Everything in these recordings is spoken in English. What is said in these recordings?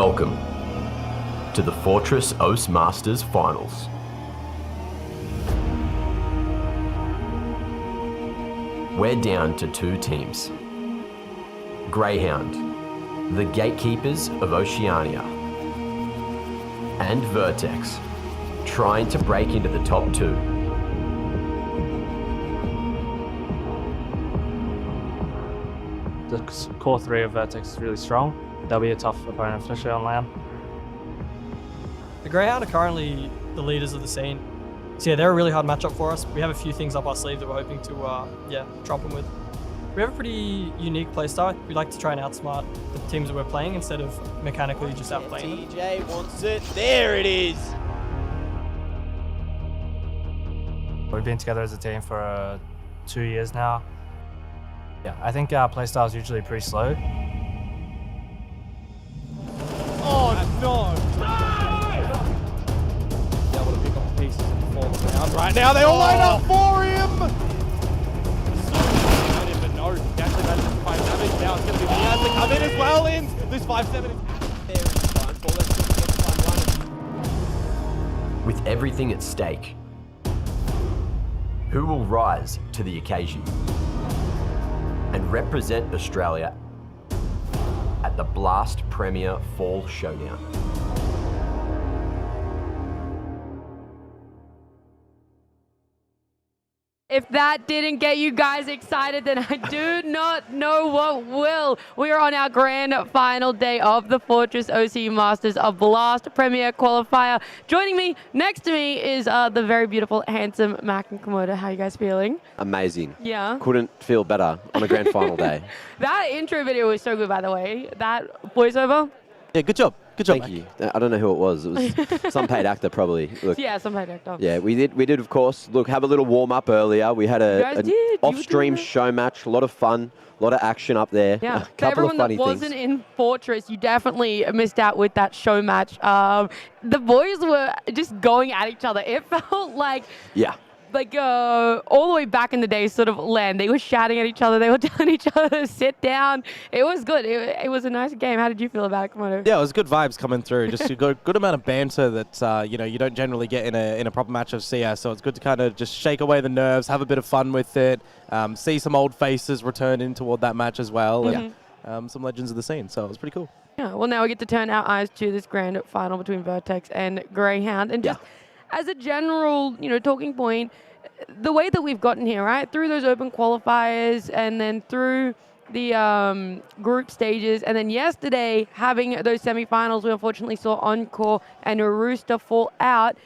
Welcome to the Fortress OCE Masters Finals. We're down to two teams. Grayhound, the gatekeepers of Oceania, and Vertex, trying to break into the top two. The core three of Vertex is really strong. They'll be a tough opponent, especially on land. The Grayhound are currently the leaders of the scene. So yeah, they're a really hard matchup for us. We have a few things up our sleeve that we're hoping to trump them with. We have a pretty unique playstyle. We like to try and outsmart the teams that we're playing instead of mechanically just outplaying them. TJ wants it. There it is. We've been together as a team for 2 years now. Yeah, I think our playstyle is usually pretty slow. Oh no! Be able to pick up pieces and fall down right now. They all line up for him. But no, he actually managed to find damage. Now it's going to be Diaz to come in as well. In lose 5-7. There is time for let's just get the fun running. With everything at stake, who will rise to the occasion and represent Australia at the Blast Premier Fall Showdown? If that didn't get you guys excited, then I do not know what will. We are on our grand final day of the Fortress OCE Masters, a Blast Premier Qualifier. Joining me, next to me, is the very beautiful, handsome Mac and Komodo. How are you guys feeling? Amazing. Yeah. Couldn't feel better on a grand final day. That intro video was so good, by the way. That voiceover. Yeah, good job. Good job. Thank you. I don't know who it was. It was some paid actor, probably. Look, Yeah, some paid actor. yeah, we did, of course. Look, have a little warm up earlier. We had an off-stream show match. A lot of fun, a lot of action up there. Yeah, A for couple everyone of funny that wasn't things. in Fortress, you definitely missed out with that show match. The boys were just going at each other. It felt like Yeah. all the way back in the day sort of land. They were shouting at each other. They were telling each other to sit down. It was good. It was a nice game. How did you feel about it, Komodo? Yeah, it was good vibes coming through. Just a good amount of banter that you don't generally get in a proper match of CS. So it's good to kind of just shake away the nerves, have a bit of fun with it, see some old faces returning toward that match as well, and some legends of the scene. So it was pretty cool. Yeah, well, now we get to turn our eyes to this grand final between Vertex and Grayhound. And just as a general, talking point, the way that we've gotten here, right, through those open qualifiers and then through the group stages, and then yesterday having those semifinals, we unfortunately saw Encore and Rooster fall out.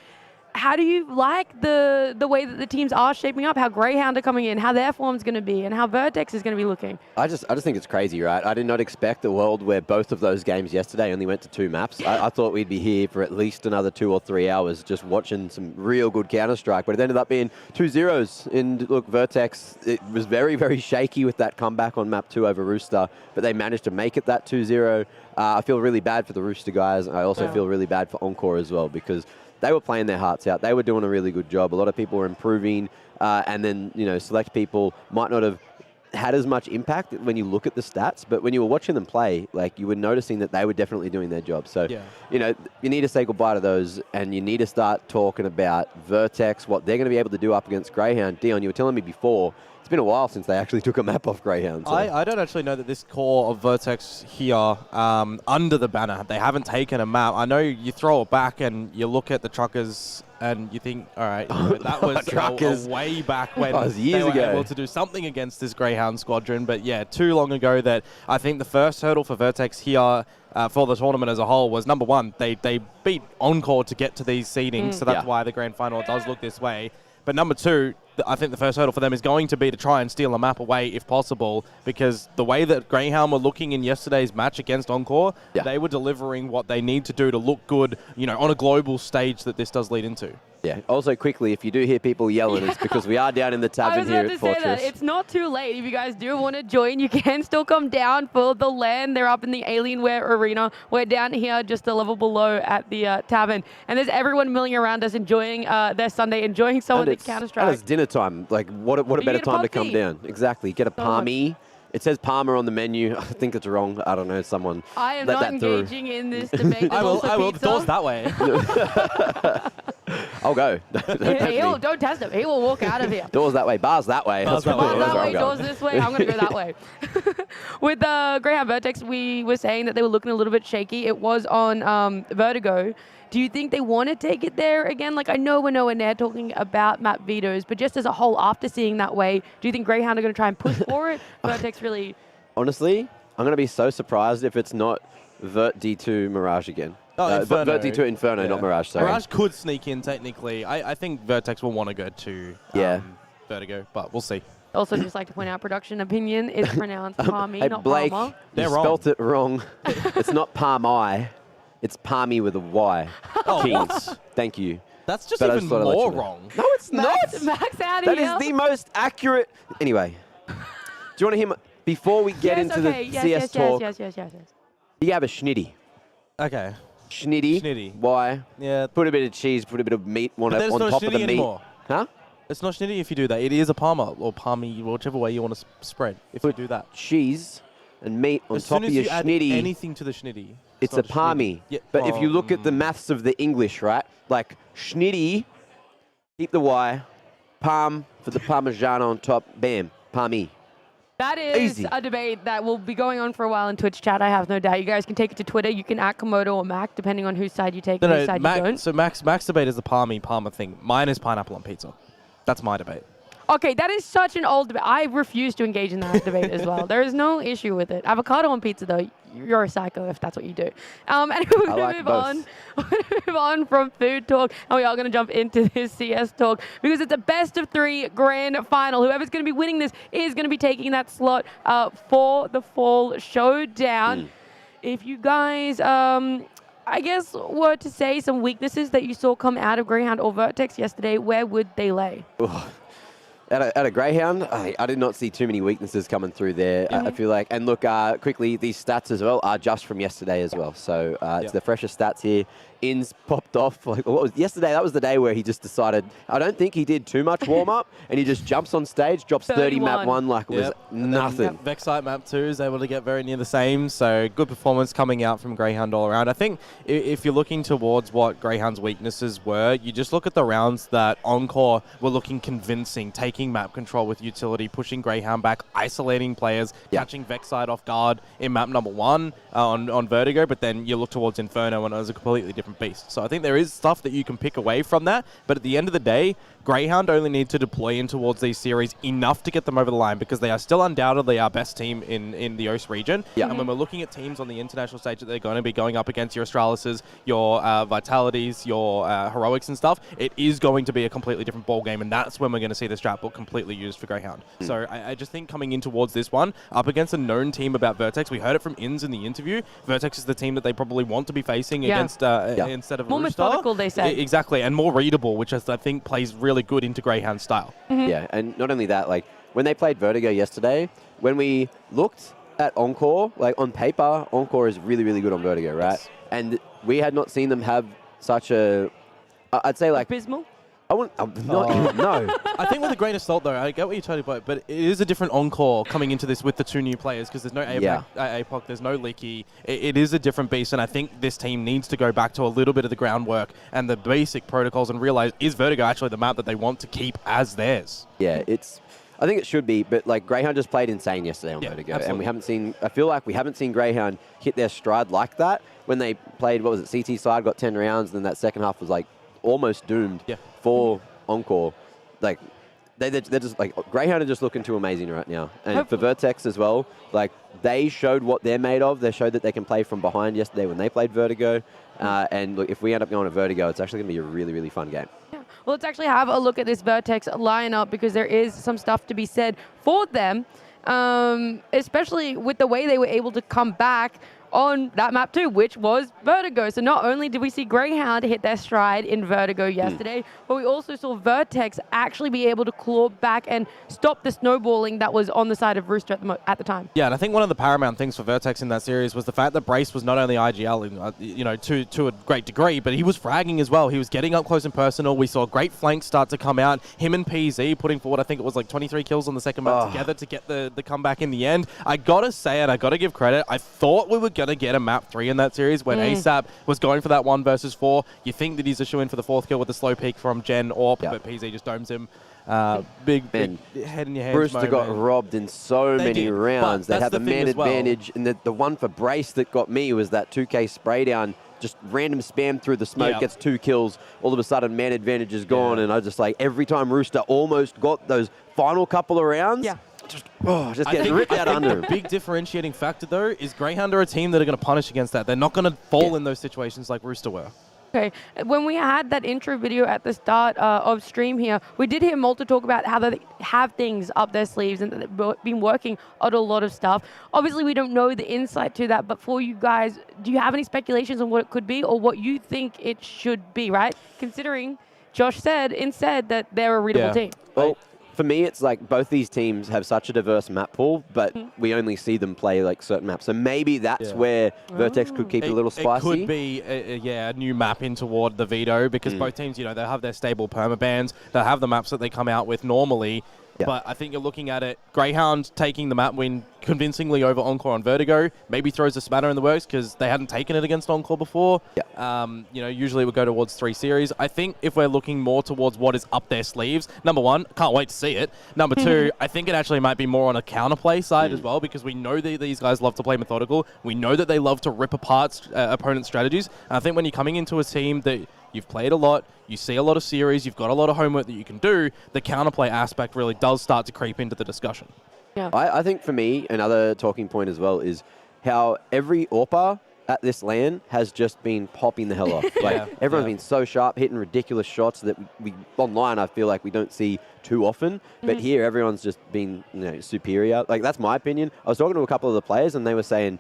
How do you like the way that the teams are shaping up, how Grayhound are coming in, how their form's going to be, and how Vertex is going to be looking? I just think it's crazy, right? I did not expect a world where both of those games yesterday only went to 2 maps. I thought we'd be here for at least another 2 or 3 hours just watching some real good Counter-Strike, but it ended up being 2-0s. And look, Vertex, it was very, very shaky with that comeback on map 2 over Rooster, but they managed to make it that 2-0. I feel really bad for the Rooster guys. I also feel really bad for Encore as well, because they were playing their hearts out. They were doing a really good job. A lot of people were improving, and then, select people might not have had as much impact when you look at the stats, but when you were watching them play, you were noticing that they were definitely doing their job. So, you need to say goodbye to those, and you need to start talking about Vertex, what they're going to be able to do up against Grayhound. Dion, you were telling me before, it's been a while since they actually took a map off Grayhound. So. I don't actually know that this core of Vertex here, under the banner, they haven't taken a map. I know you throw it back and you look at the truckers and you think, all right, that was a way back when years they were ago. able to do something against this Grayhound squadron. But yeah, too long ago that I think the first hurdle for Vertex here for the tournament as a whole was, number one, they beat Encore to get to these seedings, so that's why the grand final does look this way. But number two, I think the first hurdle for them is going to be to try and steal a map away if possible, because the way that Grayhound were looking in yesterday's match against Encore, they were delivering what they need to do to look good, on a global stage that this does lead into. Yeah. Also, quickly, if you do hear people yelling, it's because we are down in the tavern here at Fortress. That. It's not too late. If you guys do want to join, you can still come down for the LAN. They're up in the Alienware Arena. We're down here just a level below at the tavern. And there's everyone milling around us, enjoying their Sunday, enjoying some of the Counter-Strike. And it's dinner time. What a better time to come down. Exactly. Get a palmy. It says Palmer on the menu. I think it's wrong. I don't know. Someone I am let not that through. engaging in this debate. I will. The Pizza. door's that way. I'll go. Don't test him. He will walk out of here. Doors that way. Bars that way. Bars That's that way. where Bars that I'm way, going. doors this way. I'm going to go that way. With Grayhound Vertex, we were saying that they were looking a little bit shaky. It was on Vertigo. Do you think they want to take it there again? Like, I know we're nowhere near talking about map vetoes, but just as a whole, after seeing that way, do you think Grayhound are going to try and push for it? Vertex really... Honestly, I'm going to be so surprised if it's not Vert D2 Mirage again. Oh, Inferno. Vert D2 Inferno, Yeah. not Mirage, sorry. Mirage could sneak in technically. I think Vertex will want to go to Vertigo, but we'll see. Also, just like to point out, production opinion is pronounced Palmy, Hey, not Blake, Palmer. They're you wrong. spelt it wrong. It's not Palmy. It's Palmy with a Y. Oh, Kings. what? Thank you. That's just But I even just thought I'd let more you know. wrong. No, it's not. Max out of That here. is the most accurate. Anyway, do you want to hear before we get into the CS talk? Yes. You have a schnitty. Okay. Schnitty. Schnitty. Why? Yeah. Put a bit of cheese, put a bit of meat on, But then on it's not top of the schnitty meat. anymore. Huh? It's not schnitty if you do that. It is a Parma or Palmy, whichever way you want to spread. If you do that. Cheese and meat on As top soon of as your you add schnitty. anything to the schnitty, It's a not palmy. Yeah. But if you look at the maths of the English, right? Like schnitty, keep the Y, palm for the parmigiano on top, bam, palmy. That is Easy. a debate that will be going on for a while in Twitch chat, I have no doubt. You guys can take it to Twitter. You can at Komodo or Mac, depending on whose side you take and whose side you don't. So Max debate is the Palmer thing. Mine is pineapple on pizza. That's my debate. Okay, that is such an old debate. I refuse to engage in that debate as well. There is no issue with it. Avocado on pizza, though, you're a psycho if that's what you do. Anyway, we're going to move on. We're going to move on from food talk, and we are going to jump into this CS talk because it's a best of 3 grand final. Whoever's going to be winning this is going to be taking that slot for the fall showdown. If you guys... I guess were to say some weaknesses that you saw come out of Grayhound or Vertex yesterday, where would they lay? At a Grayhound, I did not see too many weaknesses coming through there, I feel like. And look, quickly, these stats as well are just from yesterday as well. So it's the freshest stats here. Ins popped off. Like, what was yesterday? That was the day where he just decided, I don't think he did too much warm-up, and he just jumps on stage, drops 30 map 1 like it was nothing. Vexite map 2 is able to get very near the same, so good performance coming out from Grayhound all around. I think if you're looking towards what Grayhound's weaknesses were, you just look at the rounds that Encore were looking convincing, taking map control with utility, pushing Grayhound back, isolating players, catching Vexite off guard in map number 1 on Vertigo, but then you look towards Inferno and it was a completely different beast. So I think there is stuff that you can pick away from that, but at the end of the day, Grayhound only need to deploy in towards these series enough to get them over the line because they are still undoubtedly our best team in the OCE region. And when we're looking at teams on the international stage that they're going to be going up against, your Astralises, your Vitalities, your Heroics and stuff, it is going to be a completely different ball game, and that's when we're going to see the strat book completely used for Grayhound. So I just think coming in towards this one, up against a known team about Vertex, we heard it from Inns in the interview, Vertex is the team that they probably want to be facing against instead of more Rooster. methodical, they say. Exactly, and more readable, which I think plays really good into Grayhound style. Yeah, and not only that, like when they played Vertigo yesterday, when we looked at Encore, like on paper, Encore is really, really good on Vertigo, right? Yes. And we had not seen them have such a, I'd say like, Abysmal? I wouldn't, no. I think with a grain of salt, though, I get what you're trying to put, but it is a different Encore coming into this with the 2 new players because there's no APOC, there's no Leaky. It is a different beast, and I think this team needs to go back to a little bit of the groundwork and the basic protocols and realize, is Vertigo actually the map that they want to keep as theirs? Yeah, I think it should be, but like Grayhound just played insane yesterday on Vertigo, absolutely. and we haven't seen, I feel like we haven't seen Grayhound hit their stride like that when they played, what was it, CT side, got 10 rounds, and then that second half was like almost doomed for Encore. Like, they're just like, Grayhound are just looking too amazing right now. And for Vertex as well, like, they showed what they're made of. They showed that they can play from behind yesterday when they played Vertigo. And look, if we end up going to Vertigo, it's actually going to be a really, really fun game. Yeah. Well, let's actually have a look at this Vertex lineup because there is some stuff to be said for them, especially with the way they were able to come back on that map too, which was Vertigo. So not only did we see Grayhound hit their stride in Vertigo yesterday, but we also saw Vertex actually be able to claw back and stop the snowballing that was on the side of Rooster at the time. Yeah, and I think one of the paramount things for Vertex in that series was the fact that Brace was not only IGL, to a great degree, but he was fragging as well. He was getting up close and personal. We saw great flanks start to come out. Him and PZ putting forward, I think it was like 23 kills on the second map together to get the comeback in the end. I gotta say, and I gotta give credit, I thought we were going to get a map 3 in that series when ASAP was going for that 1 versus 4. You think that he's a shoe-in for the 4th kill with the slow peek from Gen Orp, but PZ just domes him. Big head in your hands Brewster got robbed in so many rounds. They had the man advantage, and the one for Brace that got me was that 2K spray down. Just random spam through the smoke, gets 2 kills. All of a sudden, man advantage is gone, and I was just like, every time Rooster almost got those final couple of rounds, just getting ripped out under him. The big differentiating factor, though, is Grayhound are a team that are going to punish against that. They're not going to fall in those situations like Rooster were. Okay, when we had that intro video at the start of stream here, we did hear Malta talk about how they have things up their sleeves and they've been working on a lot of stuff. Obviously, we don't know the insight to that, but for you guys, do you have any speculations on what it could be or what you think it should be, right? Considering Josh said instead that they're a readable team. Well, for me, it's like both these teams have such a diverse map pool, but we only see them play like certain maps. So maybe that's where Vertex could keep it a little spicy. It could be, a new map in toward the veto because both teams, they have their stable permabans. They'll have the maps that they come out with normally. But I think you're looking at it, Grayhound taking the map win convincingly over Encore on Vertigo, maybe throws a spanner in the works because they hadn't taken it against Encore before. Usually it would go towards 3 series. I think if we're looking more towards what is up their sleeves, number 1, can't wait to see it. Number 2, I think it actually might be more on a counterplay side as well because we know that these guys love to play methodical. We know that they love to rip apart opponent strategies. And I think when you're coming into a team that you've played a lot, you see a lot of series, you've got a lot of homework that you can do, the counterplay aspect really does start to creep into the discussion. Yeah. I think for me, another talking point as well is how every AWPer at this LAN has just been popping the hell off. Everyone's been so sharp, hitting ridiculous shots that we online I feel like we don't see too often. But here everyone's just been superior. Like that's my opinion. I was talking to a couple of the players and they were saying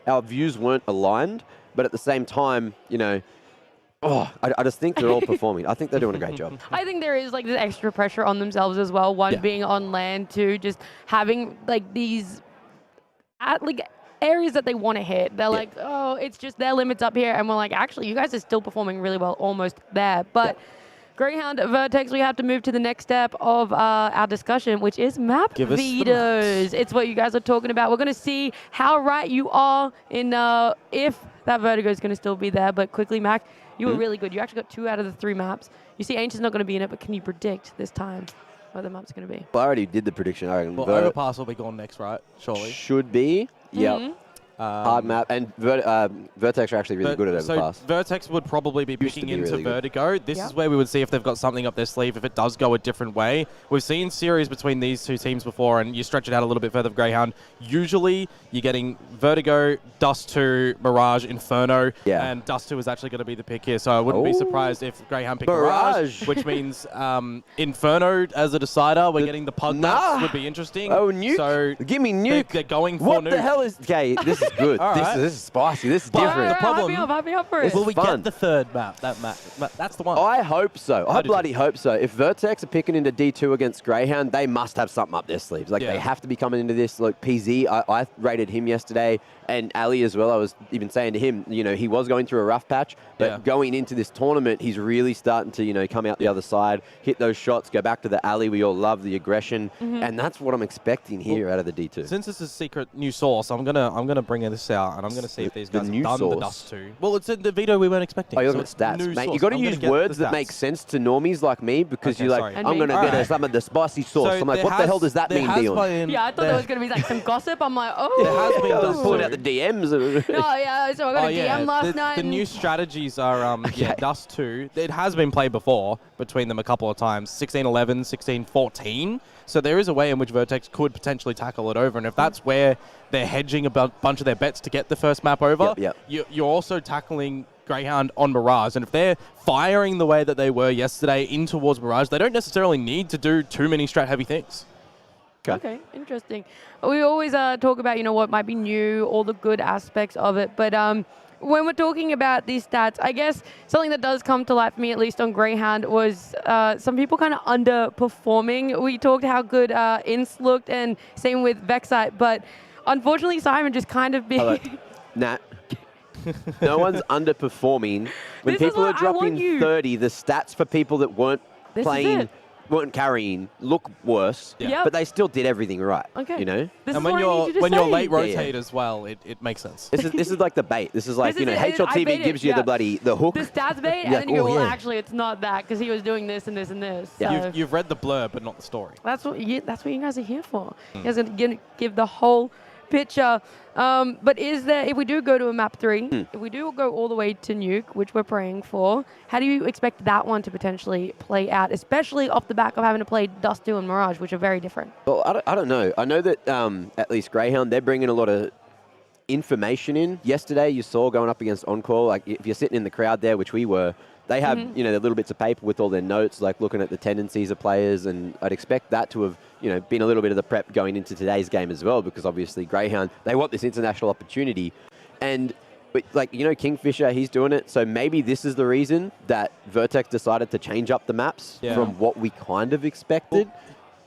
our views weren't aligned, but at the same time, I just think they're all performing. I think they're doing a great job. I think there is like this extra pressure on themselves as well. One being on land, 2 just having like these areas that they want to hit. They're like, oh, it's just their limits up here, and we're like, actually, you guys are still performing really well, almost there. But Grayhound, Vertex, we have to move to the next step of our discussion, which is map vetoes. It's what you guys are talking about. We're going to see how right you are in if that Vertigo is going to still be there. But quickly, Mac, you were really good. You actually got 2 out of the 3 maps. You see Ancient's not going to be in it, but can you predict this time what the map's going to be? Well, I already did the prediction. I reckon. Well, Overpass will be gone next, right? Surely. Should be. Yep. Hard map. And Vertex are actually really good at Overpass. So Vertex would probably be picking into really Vertigo. This is where we would see if they've got something up their sleeve, if it does go a different way. We've seen series between these 2 teams before, and you stretch it out a little bit further for Grayhound. Usually, you're getting Vertigo, Dust 2, Mirage, Inferno, and Dust 2 is actually going to be the pick here, so I wouldn't be surprised if Grayhound picked Mirage, which means Inferno as a decider. We're getting the Pug maps, would be interesting. Oh, Nuke? So give me Nuke. They're going for What Nuke. the hell is... Okay, this is good. This is spicy. This is different. The problem, Hype me up for it. will we get the 3rd map? That map. That's the one. I hope so. I bloody hope so. If Vertex are picking into D2 against Grayhound, they must have something up their sleeves. Like, they have to be coming into this. Look, PZ, I rated him yesterday, and Ali as well. I was even saying to him, he was going through a rough patch, but going into this tournament, he's really starting to, come out the other side, hit those shots, go back to the Ali. We all love the aggression, and that's what I'm expecting here out of the D2. Since this is a secret new source, I'm gonna bring this out, and I'm gonna see if these guys have done the Dust 2. Well, it's in the veto we weren't expecting. Oh, you're looking at stats, mate. You got to use words that make sense to normies like me because you're like, I'm going to get some of the spicy sauce. So I'm like, what the hell does that mean, Dion? Yeah, I thought there was going to be like some gossip. I'm like, oh. There has been I was pulling out the DMs. Oh, yeah, so I got a DM last night. The new strategies are, Dust 2. It has been played before between them a couple of times. 16-11, 16-14. So there is a way in which Vertex could potentially tackle it over. And if that's where they're hedging a bunch of their bets to get the first map over, you're also tackling Grayhound on Mirage. And if they're firing the way that they were yesterday in towards Mirage, they don't necessarily need to do too many strat-heavy things. Okay, interesting. We always talk about, what might be new, all the good aspects of it. But when we're talking about these stats, I guess something that does come to light for me, at least on Grayhound, was some people kind of underperforming. We talked how good Ince looked, and same with Vexite. But unfortunately, Simon just kind of Nat, no one's underperforming. When This is people are what I want dropping you. 30, the stats for people that weren't This is playing, it. weren't carrying, look worse. Yep. But they still did everything right. Okay. You know? This And is when what I need you to you're say. late Yeah, rotate as well, it makes sense. This is like the bait. This is like, This is it. I HLTV bait it, gives you yeah. the hook. The stats bait, and You're then like, you go, "Oh, well, yeah." actually, it's not that because he was doing this and this and this. Yeah. So You've read the blur, but not the story. that's what you guys are here for. You guys are going to give the whole picture. But if we do go to a map 3, if we do go all the way to Nuke, which we're praying for, how do you expect that one to potentially play out, especially off the back of having to play Dust 2 and Mirage, which are very different? Well, I don't know. I know that at least Grayhound, they're bringing a lot of information in. Yesterday, you saw going up against Encore, like if you're sitting in the crowd there, which we were, they have, their little bits of paper with all their notes, like looking at the tendencies of players, and I'd expect that to have, been a little bit of the prep going into today's game as well, because obviously Grayhound, they want this international opportunity. And, Kingfisher, he's doing it, so maybe this is the reason that Vertex decided to change up the maps from what we kind of expected.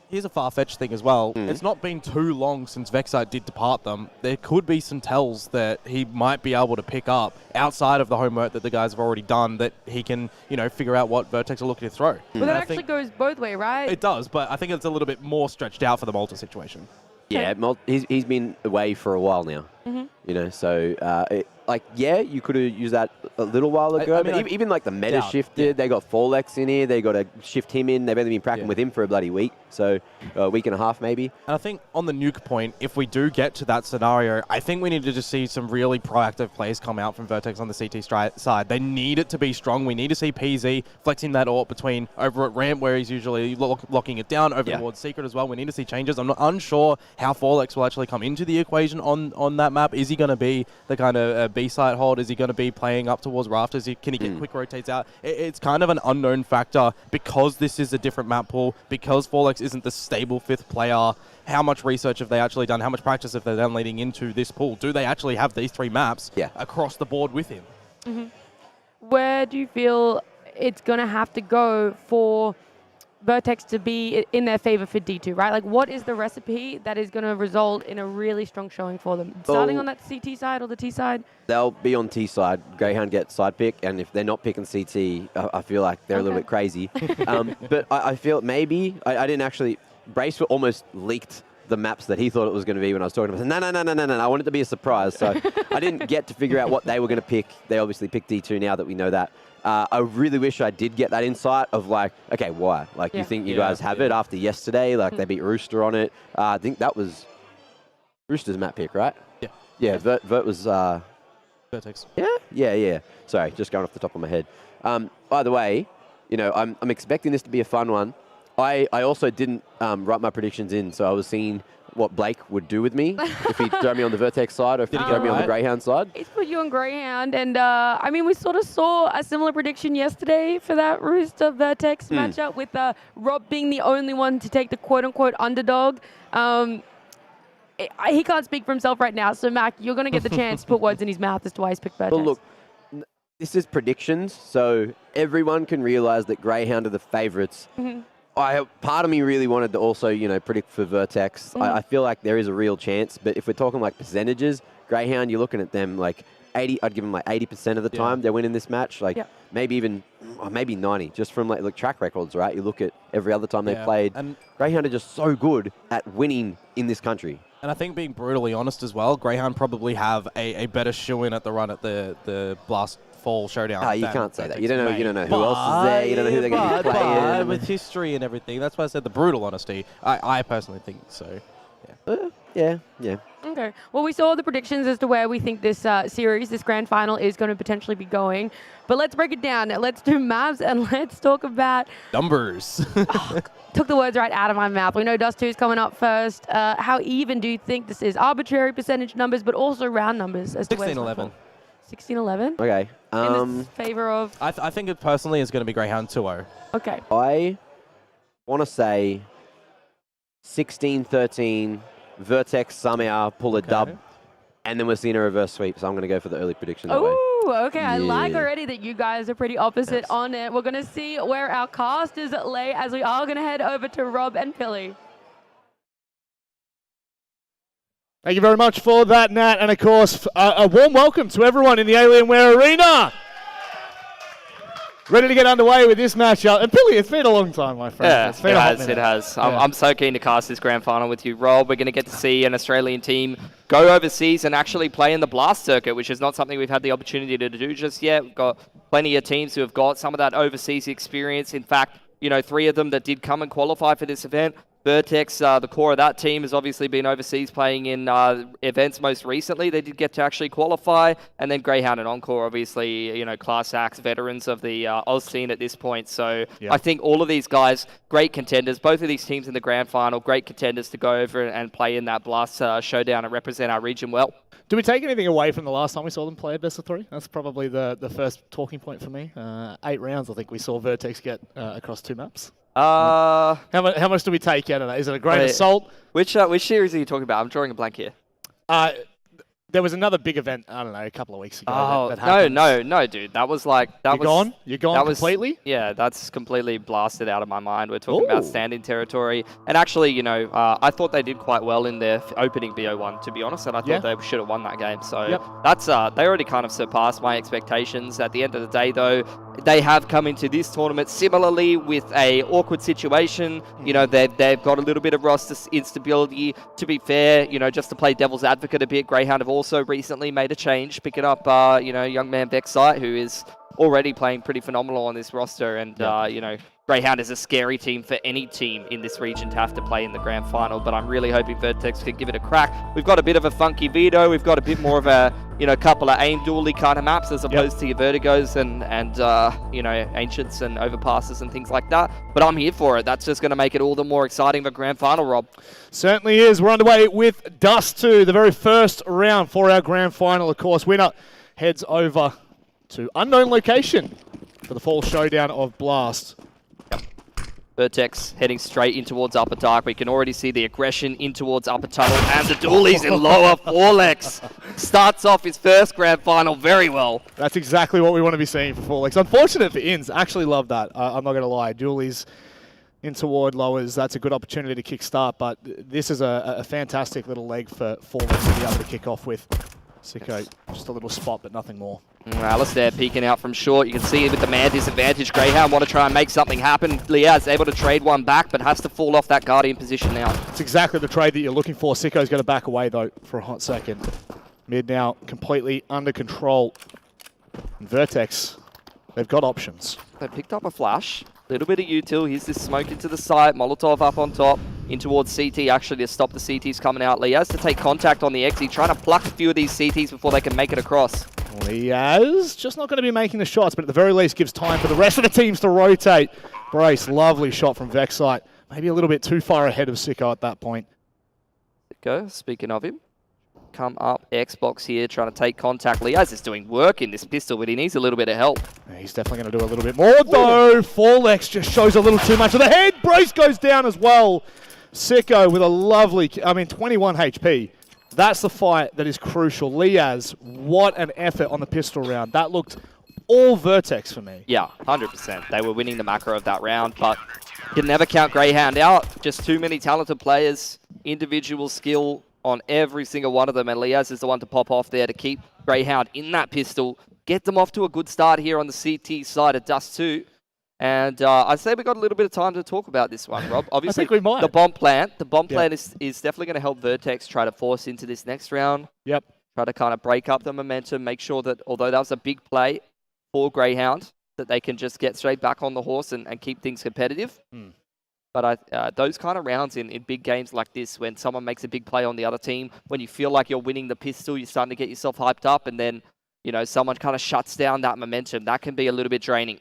Here's a far-fetched thing as well. It's not been too long since Vexite did depart them. There could be some tells that he might be able to pick up outside of the homework that the guys have already done, that he can, figure out what Vertex are looking to throw. But that actually goes both ways, right? It does, but I think it's a little bit more stretched out for the Malta situation. Yeah, he's been away for a while now. You could have used that a little while ago. I mean, even like the meta doubt, shifted. yeah. They got Forlex in here. They got to shift him in. They've only been practicing with him for a bloody week, so a week and a half maybe. And I think on the Nuke point, if we do get to that scenario, I think we need to just see some really proactive plays come out from Vertex on the CT side. They need it to be strong. We need to see PZ flexing that AWP between over at ramp, where he's usually locking it down, over towards Secret as well. We need to see changes. I'm not unsure how Forlex will actually come into the equation on that map. Is he going to be the kind of B-side hold? Is he going to be playing up towards rafters? Can he get quick rotates out? It's kind of an unknown factor because this is a different map pool, because Forlex isn't the stable fifth player. How much research have they actually done? How much practice have they done leading into this pool? Do they actually have these 3 maps across the board with him? Where do you feel it's going to have to go for Vertex to be in their favor for D2, right? Like, what is the recipe that is going to result in a really strong showing for them? Starting on that CT side or the T side? They'll be on T side. Grayhound gets side pick, and if they're not picking CT, I feel like they're a little bit crazy. But I feel maybe, I didn't actually, Brace almost leaked the maps that he thought it was going to be when I was talking to him. I said, no, I want it to be a surprise. So I didn't get to figure out what they were going to pick. They obviously picked D2 now that we know that. I really wish I did get that insight of like, okay, why? Like, you think you guys have it after yesterday? Like, they beat Rooster on it. I think that was Rooster's map pick, right? Yeah. Yeah, Vert was... Vertex. Yeah. Sorry, just going off the top of my head. By the way, I'm expecting this to be a fun one. I also didn't write my predictions in, so I was seeing what Blake would do with me if he throw me on the Vertex side or if he throw me on the Grayhound side. He's put you on Grayhound, and we sort of saw a similar prediction yesterday for that Rooster Vertex matchup, with Rob being the only one to take the quote-unquote underdog. He can't speak for himself right now, so Mac, you're going to get the chance to put words in his mouth as to why he's picked Vertex. Well, look, this is predictions, so everyone can realize that Grayhound are the favourites. Part of me really wanted to also, predict for Vertex. I feel like there is a real chance, but if we're talking like percentages, Grayhound, you're looking at them like 80. I'd give them like 80% of the time they're winning this match. Like maybe even, maybe 90, just from like track records, right? You look at every other time they played. And Grayhound are just so good at winning in this country. And I think, being brutally honest as well, Grayhound probably have a better shoe-in at the run at the Blast Fall Showdown. You can't say that. You don't know who else is there. You don't know who they're going to be playing. With history and everything, that's why I said the brutal honesty. I personally think so. Yeah. Okay. Well, we saw the predictions as to where we think this series, this grand final, is going to potentially be going. But let's break it down. Let's do maps, and let's talk about... numbers. Took the words right out of my mouth. We know Dust 2 is coming up first. How even do you think this is? Arbitrary percentage numbers, but also round numbers as to 16-11. 16-11? Okay. In this favor of... I think it personally is going to be Grayhound 2-0. Okay. I want to say 16-13. Vertex somehow pull a dub, and then we're seeing a reverse sweep. So I'm going to go for the early prediction that way. Oh, okay. I like Yeah. already that you guys are pretty opposite on it. We're going to see where our casters lay as we are going to head over to Rob and Pilly. Thank you very much for that, Nat. And of course, a warm welcome to everyone in the Alienware Arena. Ready to get underway with this matchup. And Billy, it's been a long time, my friend. Yeah, It's been it has. I'm so keen to cast this grand final with you, Rob. We're going to get to see an Australian team go overseas and actually play in the Blast circuit, which is not something we've had the opportunity to do just yet. We've got plenty of teams who have got some of that overseas experience. In fact, 3 of them that did come and qualify for this event. Vertex, the core of that team, has obviously been overseas playing in events most recently. They did get to actually qualify. And then Grayhound and Encore, obviously, class acts, veterans of the Oz scene at this point. So I think all of these guys, great contenders. Both of these teams in the grand final, great contenders to go over and play in that Blast showdown and represent our region well. Do we take anything away from the last time we saw them play a best of 3? That's probably the first talking point for me. 8 rounds, I think we saw Vertex get across 2 maps. How much do we take out of that? Is it a great assault? Which series are you talking about? I'm drawing a blank here. There was another big event, I don't know, a couple of weeks ago. No, dude. That was like... You're gone completely? Yeah, that's completely blasted out of my mind. We're talking about standing territory. And actually, I thought they did quite well in their opening BO1, to be honest, and I thought they should have won that game. So that's they already kind of surpassed my expectations. At the end of the day, though, they have come into this tournament similarly with a awkward situation. They've got a little bit of roster instability. To be fair, just to play devil's advocate a bit, Grayhound have also recently made a change, picking up, young man Vexite, who is already playing pretty phenomenal on this roster. And, Grayhound is a scary team for any team in this region to have to play in the grand final, but I'm really hoping Vertex can give it a crack. We've got a bit of a funky veto. We've got a bit more of a, couple of aim dually kind of maps as opposed to your Vertigos and Ancients and Overpasses and things like that. But I'm here for it. That's just going to make it all the more exciting for grand final, Rob. Certainly is. We're underway with Dust 2, the very first round for our grand final. Of course, winner heads over to unknown location for the fall showdown of Blast. Vertex heading straight in towards Upper Dark. We can already see the aggression in towards Upper Tunnel, and the dualies in lower Forlex. Starts off his first grand final very well. That's exactly what we want to be seeing for Forlex. Unfortunate for Inns. Actually love that. I'm not going to lie. Dualies in toward lowers, that's a good opportunity to kickstart, but this is a fantastic little leg for Forlex to be able to kick off with. Sicko, just a little spot, but nothing more. Alistair peeking out from short. You can see with the man disadvantage, Grayhound want to try and make something happen. Liaz able to trade one back, but has to fall off that Guardian position now. It's exactly the trade that you're looking for. Sicko's going to back away, though, for a hot second. Mid now completely under control. And Vertex, they've got options. They picked up a flash. Little bit of util. Here's this smoke into the site. Molotov up on top. In towards CT, actually, to stop the CTs coming out. Liaz to take contact on the exit, trying to pluck a few of these CTs before they can make it across. Liaz just not going to be making the shots, but at the very least gives time for the rest of the teams to rotate. Brace, lovely shot from Vexite. Maybe a little bit too far ahead of Sicko at that point. Sicko, speaking of him, come up, Xbox here, trying to take contact. Liaz is doing work in this pistol, but he needs a little bit of help. He's definitely going to do a little bit more, though. Forlex just shows a little too much of the head. Brace goes down as well. Sicko with a lovely, 21 HP. That's the fight that is crucial. Liaz, what an effort on the pistol round. That looked all Vertex for me. Yeah, 100%. They were winning the macro of that round, but you can never count Grayhound out. Just too many talented players, individual skill on every single one of them, and Liaz is the one to pop off there to keep Grayhound in that pistol, get them off to a good start here on the CT side of Dust 2. And I'd say we got a little bit of time to talk about this one, Rob. Obviously, I think we might. The bomb plant is definitely going to help Vertex try to force into this next round. Yep. Try to kind of break up the momentum, make sure that although that was a big play for Grayhound, that they can just get straight back on the horse and keep things competitive. But those kind of rounds in big games like this, when someone makes a big play on the other team, when you feel like you're winning the pistol, you're starting to get yourself hyped up, and then someone kind of shuts down that momentum. That can be a little bit draining.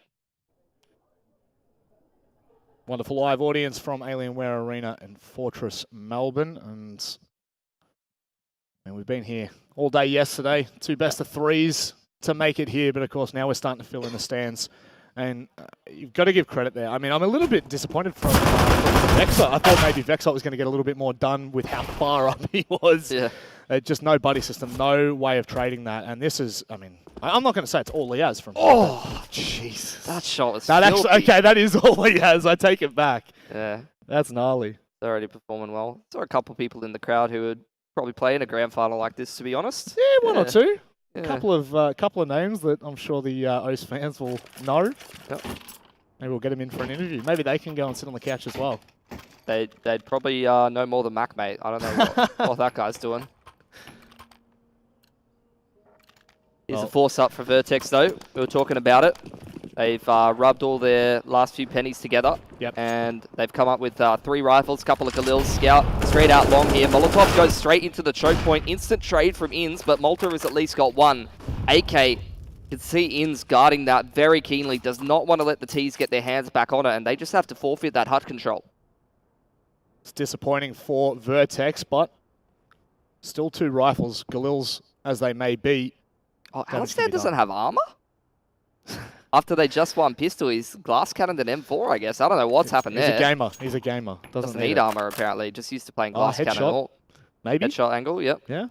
Wonderful live audience from Alienware Arena in Fortress, Melbourne. And we've been here all day yesterday. 2 best of 3s to make it here. But, of course, now we're starting to fill in the stands And you've got to give credit there. I mean, I'm a little bit disappointed from Vexite. I thought maybe Vexite was going to get a little bit more done with how far up he was. Yeah. Just no buddy system, no way of trading that. And this is, I mean, I'm not going to say it's all Liaz from. Oh, Jesus. That shot was That's, filthy. okay, that is all Liaz. I take it back. Yeah. That's gnarly. They're already performing well. Saw a couple people in the crowd who would probably play in a grand final like this, to be honest. Yeah, one or two. Yeah. Couple of names that I'm sure the OCE fans will know. Yep. Maybe we'll get them in for an interview. Maybe they can go and sit on the couch as well. They'd probably know more than Mac, mate. I don't know what that guy's doing. Here's a force up for Vertex, though. We were talking about it. They've rubbed all their last few pennies together. Yep. And they've come up with 3 rifles, couple of Galils, Scout, straight out long here. Molotov goes straight into the choke point. Instant trade from Inns, but Malta has at least got one. AK can see Inns guarding that very keenly. Does not want to let the T's get their hands back on it, and they just have to forfeit that HUD control. It's disappointing for Vertex, but still 2 rifles, Galils as they may be. Oh, Alistair doesn't have armor? After they just won pistol, he's glass cannoned an M4, I guess. I don't know what's happened there. He's a gamer. He's a gamer. Doesn't need armor, apparently. Just used to playing glass cannon. Headshot. Maybe. Headshot angle, yep. Yeah.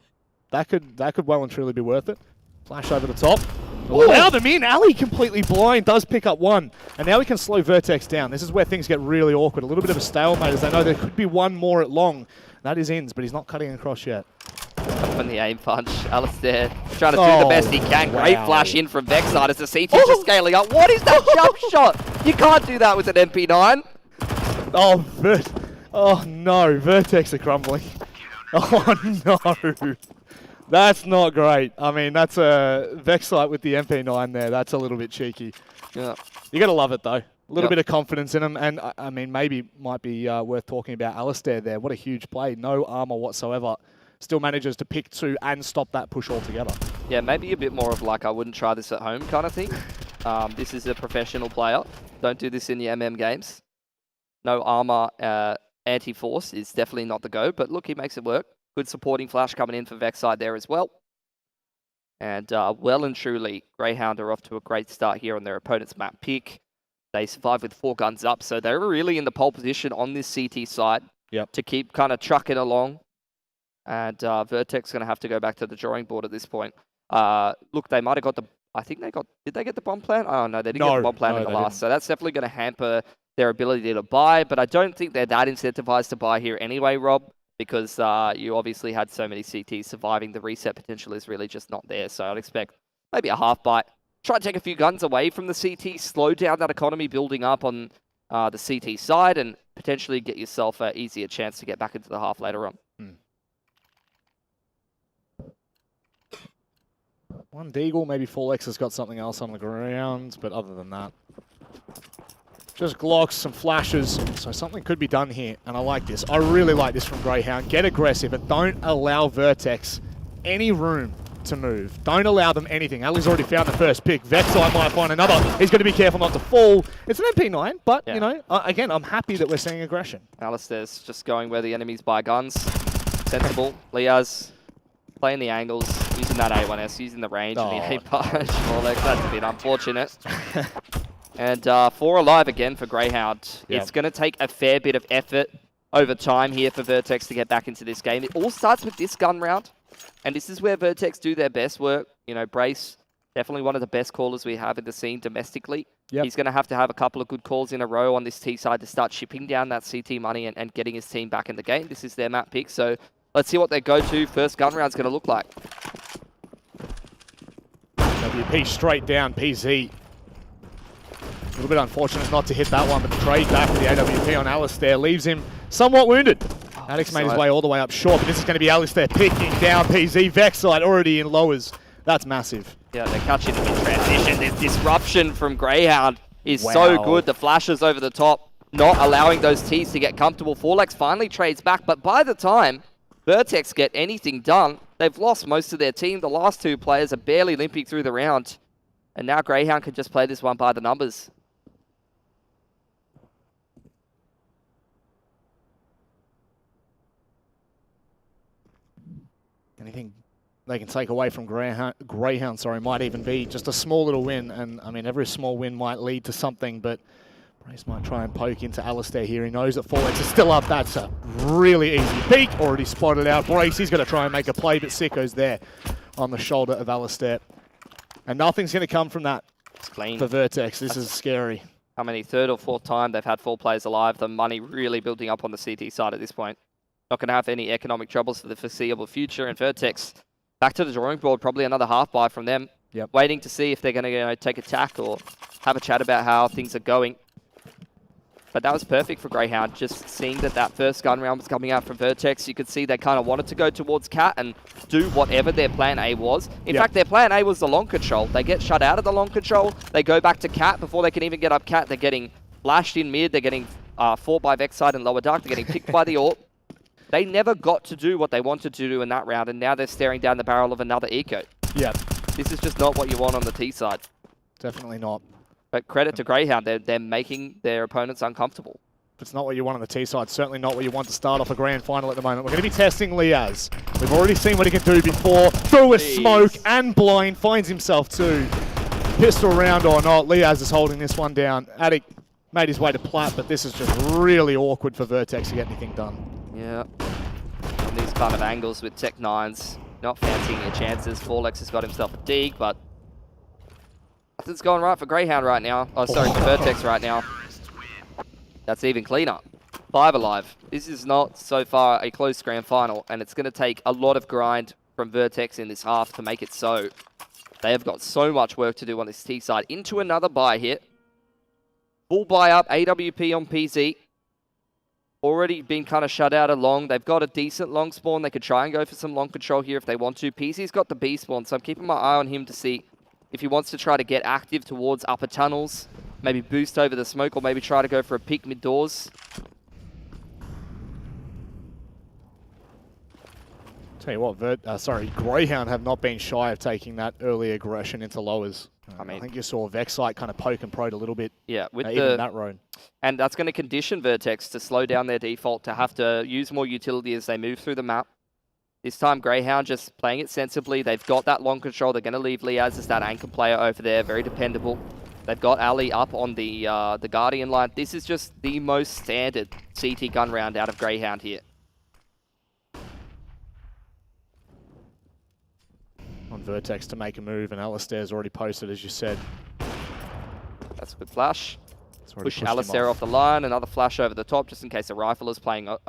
That could well and truly be worth it. Flash over the top. Allow them in. Ali completely blind. Does pick up one. And now we can slow Vertex down. This is where things get really awkward. A little bit of a stalemate as they know there could be one more at long. That is Inns, but he's not cutting across yet. Up in the aim punch. Alistair trying to do the best he can. Great flash in from Vexite as the CT just scaling up. What is that jump shot? You can't do that with an MP9. Oh no, Vertex are crumbling. Oh no. That's not great. I mean, that's a Vexite with the MP9 there. That's a little bit cheeky. Yeah. You got to love it, though. A little bit of confidence in him. And, I mean, maybe might be worth talking about Alistair there. What a huge play. No armor whatsoever. Still manages to pick 2 and stop that push altogether. Yeah, maybe a bit more of like, I wouldn't try this at home kind of thing. This is a professional player. Don't do this in the MM games. No armor anti-force is definitely not the go. But look, he makes it work. Good supporting flash coming in for Vexite there as well. And well and truly, Grayhound are off to a great start here on their opponent's map pick. They survive with 4 guns up, so they're really in the pole position on this CT side to keep kind of trucking along. And Vertex going to have to go back to the drawing board at this point. Look, they might have got the... I think they got... Did they get the bomb plan? Oh, no, they didn't get the bomb plan in the last. So that's definitely going to hamper their ability to buy. But I don't think they're that incentivized to buy here anyway, Rob, because you obviously had so many CTs surviving. The reset potential is really just not there. So I'd expect maybe a half bite. Try to take a few guns away from the CT, slow down that economy building up on the CT side, and potentially get yourself an easier chance to get back into the half later on. One Deagle, maybe Fallex has got something else on the ground, but other than that, just Glocks, some flashes, so something could be done here, and I like this. I really like this from Grayhound. Get aggressive, but don't allow Vertex any room to move. Don't allow them anything. Ali's already found the first pick. Vexite might find another. He's going to be careful not to fall. It's an MP9, but, you know, again, I'm happy that we're seeing aggression. Alistair's just going where the enemies buy guns. Sensible. Liaz playing the angles, using that A1S, using the range and the A-punch. That's a bit unfortunate. And 4 alive again for Grayhound. It's going to take a fair bit of effort over time here for Vertex to get back into this game. It all starts with this gun round. And this is where Vertex do their best work. You know, Brace, definitely one of the best callers we have in the scene domestically. He's going to have a couple of good calls in a row on this T side to start chipping down that CT money and getting his team back in the game. This is their map pick, so let's see what their go-to first gun round's going to look like. WP straight down, PZ. A little bit unfortunate not to hit that one, but the trade back with the AWP on Alistair leaves him somewhat wounded. Alex made his way all the way up short, but this is going to be Alistair picking down PZ. Vexite already in lowers. That's massive. Yeah, they're catching him in transition. This disruption from Grayhound is so good. The flashes over the top, not allowing those T's to get comfortable. Forlex finally trades back, but by the time Vertex get anything done, they've lost most of their team. The last 2 players are barely limping through the round. And now Grayhound can just play this one by the numbers. they can take away from Grayhound, might even be just a small little win. And I mean, every small win might lead to something, but Brace might try and poke into Alistair here. He knows that Forlex is still up. That's a really easy peek. Already spotted out. Brace, he's going to try and make a play, but Sicko's there on the shoulder of Alistair. And nothing's going to come from that for Vertex. This is scary. How many? Third or fourth time they've had 4 players alive. The money really building up on the CT side at this point. Not going to have any economic troubles for the foreseeable future. And Vertex, back to the drawing board, probably another half buy from them. Yep. Waiting to see if they're going to take a tack or have a chat about how things are going. But that was perfect for Grayhound. Just seeing that first gun round was coming out from Vertex, you could see they kind of wanted to go towards Cat and do whatever their plan A was. In fact, their plan A was the long control. They get shut out of the long control. They go back to Cat. Before they can even get up Cat, they're getting flashed in mid. They're getting fought by Vexside and Lower Dark. They're getting picked by the AWP. They never got to do what they wanted to do in that round, and now they're staring down the barrel of another eco. Yeah. This is just not what you want on the T side. Definitely not. But credit to Grayhound, they're making their opponents uncomfortable. It's not what you want on the T side. Certainly not what you want to start off a grand final at the moment. We're going to be testing Liaz. We've already seen what he can do before. Through a smoke and blind. Finds himself too. Pistol round or not, Liaz is holding this one down. Attic made his way to plat, but this is just really awkward for Vertex to get anything done. Yeah. On these kind of angles with Tech 9s, not fancying your chances. Forlex has got himself a dig, but nothing's going right for Grayhound right now. Oh, sorry, for Vertex right now. That's even cleaner. 5 alive. This is not so far a close grand final, and it's going to take a lot of grind from Vertex in this half to make it so. They have got so much work to do on this T side. Into another buy here. Full buy up, AWP on PZ. Already been kind of shut out along. They've got a decent long spawn. They could try and go for some long control here if they want to. PZ's got the B spawn, so I'm keeping my eye on him to see if he wants to try to get active towards upper tunnels. Maybe boost over the smoke, or maybe try to go for a peek mid-doors. Tell you what, Grayhound have not been shy of taking that early aggression into lowers. I think you saw Vexite kind of poke and prod a little bit. Yeah, with even that road. And that's going to condition Vertex to slow down their default, to have to use more utility as they move through the map. This time, Grayhound just playing it sensibly. They've got that long control. They're going to leave Liaz as that anchor player over there, very dependable. They've got Ali up on the Guardian line. This is just the most standard CT gun round out of Grayhound here. On Vertex to make a move, and Alistair's already posted, as you said. That's a good flash. Push Alistair off the line. Another flash over the top, just in case the rifle is playing up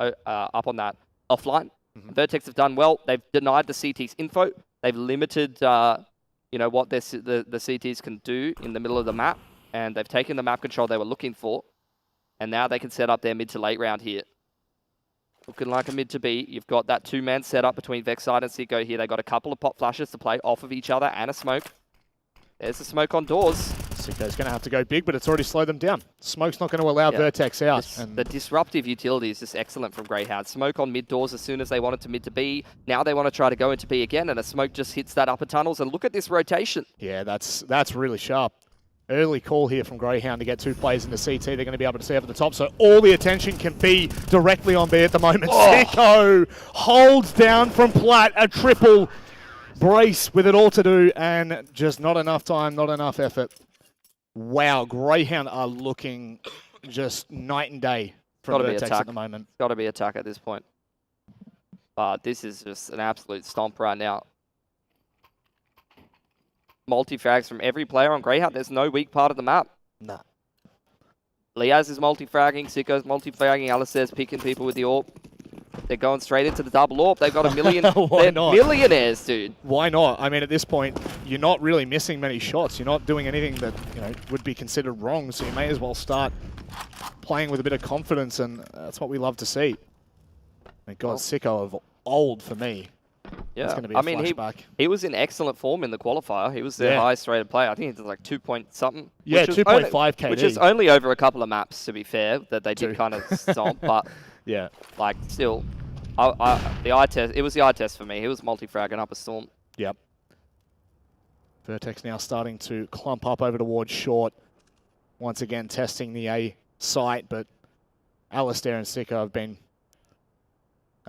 on that offline. Vertex have done well. They've denied the CT's info. They've limited, what the CTs can do in the middle of the map, and they've taken the map control they were looking for, and now they can set up their mid to late round here. Looking like a mid to B. You've got that 2-man setup between Vexside and Sicko here. They've got a couple of pop flashes to play off of each other and a smoke. There's the smoke on doors. Sicko's going to have to go big, but it's already slowed them down. Smoke's not going to allow Vertex out. The disruptive utility is just excellent from Grayhound. Smoke on mid doors as soon as they wanted to mid to B. Now they want to try to go into B again, and a smoke just hits that upper tunnels. And look at this rotation. Yeah, that's really sharp. Early call here from Grayhound to get 2 players into CT. They're going to be able to see over the top, so all the attention can be directly on B at the moment. Sicko holds down from plat, a triple. Brace with it all to do, and just not enough time, not enough effort. Wow, Grayhound are looking just night and day from Vertex at the moment. Got to be attack at this point. But this is just an absolute stomp right now. Multi-frags from every player on Grayhound. There's no weak part of the map. Nah. Liaz is multi-fragging, Sicko's multi-fragging, Alistair's picking people with the AWP. They're going straight into the double AWP. They've got a million. They're millionaires, dude. Why not? I mean, at this point, you're not really missing many shots. You're not doing anything that would be considered wrong. So you may as well start playing with a bit of confidence, and that's what we love to see. Thank God, Sicko of old for me. Yeah, it's going to be a flashback. He was in excellent form in the qualifier. He was their highest rated player. I think he did like 2 point something. Yeah, 2.5 KD. Which is only over a couple of maps, to be fair, that they did kind of stomp. But yeah, like still, the eye test. It was the eye test for me. He was multi-fragging up a storm. Yep. Vertex now starting to clump up over towards short. Once again, testing the A site, but Alistair and Sicko have been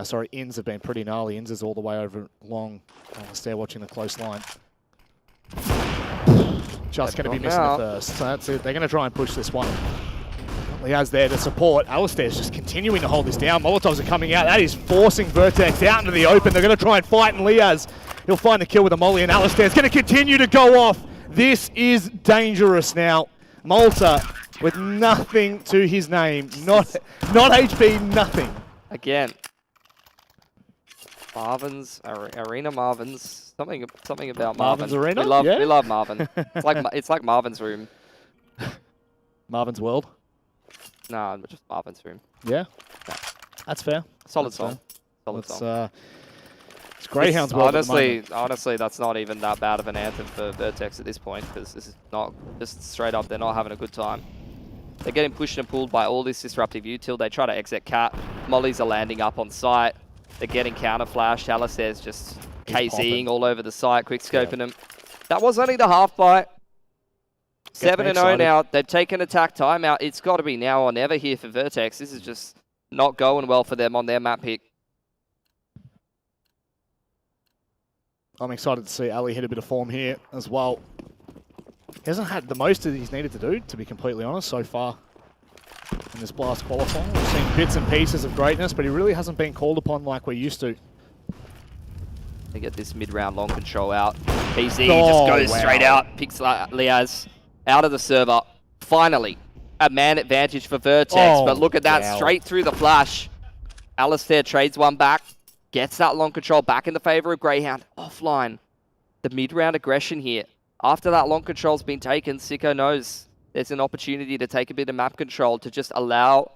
Sorry, ins have been pretty gnarly. Ins is all the way over long on the stair watching the close line. Just going to be missing the first. So that's it. They're going to try and push this one. Liaz there to support. Alistair's just continuing to hold this down. Molotovs are coming out. That is forcing Vertex out into the open. They're going to try and fight, and Liaz, he'll find the kill with a molly, and Alistair's going to continue to go off. This is dangerous now. Malta with nothing to his name. Not HP, nothing. Again. Marvin's, Arena Marvin's, something about Marvin. Marvin's Arena? We love Marvin. It's like Marvin's room. Marvin's World? No, just Marvin's room. Yeah, that's fair. Solid song. Solid song. It's Grayhound's World. Honestly, that's not even that bad of an anthem for Vertex at this point, because this is not just straight up. They're not having a good time. They're getting pushed and pulled by all this disruptive util. They try to exit cat. Mollies are landing up on site. They're getting counter flashed. Alistair's just KZing all over the site, quick scoping them. That was only the half bite. 7-0 now. They've taken attack timeout. It's got to be now or never here for Vertex. This is just not going well for them on their map pick. I'm excited to see Ali hit a bit of form here as well. He hasn't had the most that he's needed to do, to be completely honest, so far in this Blast qualifier. We've seen bits and pieces of greatness, but he really hasn't been called upon like we're used to. They get this mid-round long control out. PC just goes straight out, picks Liaz out of the server. Finally, a man advantage for Vertex, but look at that, straight through the flash. Alistair trades one back, gets that long control back in the favor of Grayhound. Offline. The mid-round aggression here. After that long control's been taken, Sicko knows there's an opportunity to take a bit of map control to just allow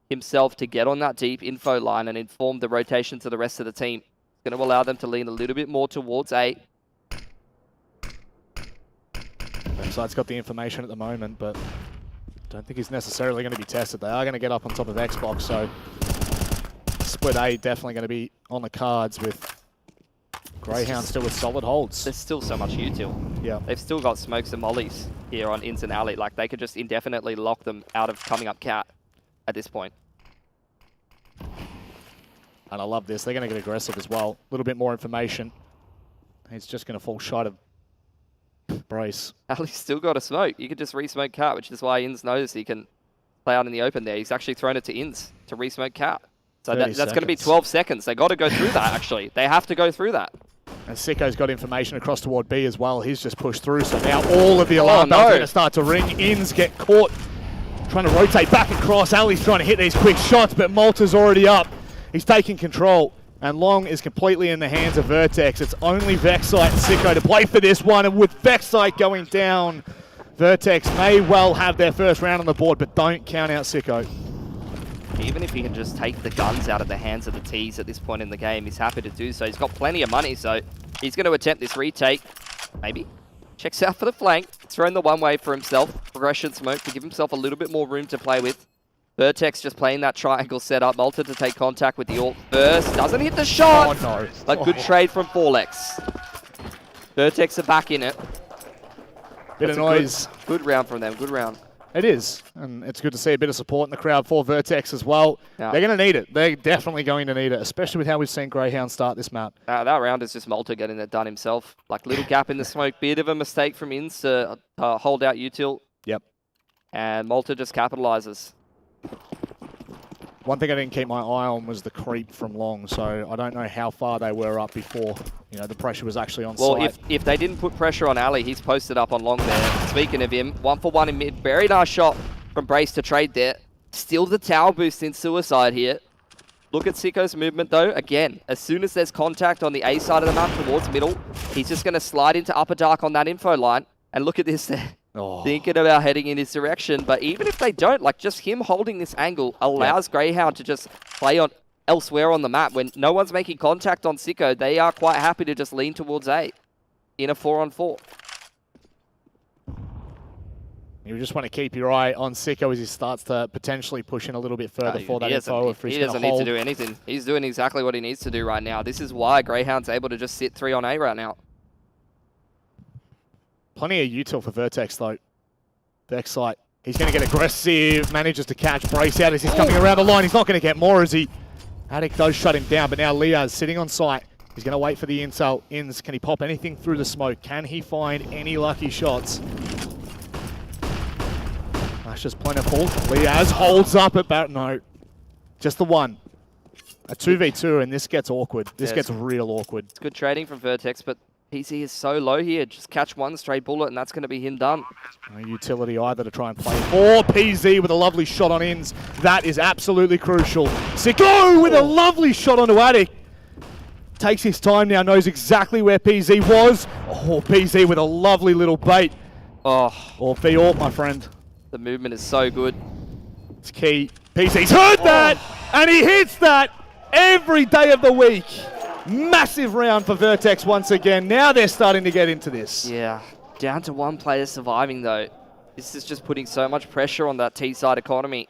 himself to get on that deep info line and inform the rotation to the rest of the team. It's going to allow them to lean a little bit more towards A. Side's got the information at the moment, but don't think he's necessarily going to be tested. They are going to get up on top of Xbox, so split A definitely going to be on the cards with Grayhound still with solid holds. There's still so much util. Yeah. They've still got smokes and mollies here on ins and alley. Like, they could just indefinitely lock them out of coming up cat at this point. And I love this. They're going to get aggressive as well. A little bit more information. He's just going to fall short of Brace. Ali's still got a smoke. You could just re-smoke cat, which is why Ins knows he can play out in the open there. He's actually thrown it to Ins to re-smoke cat. So that's going to be 12 seconds. They got to go through that, actually. They have to go through that. And Sicko's got information across toward B as well. He's just pushed through. So now all of the alarm bells are going to start to ring. Ins get caught trying to rotate back across. Ali's trying to hit these quick shots, but Malta's already up. He's taking control. And Long is completely in the hands of Vertex. It's only Vexite and Sicko to play for this one. And with Vexite going down, Vertex may well have their first round on the board, but don't count out Sicko. Even if he can just take the guns out of the hands of the T's at this point in the game, he's happy to do so. He's got plenty of money, so he's going to attempt this retake. Maybe. Checks out for the flank. Thrown the one way for himself. Progression smoke to give himself a little bit more room to play with. Vertex just playing that triangle setup. Malta to take contact with the ult first. Doesn't hit the shot! Oh, no. But good trade from Forlex. Vertex are back in it. Bit of noise. Good round from them. Good round. It is. And it's good to see a bit of support in the crowd for Vertex as well. Yeah. They're going to need it. They're definitely going to need it, especially with how we've seen Grayhound start this map. That round is just Malta getting it done himself. Like, little gap in the smoke. Bit of a mistake from Ins to hold out util. Yep. And Malta just capitalizes. One thing I didn't keep my eye on was the creep from Long, so I don't know how far they were up before the pressure was actually on site. Well, if they didn't put pressure on Ali, he's posted up on Long there. Speaking of him, 1-for-1 in mid. Very nice shot from Brace to trade there. Still the tower boost in Suicide here. Look at Sicko's movement though. Again, as soon as there's contact on the A side of the map towards middle, he's just going to slide into upper dark on that info line. And look at this there. Thinking about heading in his direction, but even if they don't, like, just him holding this angle allows Grayhound to just play on elsewhere on the map. When no one's making contact on Sicko, they are quite happy to just lean towards A in a 4-on-4. You just want to keep your eye on Sicko as he starts to potentially push in a little bit further for that info. He doesn't need to do anything. He's doing exactly what he needs to do right now. This is why Grayhound's able to just sit 3 on A right now. Plenty of util for Vertex, though. Vexite, he's going to get aggressive, manages to catch Brace out as he's coming around the line. He's not going to get more as he Attic does shut him down, but now Leah's sitting on site. He's going to wait for the intel. Ins, can he pop anything through the smoke? Can he find any lucky shots? That's just plentiful. Leah's holds up at Barrett. No, just the one. A 2v2, and this gets awkward. This gets real awkward. It's good trading from Vertex, but PC is so low here. Just catch one straight bullet, and that's going to be him done. No utility either to try and play for PZ with a lovely shot on Ins. That is absolutely crucial. Sicko with a lovely shot onto Attic. Takes his time now, knows exactly where PZ was. Oh, PZ with a lovely little bait. Oh. Or Fiort, my friend. The movement is so good. It's key. PZ's heard that, and he hits that every day of the week. Massive round for Vertex once again. Now they're starting to get into this. Yeah, down to one player surviving though. This is just putting so much pressure on that T-side economy.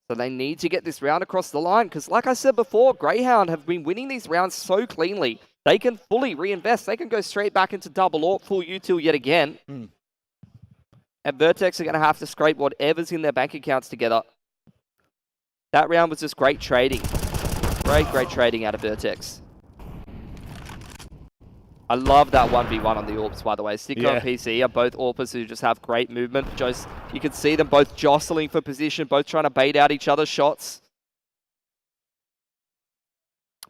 So they need to get this round across the line because like I said before, Grayhound have been winning these rounds so cleanly. They can fully reinvest. They can go straight back into double or full util yet again. And Vertex are going to have to scrape whatever's in their bank accounts together. That round was just great trading. Great trading out of Vertex. I love that 1v1 on the AWPs, by the way. Sicko and PC are both AWPers who just have great movement. Just, you can see them both jostling for position, both trying to bait out each other's shots.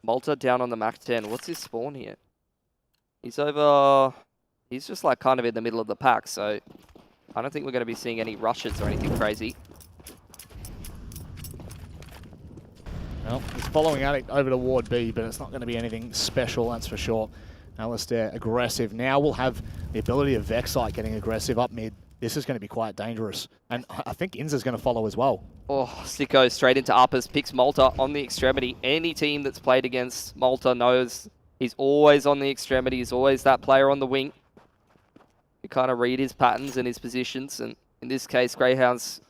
Malta down on the Mac 10. What's his spawn here? He's over... He's just like kind of in the middle of the pack, so I don't think we're going to be seeing any rushes or anything crazy. Well, he's following Attic over to Ward B, but it's not going to be anything special, that's for sure. Alistair aggressive. Now we'll have the ability of Vexite getting aggressive up mid. This is going to be quite dangerous. And I think Inza's going to follow as well. Oh, Sicko straight into uppers, picks Malta on the extremity. Any team that's played against Malta knows he's always on the extremity. He's always that player on the wing. You kind of read his patterns and his positions. And in this case, Greyhound's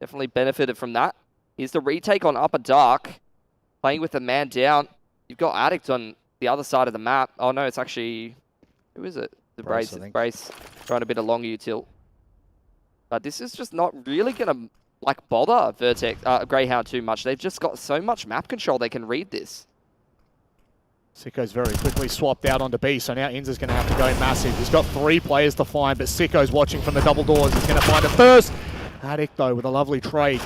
definitely benefited from that. Here's the retake on upper dark. Playing with a man down. You've got Addict on the other side of the map. Oh no, it's actually... Who is it? The Brace. It's Brace. Trying a bit of longer util. But this is just not really going to like bother Vertex, Grayhound too much. They've just got so much map control they can read this. Sicko's very quickly swapped out onto B, so now Inza's going to have to go massive. He's got 3 players to find, but Sicko's watching from the double doors. He's going to find it first. Addict, though, with a lovely trade.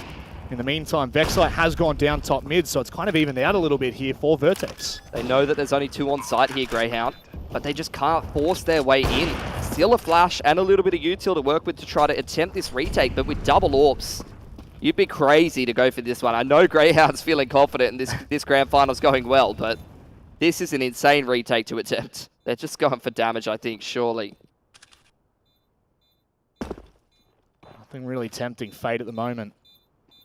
In the meantime, Vexite has gone down top mid, so it's kind of evened out a little bit here for Vertex. They know that there's only 2 on site here, Grayhound, but they just can't force their way in. Still a flash and a little bit of util to work with to try to attempt this retake, but with double AWPs, you'd be crazy to go for this one. I know Greyhound's feeling confident and this grand final's going well, but this is an insane retake to attempt. They're just going for damage, I think, surely. Nothing really tempting Fate at the moment.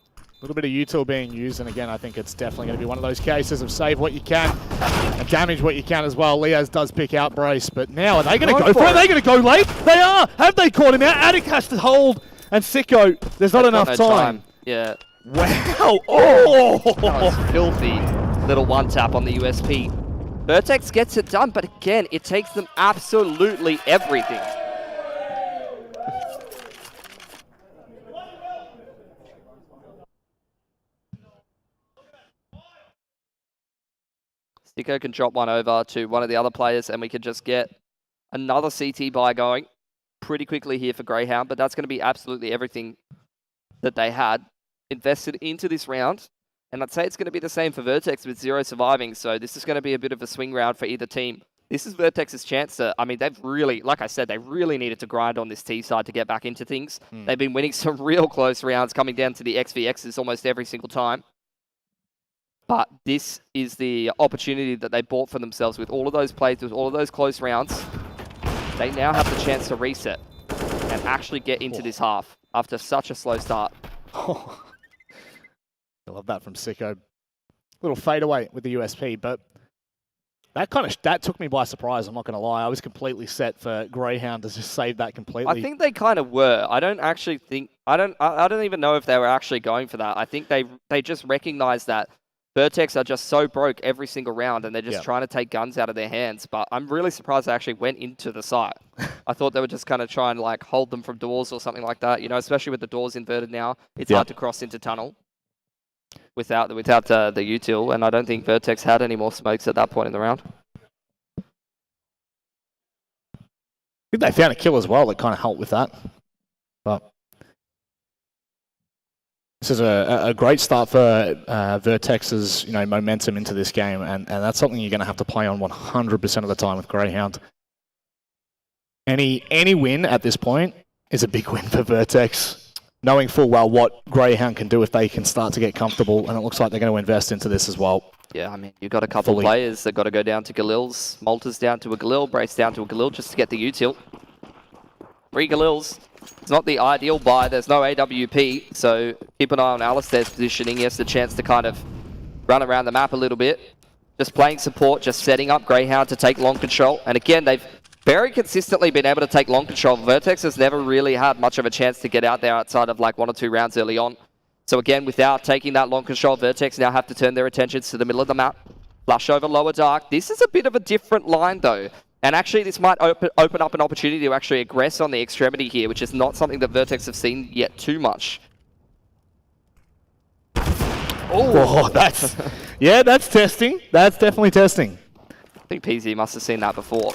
A little bit of util being used, and again, I think it's definitely going to be one of those cases of save what you can and damage what you can as well. Leaz does pick out Brace, but now are they going to go for it? Are they going to go late? They are! Have they caught him out? Attic has to hold, and Sicko, there's not enough time. Yeah. Wow! Oh! That was filthy. Little one tap on the USP. Vertex gets it done, but again, it takes them absolutely everything. Sicko can drop one over to one of the other players, and we can just get another CT buy going pretty quickly here for Grayhound, but that's going to be absolutely everything that they had invested into this round. And I'd say it's going to be the same for Vertex with 0 surviving, so this is going to be a bit of a swing round for either team. This is Vertex's chance to, I mean, they've really, like I said, they really needed to grind on this T side to get back into things. They've been winning some real close rounds, coming down to the XVXs almost every single time. But this is the opportunity that they bought for themselves with all of those plays, with all of those close rounds. They now have the chance to reset and actually get into this half after such a slow start. I love that from Sicko. Little fadeaway with the USP, but that took me by surprise, I'm not going to lie. I was completely set for Grayhound to just save that completely. I think they kind of were. I don't actually think, I don't even know if they were actually going for that. I think they just recognized that Vertex are just so broke every single round, and they're just trying to take guns out of their hands. But I'm really surprised they actually went into the site. I thought they were just kind of trying to like hold them from doors or something like that. You know, especially with the doors inverted now, it's hard to cross into tunnel. without the util, and I don't think Vertex had any more smokes at that point in the round. I think they found a kill as well that kind of helped with that. But this is a great start for Vertex's momentum into this game, and that's something you're going to have to play on 100% of the time with Grayhound. Any win at this point is a big win for Vertex, knowing full well what Grayhound can do if they can start to get comfortable, and it looks like they're going to invest into this as well. Yeah, I mean, you've got a couple players that got to go down to Galil's. Malta's down to a Galil, Brace down to a Galil just to get the util. 3 Galils. It's not the ideal buy. There's no AWP, so keep an eye on Alistair's positioning. He has the chance to kind of run around the map a little bit. Just playing support, just setting up Grayhound to take long control. And again, they've very consistently been able to take long control. Vertex has never really had much of a chance to get out there outside of like 1 or 2 rounds early on. So again, without taking that long control, Vertex now have to turn their attentions to the middle of the map. Flush over lower dark. This is a bit of a different line though. And actually, this might open up an opportunity to actually aggress on the extremity here, which is not something that Vertex have seen yet too much. Oh, that's testing. That's definitely testing. I think PZ must have seen that before.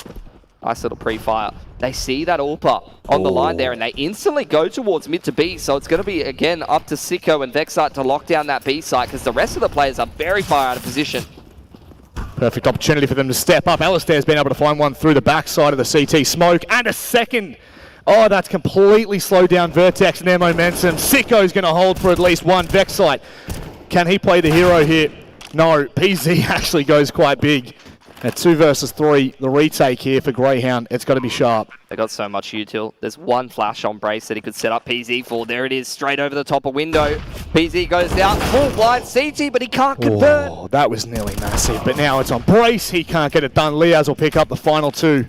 Nice little pre-fire. They see that AWP on the line there, and they instantly go towards mid to B. So it's going to be, again, up to Sicko and Vexite to lock down that B site, because the rest of the players are very far out of position. Perfect opportunity for them to step up. Alistair's been able to find one through the backside of the CT smoke, and a second. Oh, that's completely slowed down Vertex and their momentum. Sicko's going to hold for at least one. Vexite, can he play the hero here? No, PZ actually goes quite big. At 2 versus 3, the retake here for Grayhound, it's got to be sharp. They got so much util. There's one flash on Brace that he could set up PZ for. There it is, straight over the top of window. PZ goes out, full blind CT, but he can't convert. Oh, that was nearly massive, but now it's on Brace. He can't get it done. Liaz will pick up the final 2.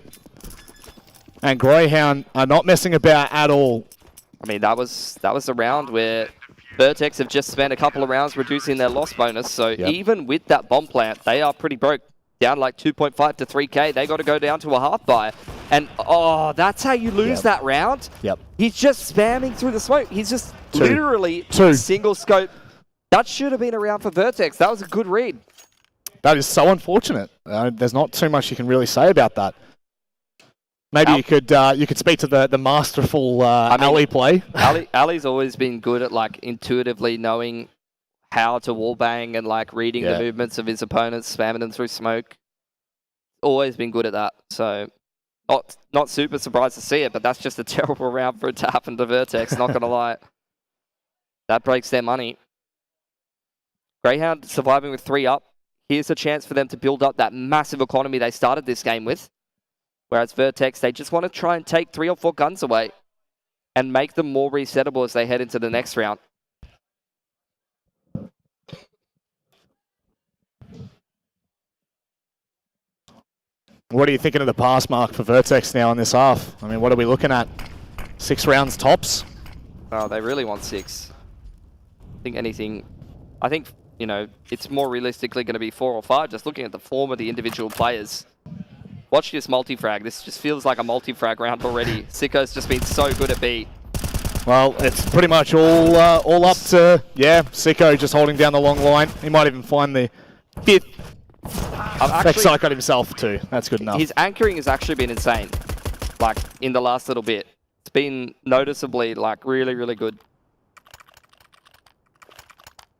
And Grayhound are not messing about at all. I mean, that was a round where Vertex have just spent a couple of rounds reducing their loss bonus, so even with that bomb plant, they are pretty broke. Down like 2.5 to 3k, they got to go down to a half buy. And oh, that's how you lose that round? Yep. He's just spamming through the smoke. He's just literally single scope. That should have been a round for Vertex. That was a good read. That is so unfortunate. There's not too much you can really say about that. Maybe you could speak to the masterful Ali play. Ali's always been good at like intuitively knowing how to wallbang and like reading the movements of his opponents, spamming them through smoke. Always been good at that. So not super surprised to see it, but that's just a terrible round for it to happen to Vertex, not going to lie. That breaks their money. Grayhound surviving with 3 up. Here's a chance for them to build up that massive economy they started this game with. Whereas Vertex, they just want to try and take 3 or 4 guns away and make them more resettable as they head into the next round. What are you thinking of the pass mark for Vertex now in this half? I mean, what are we looking at? 6 rounds tops? Oh, they really want 6. I think, you know, it's more realistically going to be 4 or 5, just looking at the form of the individual players. Watch this multi-frag. This just feels like a multi-frag round already. Sicko's just been so good at B. Well, it's pretty much all up to, Sicko just holding down the long line. He might even find the 5th. Vexite got himself too. That's good enough. His anchoring has actually been insane, like, in the last little bit. It's been noticeably, like, really, really good.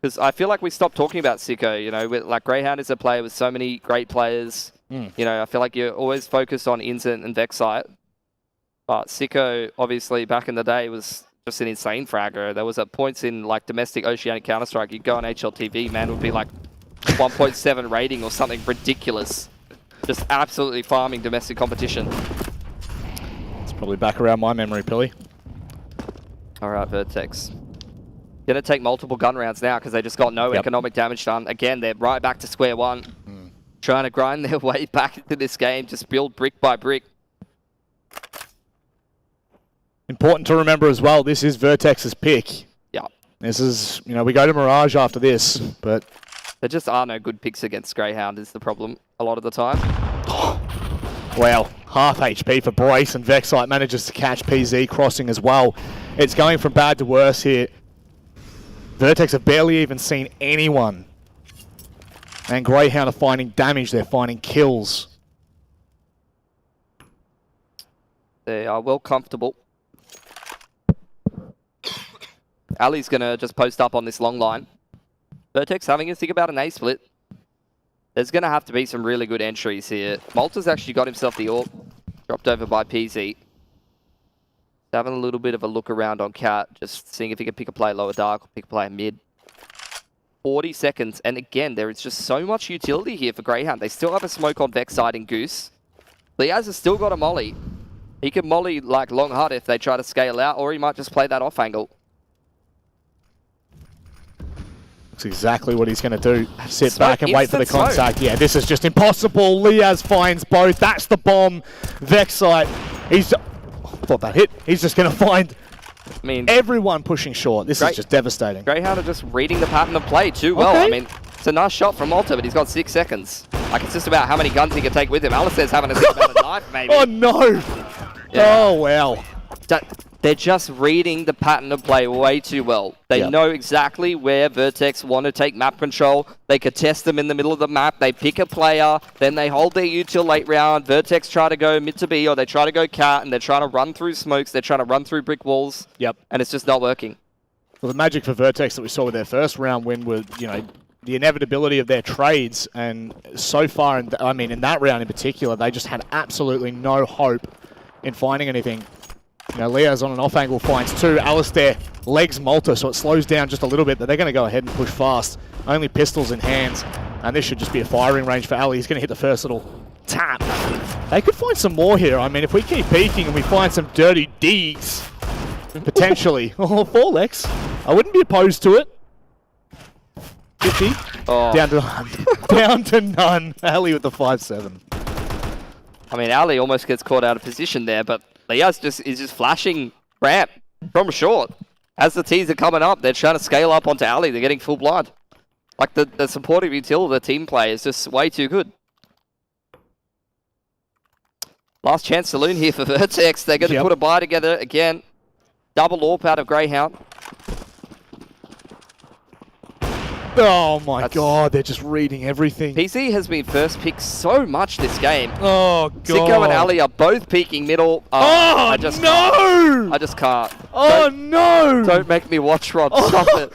Because I feel like we stopped talking about Sicko, you know, like Grayhound is a player with so many great players. You know, I feel like you're always focused on Instant and Vexite. But Sicko, obviously, back in the day was just an insane fragger. There was at points in, like, domestic Oceanic Counter-Strike, you'd go on HLTV, man, would be like 1.7 rating or something ridiculous. Just absolutely farming domestic competition. It's probably back around my memory, Pilly. Alright, Vertex. Gonna take multiple gun rounds now because they just got no economic damage done. Again, they're right back to square one. Trying to grind their way back into this game, just build brick by brick. Important to remember as well, this is Vertex's pick. Yeah. This is, you know, we go to Mirage after this, but... There just are no good picks against Grayhound is the problem a lot of the time. Well, half HP for Brace, and Vexite manages to catch PZ crossing as well. It's going from bad to worse here Vertex have barely even seen anyone. And Grayhound are finding damage, they're finding kills. They are well comfortable. Ali's going to just post up on this long line. Vertex having a think about an A split. There's going to have to be some really good entries here. Malta's actually got himself the AWP. Dropped over by PZ. Having a little bit of a look around on Cat. Just seeing if he can pick a play lower dark or pick a play mid. 40 seconds. And again, there is just so much utility here for Grayhound. They still have a smoke on Vex side in Goose. Liaz has still got a molly. He can molly like long hut if they try to scale out, or he might just play that off angle. That's exactly what he's going to do. Sit back and wait for the Instant contact. smoke. Yeah, this is just impossible. Liaz finds both. That's the bomb. Vex site. He's... thought that hit. He's just going to find everyone pushing short. This is just devastating. Grayhound are just reading the pattern of play too well. Okay. I mean, it's a nice shot from Malta, but he's got 6 seconds. Like, it's just about how many guns he can take with him. Alistair's having a think about a knife, maybe. Oh, no. Yeah. Oh, wow. They're just reading the pattern of play way too well. They know exactly where Vertex want to take map control. They could test them in the middle of the map. They pick a player, then they hold their U till late round. Vertex try to go mid to B, or they try to go cat, and they're trying to run through smokes. They're trying to run through brick walls. Yep. And it's just not working. Well, the magic for Vertex that we saw with their first round win was, you know, the inevitability of their trades. And so far, in that round in particular, they just had absolutely no hope in finding anything. You know, Leo's on an off angle, finds 2. Alistair legs Malta, so it slows down just a little bit, but they're going to go ahead and push fast. Only pistols in hands, and this should just be a firing range for Ali. He's going to hit the first little tap. They could find some more here. I mean, if we keep peeking and we find some dirty deeds, potentially. Oh, 4Lex. I wouldn't be opposed to it. 50. Oh. Down to none. Down to none. Ali with the 5-7. I mean, Ali almost gets caught out of position there, but Liaz is just flashing ramp from short. As the T's are coming up, they're trying to scale up onto Ali. They're getting full blind. Like, the supportive util of the team play is just way too good. Last chance saloon here for Vertex. They're going to put a buy together again. Double AWP out of Grayhound. Oh my god, they're just reading everything. PZ has been first pick so much this game. Oh god. Sicko and Ali are both peeking middle. I just can't. Oh no! Don't make me watch, Rod. Stop it.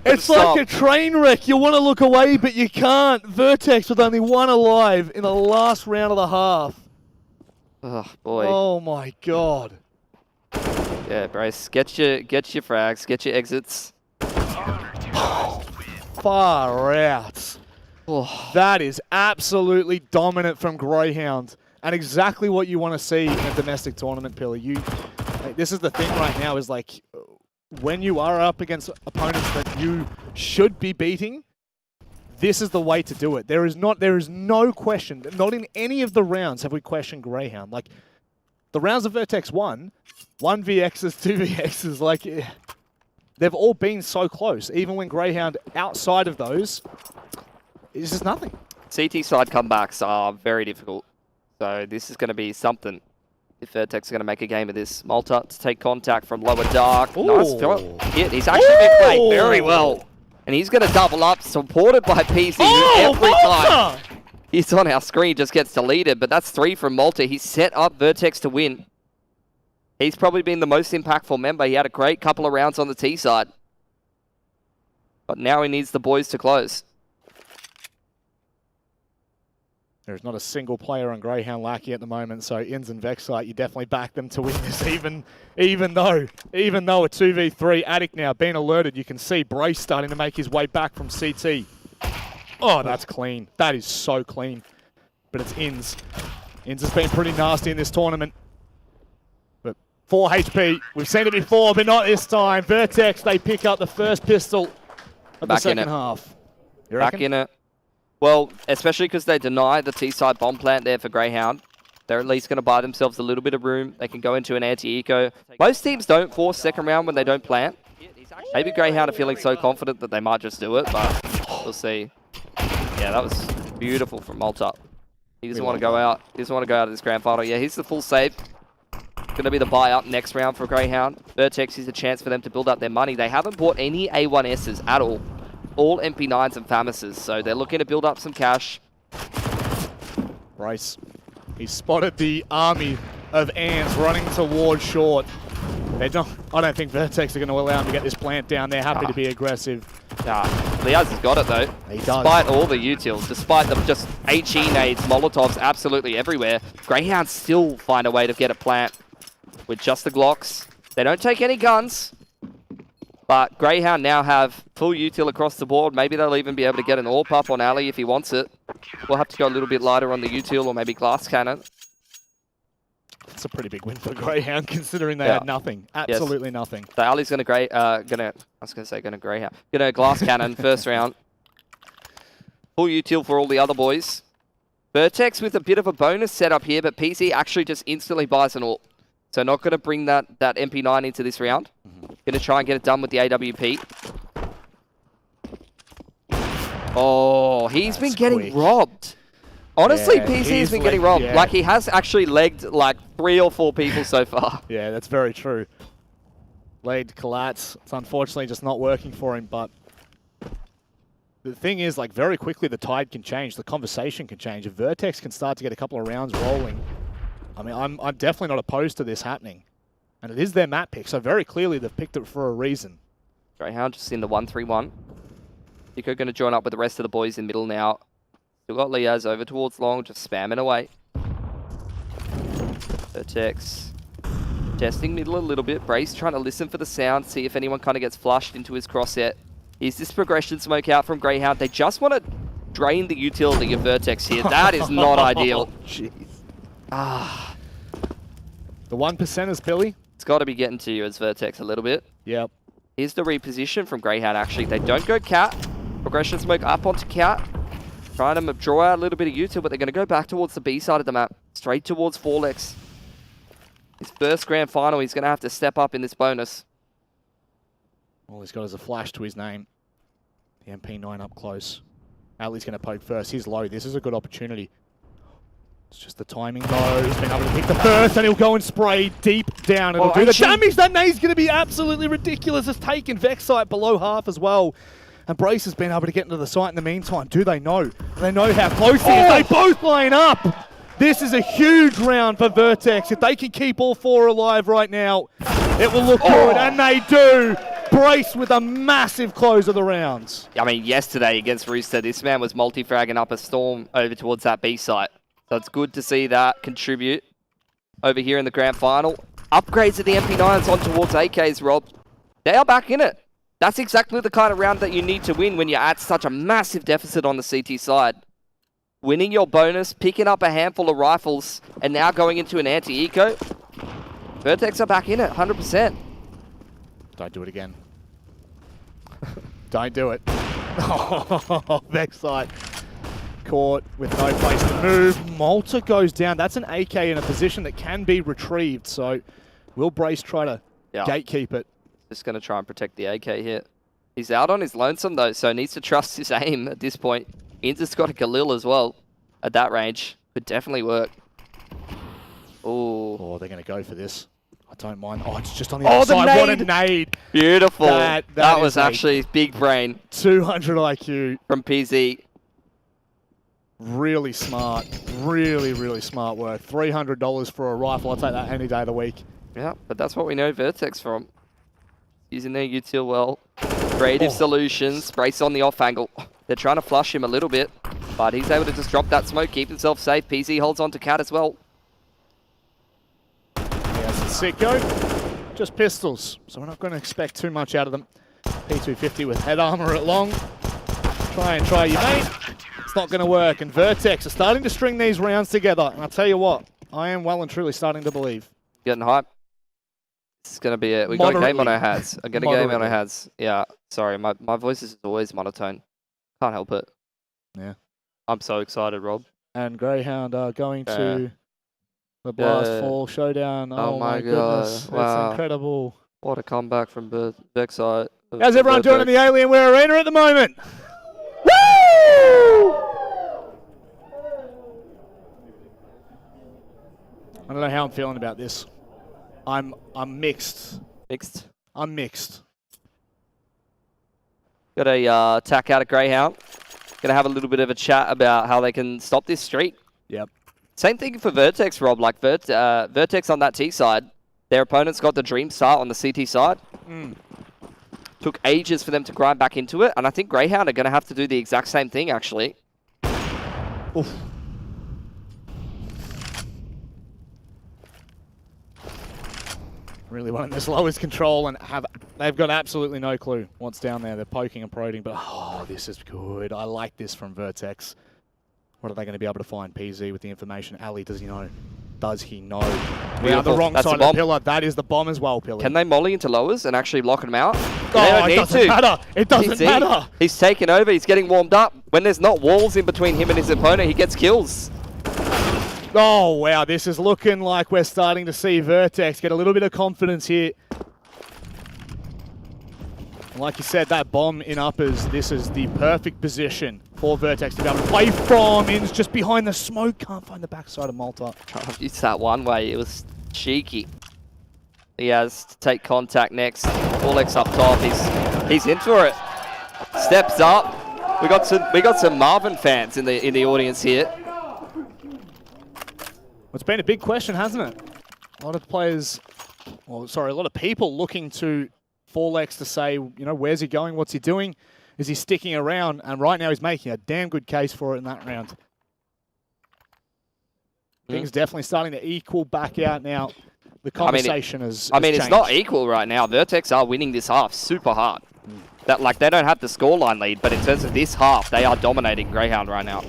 It's like a train wreck. You want to look away, but you can't. Vertex with only 1 alive in the last round of the half. Oh boy. Oh my god. Yeah, Brace. Get your frags. Get your exits. Far out. Oh. That is absolutely dominant from Grayhound, and exactly what you want to see in a domestic tournament, Pillar. This is the thing right now, is like, when you are up against opponents that you should be beating, this is the way to do it. There is no question, not in any of the rounds have we questioned Grayhound. Like, the rounds of Vertex 1 VXs, 2 VXs, like, they've all been so close. Even when Grayhound, outside of those, it's just nothing. CT side comebacks are very difficult. So this is going to be something if Vertex are going to make a game of this. Malta to take contact from lower dark. Ooh. Nice hit. He's actually been playing very well. And he's going to double up, supported by PC, who every time he's on our screen just gets deleted. But that's 3 from Malta. He set up Vertex to win. He's probably been the most impactful member. He had a great couple of rounds on the T side. But now he needs the boys to close. There's not a single player on Grayhound Lackey at the moment, so Inns and Vexite, you definitely back them to win this, even though a 2v3, Attic now being alerted. You can see Brace starting to make his way back from CT. Oh, that's clean. That is so clean. But it's Inns. Inns has been pretty nasty in this tournament. 4 HP. We've seen it before, but not this time. Vertex, they pick up the first pistol of the second half. You reckon? Back in it. Well, especially because they deny the T-side bomb plant there for Grayhound. They're at least going to buy themselves a little bit of room. They can go into an anti-eco. Most teams don't force second round when they don't plant. Maybe Grayhound are feeling so confident that they might just do it, but we'll see. Yeah, that was beautiful from Malta. He doesn't want to go out. He doesn't want to go out of this grand final. Yeah, he's the full save. It's going to be the buy up next round for Grayhound. Vertex is a chance for them to build up their money. They haven't bought any A1Ss at all. All MP9s and FAMASs, so they're looking to build up some cash. Bryce, he spotted the army of ants running towards short. I don't think Vertex are going to allow him to get this plant down. They're happy to be aggressive. Liaz has got it though. He does. Despite all the utils, despite the just HE nades, Molotovs absolutely everywhere, Greyhounds still find a way to get a plant with just the Glocks. They don't take any guns, but Greyhound now have full util across the board. Maybe they'll even be able to get an AWP up on Ali if he wants it. We'll have to go a little bit lighter on the util or maybe glass cannon. It's a pretty big win for Greyhound considering they had nothing. Absolutely nothing. So Ali's gonna Greyhound. Gonna glass cannon first round. Full util for all the other boys. Vertex with a bit of a bonus setup here, but PC actually just instantly buys an AWP. So not gonna bring that MP9 into this round. Gonna try and get it done with the AWP. Oh, he's been getting robbed. Honestly, PC has been getting robbed. Like, he has actually legged, like, 3 or 4 people so far. Yeah, that's very true. Legged Colats. It's unfortunately just not working for him, but the thing is, like, very quickly the tide can change. The conversation can change. If Vertex can start to get a couple of rounds rolling, I mean, I'm definitely not opposed to this happening. And it is their map pick, so very clearly they've picked it for a reason. Greyhound just in the 1-3-1. Nico going to join up with the rest of the boys in middle now. Still got Liaz over towards long, just spamming away. Vertex testing middle a little bit. Brace trying to listen for the sound, see if anyone kind of gets flushed into his crosshair. Is this progression smoke out from Greyhound? They just want to drain the utility of Vertex here. That is not ideal. Jeez. Ah. The 1%ers, Billy. It's got to be getting to you as Vertex a little bit. Yep. Here's the reposition from Greyhound, actually. They don't go cat. Progression smoke up onto cat. Trying to draw out a little bit of util, but they're going to go back towards the B side of the map. Straight towards Forlex. His first grand final, he's going to have to step up in this bonus. All he's got is a flash to his name. The MP9 up close. Ali's going to poke first. He's low. This is a good opportunity. It's just the timing though. He's been able to pick the first and he'll go and spray deep down. It'll do the damage. That nade's going to be absolutely ridiculous. It's taken Vex site below half as well. And Brace has been able to get into the site in the meantime. Do they know? They know how close he is. They both line up. This is a huge round for Vertex. If they can keep all 4 alive right now, it will look good. And they do. Brace with a massive close of the rounds. I mean, yesterday against Rooster, this man was multi-fragging up a storm over towards that B site. So it's good to see that contribute over here in the grand final. Upgrades of the MP9s on towards AKs, Rob. They are back in it. That's exactly the kind of round that you need to win when you're at such a massive deficit on the CT side. Winning your bonus, picking up a handful of rifles, and now going into an anti-eco. Vertex are back in it, 100%. Don't do it again. Don't do it. Oh, Vex site caught with no place to move. Malta goes down. That's an AK in a position that can be retrieved. So will Brace try to gatekeep it? Just going to try and protect the AK here. He's out on his lonesome though, so needs to trust his aim at this point. Inz's got a Galil as well at that range. Could definitely work. Ooh. Oh, they're going to go for this. I don't mind. Oh, it's just on the other side. Nade. What a nade. Beautiful. That was actually big brain. 200 IQ. From PZ. Really smart. Really, really smart work. $300 for a rifle. I'll take that any day of the week. Yeah, but that's what we know Vertex from. Using their util well. Creative solutions. Brace on the off angle. They're trying to flush him a little bit, but he's able to just drop that smoke, keep himself safe. PZ holds on to Cat as well. Yes, Sicko. Just pistols, so we're not going to expect too much out of them. P250 with head armor at long. Try you, mate. It's not going to work, and Vertex are starting to string these rounds together. And I'll tell you what, I am well and truly starting to believe. Getting hype. This is going to be it. We got a game on our hands. I got a game on our hands. Yeah, sorry, my voice is always monotone. Can't help it. Yeah. I'm so excited, Rob. And Greyhound are going to the Blast Fall Showdown. Oh my goodness. Wow. It's incredible. What a comeback from Vexite. How's everyone doing in the Alienware Arena at the moment? Woo! I don't know how I'm feeling about this. I'm mixed. Mixed. I'm mixed. Got a attack out of Grayhound. Gonna have a little bit of a chat about how they can stop this streak. Yep. Same thing for Vertex, Rob. Like Vertex on that T side, their opponents got the dream start on the CT side. Took ages for them to grind back into it, and I think Grayhound are gonna have to do the exact same thing, actually. Oof. Really wanting this lowest control, and they've got absolutely no clue what's down there. They're poking and prodding, but oh, this is good. I like this from Vertex. What are they going to be able to find? PZ with the information. Ali, does he know? Does he know? We are the wrong side of the pillar. That is the bomb as well, Pillar. Can they molly into lowers and actually lock them out? Oh, it doesn't matter. It doesn't matter. He's taken over. He's getting warmed up. When there's not walls in between him and his opponent, he gets kills. Oh, wow. This is looking like we're starting to see Vertex get a little bit of confidence here. And like you said, that bomb in uppers, this is the perfect position for Vertex to be able to play from. In's just behind the smoke. Can't find the backside of Malta. It's that one way. It was cheeky. He has to take contact next. Alex up top. He's in for it. Steps up. We got some Marvin fans in the audience here. It's been a big question, hasn't it? A lot of players, well, sorry, a lot of people looking to Forlex to say, you know, where's he going? What's he doing? Is he sticking around? And right now he's making a damn good case for it in that round. Things definitely starting to equal back out now. The conversation has changed. It's not equal right now. Vertex are winning this half super hard. That, like, they don't have the scoreline lead, but in terms of this half, they are dominating Grayhound right now.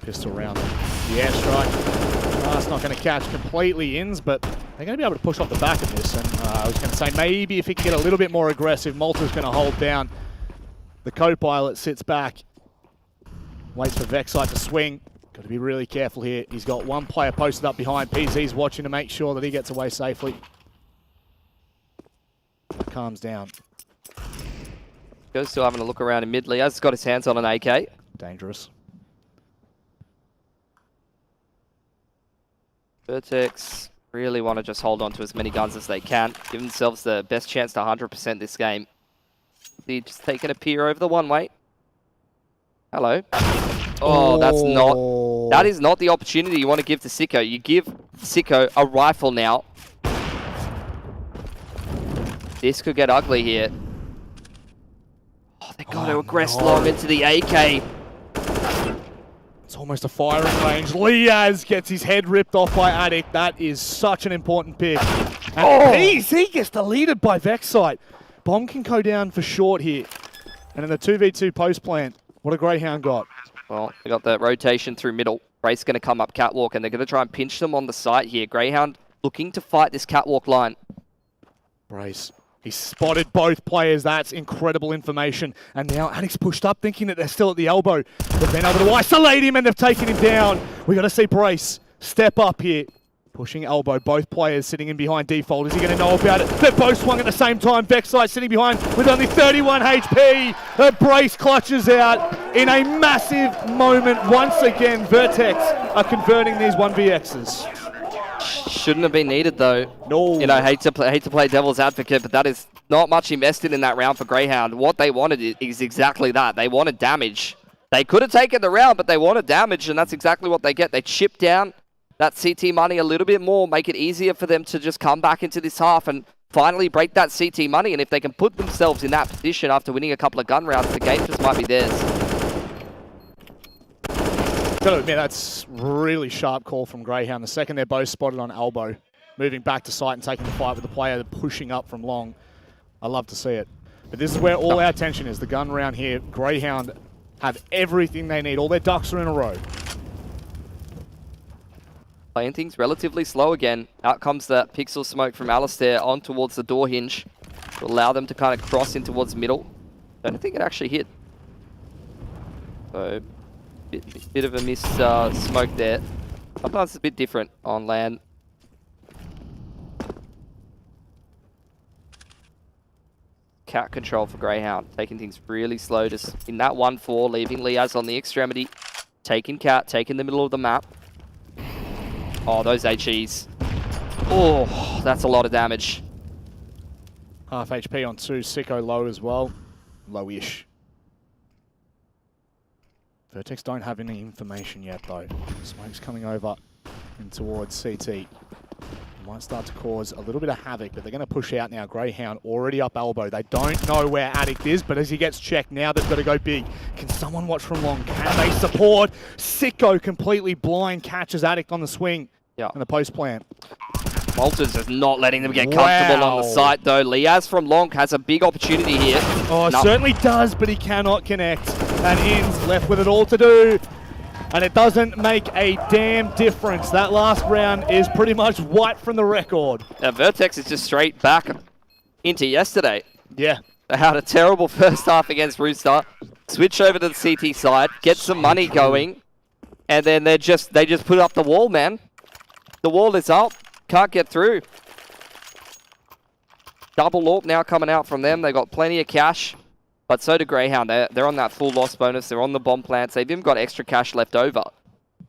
Pistol round the airstrike. It's not going to catch completely Ins, but they're going to be able to push off the back of this. And I was going to say, maybe if he can get a little bit more aggressive, Malta's going to hold down. The co-pilot sits back, waits for Vexite to swing. Got to be really careful here. He's got one player posted up behind. PZ's watching to make sure that he gets away safely. Calms down. Goes still having a look around in mid. Liaz's got his hands on an AK. Dangerous. Vertex really want to just hold on to as many guns as they can. Give themselves the best chance to 100% this game. They're just taking a peer over the one-way. Hello. Oh, that is not the opportunity you want to give to Sicko. You give Sicko a rifle now. This could get ugly here. Oh, they got to aggress long into the AK. It's almost a firing range. Liaz gets his head ripped off by Attic. That is such an important pick. And he gets deleted by Vexite. Bomb can go down for short here. And in the 2v2 post plant, what a Grayhound got. Well, they got the rotation through middle. Brace going to come up catwalk, and they're going to try and pinch them on the site here. Grayhound looking to fight this catwalk line. Brace. He spotted both players. That's incredible information. And now Addict's pushed up, thinking that they're still at the elbow. They've been able to isolate him, and they've taken him down. We got to see Brace step up here. Pushing elbow, both players sitting in behind default. Is he going to know about it? They're both swung at the same time. Vexite sitting behind with only 31 HP. Brace clutches out in a massive moment. Once again, Vertex are converting these 1vx's. Shouldn't have been needed though. No. You know, hate to play devil's advocate, but that is not much invested in that round for Grayhound. What they wanted is exactly that. They wanted damage. They could have taken the round, but they wanted damage, and that's exactly what they get. They chip down that CT money a little bit more, make it easier for them to just come back into this half and finally break that CT money. And if they can put themselves in that position after winning a couple of gun rounds, the game just might be theirs. Gotta admit, that's really sharp call from Grayhound. The second they're both spotted on elbow, moving back to site and taking the fight with the player pushing up from long. I love to see it. But this is where all our attention is. The gun round here. Grayhound have everything they need. All their ducks are in a row. Playing things relatively slow again. Out comes that pixel smoke from Alistair on towards the door hinge to allow them to kind of cross in towards middle. Don't think it actually hit. So, bit of a missed smoke there. Sometimes it's a bit different on land. Cat control for Grayhound, taking things really slow, just in that 1-4, leaving Liaz on the extremity, taking Cat, taking the middle of the map. Oh, those HEs. Oh, that's a lot of damage. Half HP on 2. Sicko low as well. Lowish. Vertex don't have any information yet, though. Smoke's coming over in towards CT. Might start to cause a little bit of havoc, but they're going to push out now. Grayhound already up elbow. They don't know where Addict is, but as he gets checked now, they've got to go big. Can someone watch from long? Can they support? Sicko completely blind catches Addict on the swing. Yeah. And the post plant. Walters is not letting them get comfortable on the site, though. Liaz from long has a big opportunity here. Oh, certainly does, but he cannot connect. And Inns left with it all to do. And it doesn't make a damn difference. That last round is pretty much wiped from the record. Now, Vertex is just straight back into yesterday. Yeah. They had a terrible first half against Rooster. Switch over to the CT side, get some money going, and then they just put up the wall, man. The wall is up. Can't get through. Double AWP now coming out from them. They got plenty of cash. But so do Grayhound. They're on that full loss bonus. They're on the bomb plants. They've even got extra cash left over.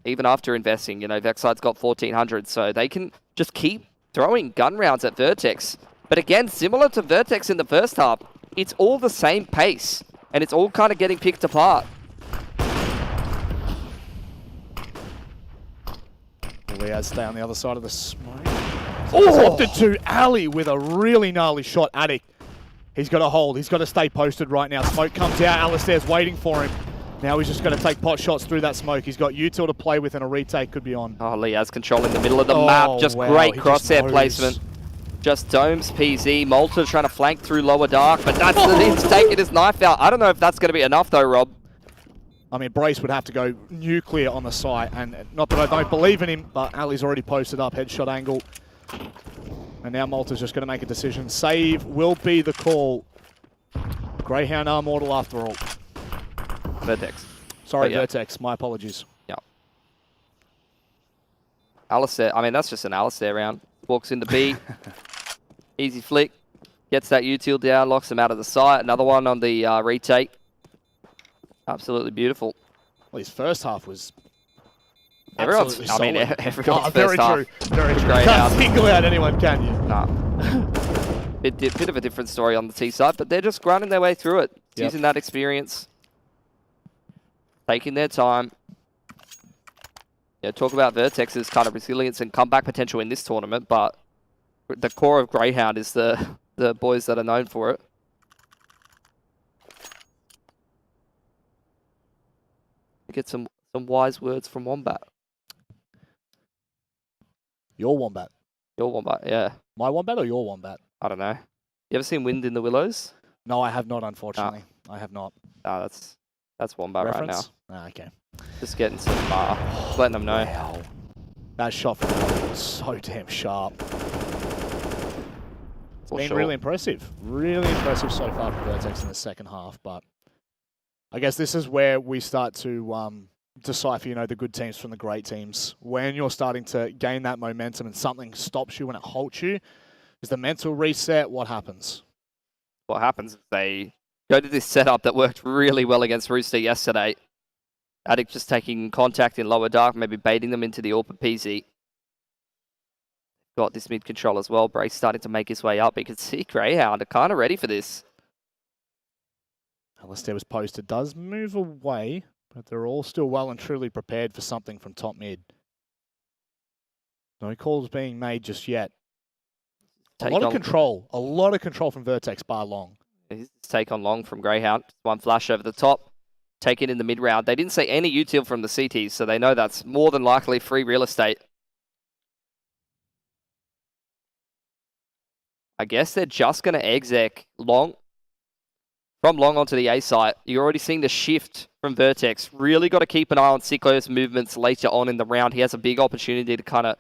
Even after investing, you know, Vexside's got 1,400. So they can just keep throwing gun rounds at Vertex. But again, similar to Vertex in the first half, it's all the same pace. And it's all kind of getting picked apart. Liaz stay on the other side of the smoke. Oh! Opted to Ali with a really gnarly shot. Addict. He's got to hold. He's got to stay posted right now. Smoke comes out. Alistair's waiting for him. Now he's just going to take pot shots through that smoke. He's got util to play with and a retake could be on. Oh, Liaz controlling the middle of the map. Just wow. great He crosshair just placement. Just domes PZ. Malta trying to flank through lower dark, but that's the taking his knife out. I don't know if that's going to be enough though, Rob. I mean, Brace would have to go nuclear on the site, and not that I don't believe in him, but Ali's already posted up, headshot angle. And now Malta's just going to make a decision. Save will be the call. Grayhound are mortal after all. Vertex. Sorry, yeah. Vertex. My apologies. Yeah. Alistair, I mean, that's just an Alistair round. Walks into B. Easy flick. Gets that util down, locks him out of the site. Another one on the retake. Absolutely beautiful. Well, his first half was everyone's first half. Very true. Very true. You can't single out anyone, can you? Nah. Bit of a different story on the T side, but they're just grinding their way through it. Using that experience. Taking their time. Yeah, talk about Vertex's kind of resilience and comeback potential in this tournament, but the core of Grayhound is the boys that are known for it. Get some wise words from Wombat. Your Wombat? Your Wombat, yeah. My Wombat or your Wombat? I don't know. You ever seen Wind in the Willows? No, I have not, unfortunately. I have not. No, that's Wombat Reference? right now. Okay. Just getting some, letting them know. Wow. That shot from him was so damn sharp. It's been really impressive. Really impressive so far from Vertex in the second half, but I guess this is where we start to decipher, you know, the good teams from the great teams. When you're starting to gain that momentum and something stops you and it halts you, is the mental reset, what happens? What happens is they go to this setup that worked really well against Rooster yesterday. Addict just taking contact in lower dark, maybe baiting them into the AWP PZ. Got this mid control as well. Brace starting to make his way up. You can see Grayhound are kind of ready for this. Alistair was posted, does move away, but they're all still well and truly prepared for something from top mid. No calls being made just yet. A lot of control from Vertex bar long. His take on long from Grayhound. One flash over the top. Take it in the mid round. They didn't say any util from the CTs, so they know that's more than likely free real estate. I guess they're just going to exec long. From long onto the A site, you're already seeing the shift from Vertex. Really got to keep an eye on Sicko's movements later on in the round. He has a big opportunity to kind of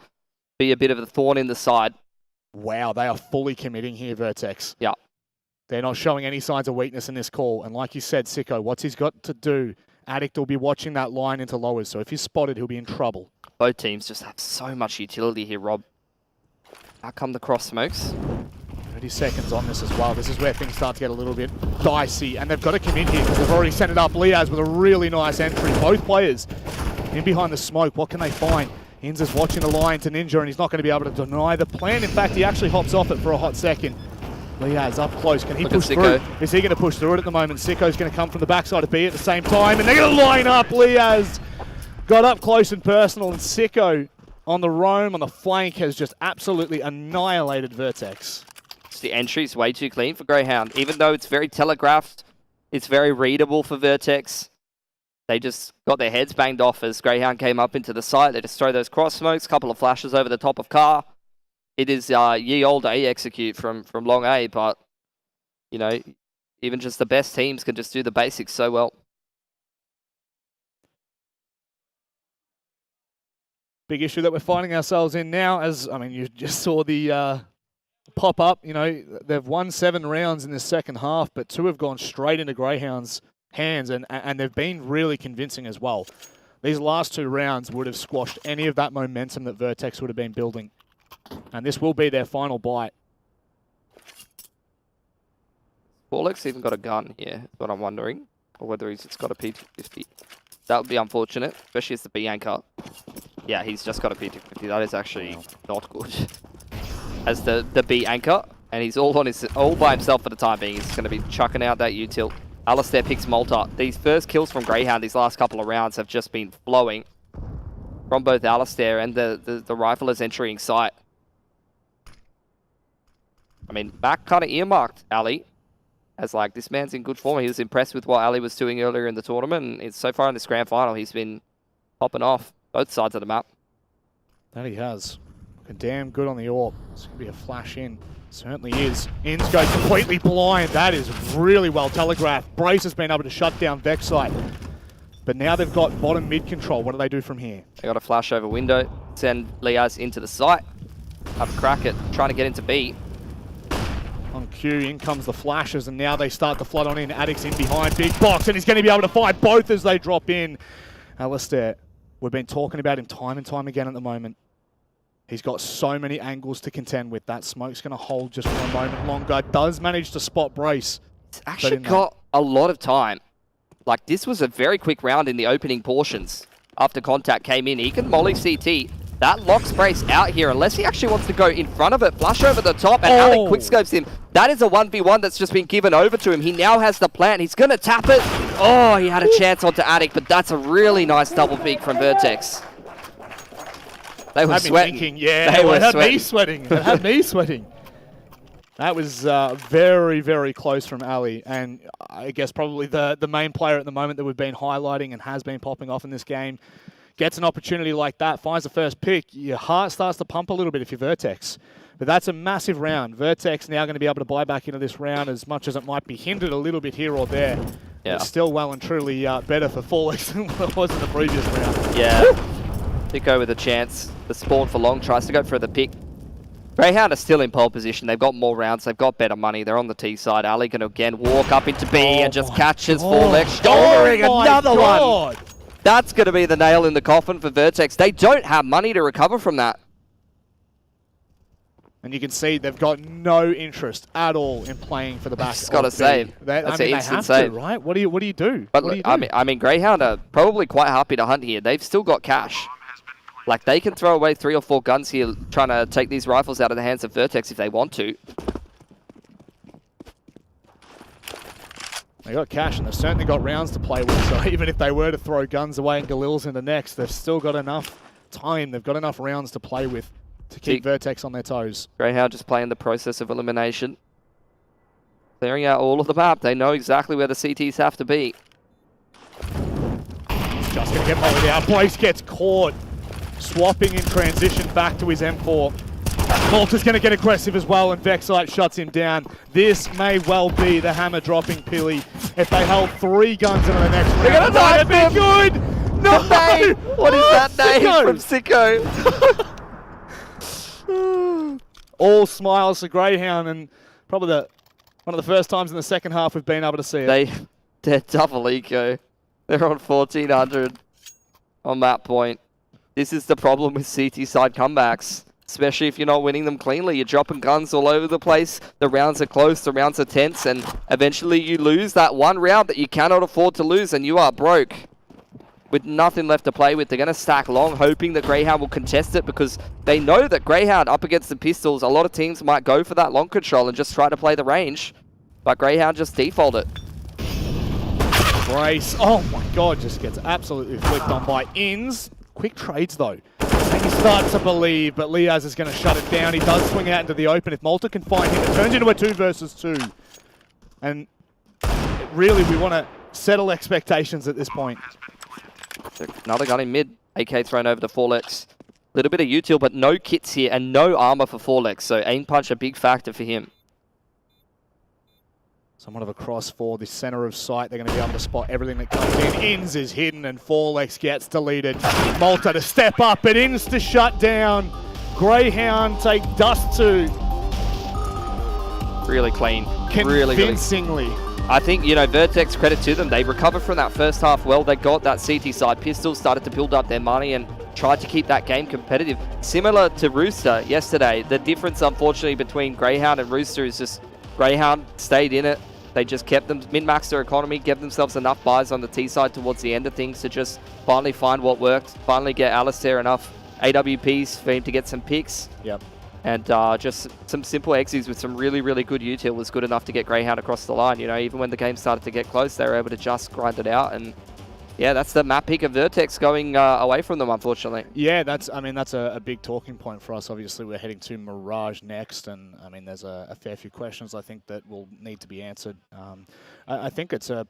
be a bit of a thorn in the side. Wow, they are fully committing here, Vertex. Yeah. They're not showing any signs of weakness in this call. And like you said, Sicko, what's he's got to do? Addict will be watching that line into lowers, so if he's spotted, he'll be in trouble. Both teams just have so much utility here, Rob. How come the cross smokes? 30 seconds on this as well. This is where things start to get a little bit dicey, and they've got to commit here because they've already sent it up. Liaz with a really nice entry. Both players in behind the smoke. What can they find? Inns is watching the line to Ninja, and he's not going to be able to deny the plan. In fact, he actually hops off it for a hot second. Liaz up close. Can he push through? Is he going to push through it at the moment? Sicko's going to come from the backside of B at the same time, and they're going to line up. Liaz got up close and personal, and Sicko on the roam, on the flank, has just absolutely annihilated Vertex. The entry is way too clean for Grayhound. Even though it's very telegraphed, it's very readable for Vertex. They just got their heads banged off as Grayhound came up into the site. They just throw those cross smokes, couple of flashes over the top of car. It is ye olde A execute from long A, but, you know, even just the best teams can just do the basics so well. Big issue that we're finding ourselves in now, as, I mean, you just saw the pop up. You know, they've won 7 rounds in the second half, but 2 have gone straight into Greyhound's hands, and they've been really convincing as well. These last 2 rounds would have squashed any of that momentum that Vertex would have been building. And this will be their final bite. Forlex even got a gun here, is what I'm wondering. Or whether he's just got a P250. That would be unfortunate, especially as the B anchor. Yeah, he's just got a P250. That is actually not good. As the B anchor, and he's all by himself for the time being. He's going to be chucking out that U-tilt. Alistair picks Malta. These first kills from Greyhound, these last couple of rounds, have just been flowing from both Alistair and the riflers entering sight. I mean, Mac kind of earmarked Ali as like, this man's in good form. He was impressed with what Ali was doing earlier in the tournament, and so far in this grand final, he's been popping off both sides of the map. That he has. Looking damn good on the AWP. It's going to be a flash in. Certainly is. Inns go completely blind. That is really well telegraphed. Brace has been able to shut down Vexite. But now they've got bottom mid control. What do they do from here? They got a flash over window. Send Liaz into the site. Have a crack at trying to get into B. On cue, in comes the flashes, and now they start to flood on in. Addict's in behind, big box, and he's going to be able to fight both as they drop in. Alistair, we've been talking about him time and time again at the moment. He's got so many angles to contend with. That smoke's going to hold just for a moment longer. Does manage to spot Brace. It's actually got a lot of time. Like, this was a very quick round in the opening portions. After contact came in, he can molly CT. That locks Brace out here, unless he actually wants to go in front of it, flush over the top, and Alec quickscopes him. That is a 1v1 that's just been given over to him. He now has the plant. He's going to tap it. Oh, he had a chance onto Attic, but that's a really nice double peek from Vertex. They were sweating. Yeah, it had me sweating. It had me sweating. That was very, very close from Ali, and I guess probably the main player at the moment that we've been highlighting and has been popping off in this game. Gets an opportunity like that, finds the first pick, your heart starts to pump a little bit if you're Vertex. But that's a massive round. Vertex now going to be able to buy back into this round, as much as it might be hindered a little bit here or there. Yeah. It's still well and truly better for Forlex than what it was in the previous round. Yeah. Pico with a chance. The spawn for long tries to go for the pick. Greyhound are still in pole position. They've got more rounds. They've got better money. They're on the T side. Ali going to again walk up into B and just catches Forlex, shouldering another one. That's going to be the nail in the coffin for Vertex. They don't have money to recover from that. And you can see they've got no interest at all in playing for the back. Just got to save. That's an instant save, right? What do you do? But look, I mean, Greyhound are probably quite happy to hunt here. They've still got cash. Like, they can throw away 3 or 4 guns here, trying to take these rifles out of the hands of Vertex if they want to. They got cash, and they've certainly got rounds to play with, so even if they were to throw guns away and Galil's in the next, they've still got enough time. They've got enough rounds to play with to keep Vertex on their toes. Greyhound just playing the process of elimination. Clearing out all of the map. They know exactly where the CTs have to be. He's just going to get mollied out. Brace gets caught. Swapping in transition back to his M4. Malta's going to get aggressive as well, and Vexite shuts him down. This may well be the hammer dropping Pilly. If they held 3 guns in the next round, they're going to knife him! Good! No! Name. What is that name from Sicko? All smiles for Greyhound, and probably one of the first times in the second half we've been able to see it. They're double eco. They're on 1400 on that point. This is the problem with CT side comebacks, especially if you're not winning them cleanly. You're dropping guns all over the place. The rounds are close, the rounds are tense, and eventually you lose that one round that you cannot afford to lose, and you are broke. with nothing left to play with. They're going to stack long, hoping that Grayhound will contest it because they know that Grayhound up against the pistols, a lot of teams might go for that long control and just try to play the range. But Grayhound just default it. Brace. Oh my god, just gets absolutely flicked on by Inns. Quick trades though. And he starts to believe, but Liaz is going to shut it down. He does swing out into the open. If Malta can find him, it turns into a 2 versus 2. And really, we want to settle expectations at this point. Another gun in mid. AK thrown over to Forlex. Little bit of util, but no kits here and no armor for Forlex. So aim punch a big factor for him. Somewhat of a cross for the center of sight. They're going to be able to spot everything that comes in. Inns is hidden and Forlex gets deleted. Malta to step up, but Inns to shut down. Grayhound take Dust 2. Really clean. Convincingly. I think, you know, Vertex, credit to them. They recovered from that first half well. They got that CT side pistol, started to build up their money and tried to keep that game competitive. Similar to Rooster yesterday, the difference, unfortunately, between Grayhound and Rooster is just Grayhound stayed in it. They just kept them, min-maxed their economy, gave themselves enough buys on the T side towards the end of things to just finally find what worked, finally get Alistair enough AWPs for him to get some picks. Yep. And just some simple exes with some really, really good util was good enough to get Grayhound across the line. You know, even when the game started to get close, they were able to just grind it out. And yeah, that's the map pick of Vertex going away from them, unfortunately. Yeah, that's a big talking point for us. Obviously, we're heading to Mirage next, and I mean, there's a fair few questions I think that will need to be answered. I think it's a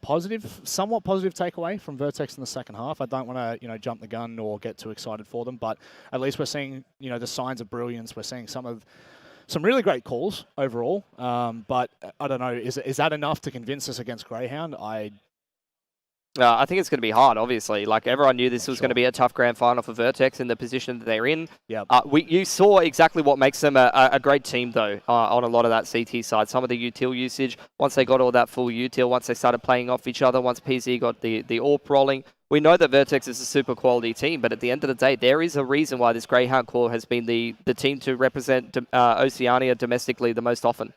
somewhat positive takeaway from Vertex in the second half. I don't want to, jump the gun or get too excited for them, but at least we're seeing, the signs of brilliance. We're seeing some really great calls overall. But I don't know, is that enough to convince us against Grayhound? I think it's going to be hard, obviously. Like, everyone knew this was going to be a tough grand final for Vertex in the position that they're in. Yep. You saw exactly what makes them a great team, though, on a lot of that CT side. Some of the util usage, once they got all that full util, once they started playing off each other, once PZ got the AWP rolling. We know that Vertex is a super quality team, but at the end of the day, there is a reason why this Grayhound core has been the team to represent Oceania domestically the most often.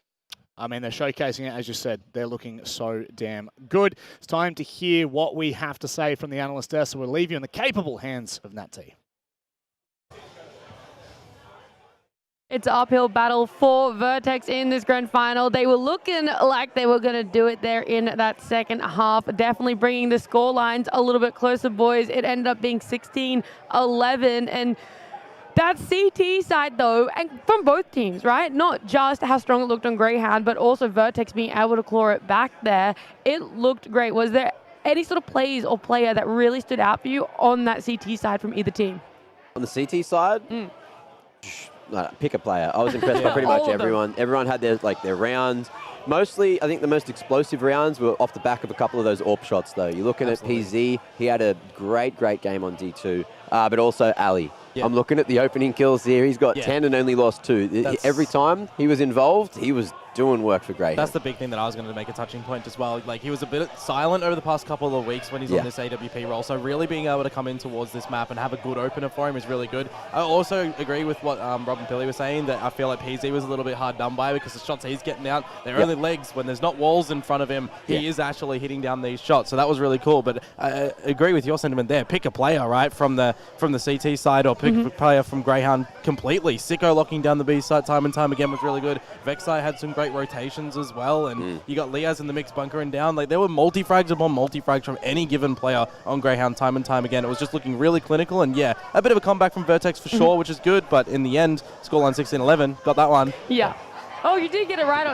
I mean, they're showcasing it, as you said. They're looking so damn good. It's time to hear what we have to say from the analyst desk, so we'll leave you in the capable hands of Nat T. It's an uphill battle for Vertex in this grand final. They were looking like they were going to do it there in that second half, definitely bringing the score lines a little bit closer, boys. It ended up being 16-11, and that CT side, though, and from both teams, right? Not just how strong it looked on Grayhound, but also Vertex being able to claw it back there. It looked great. Was there any sort of plays or player that really stood out for you on that CT side from either team? On the CT side, pick a player. I was impressed by pretty much everyone. Everyone had their rounds. Mostly, I think the most explosive rounds were off the back of a couple of those AWP shots, though. You're looking at PZ. He had a great game on D2, but also Ali. Yeah. I'm looking at the opening kills here. He's got 10 and only lost 2. Every time he was involved, he was doing work for Grayhound. That's the big thing that I was going to make a touching point as well. Like, he was a bit silent over the past couple of weeks when he's on this AWP role. So really being able to come in towards this map and have a good opener for him is really good. I also agree with what Rob and Billy were saying, that I feel like PZ was a little bit hard done by because the shots he's getting out, they're only legs. When there's not walls in front of him, he is actually hitting down these shots. So that was really cool. But I agree with your sentiment there. Pick a player, right, from the CT side, or pick a player from Grayhound completely. Sicko locking down the B side time and time again was really good. Vexai had some great rotations as well, and you got Liaz in the mix bunkering down. Like, there were multi-frags upon multi-frags from any given player on Grayhound time and time again. It was just looking really clinical, and yeah, a bit of a comeback from Vertex for sure, which is good, but in the end, scoreline 16-11, got that one. Yeah. Oh, you did get it right.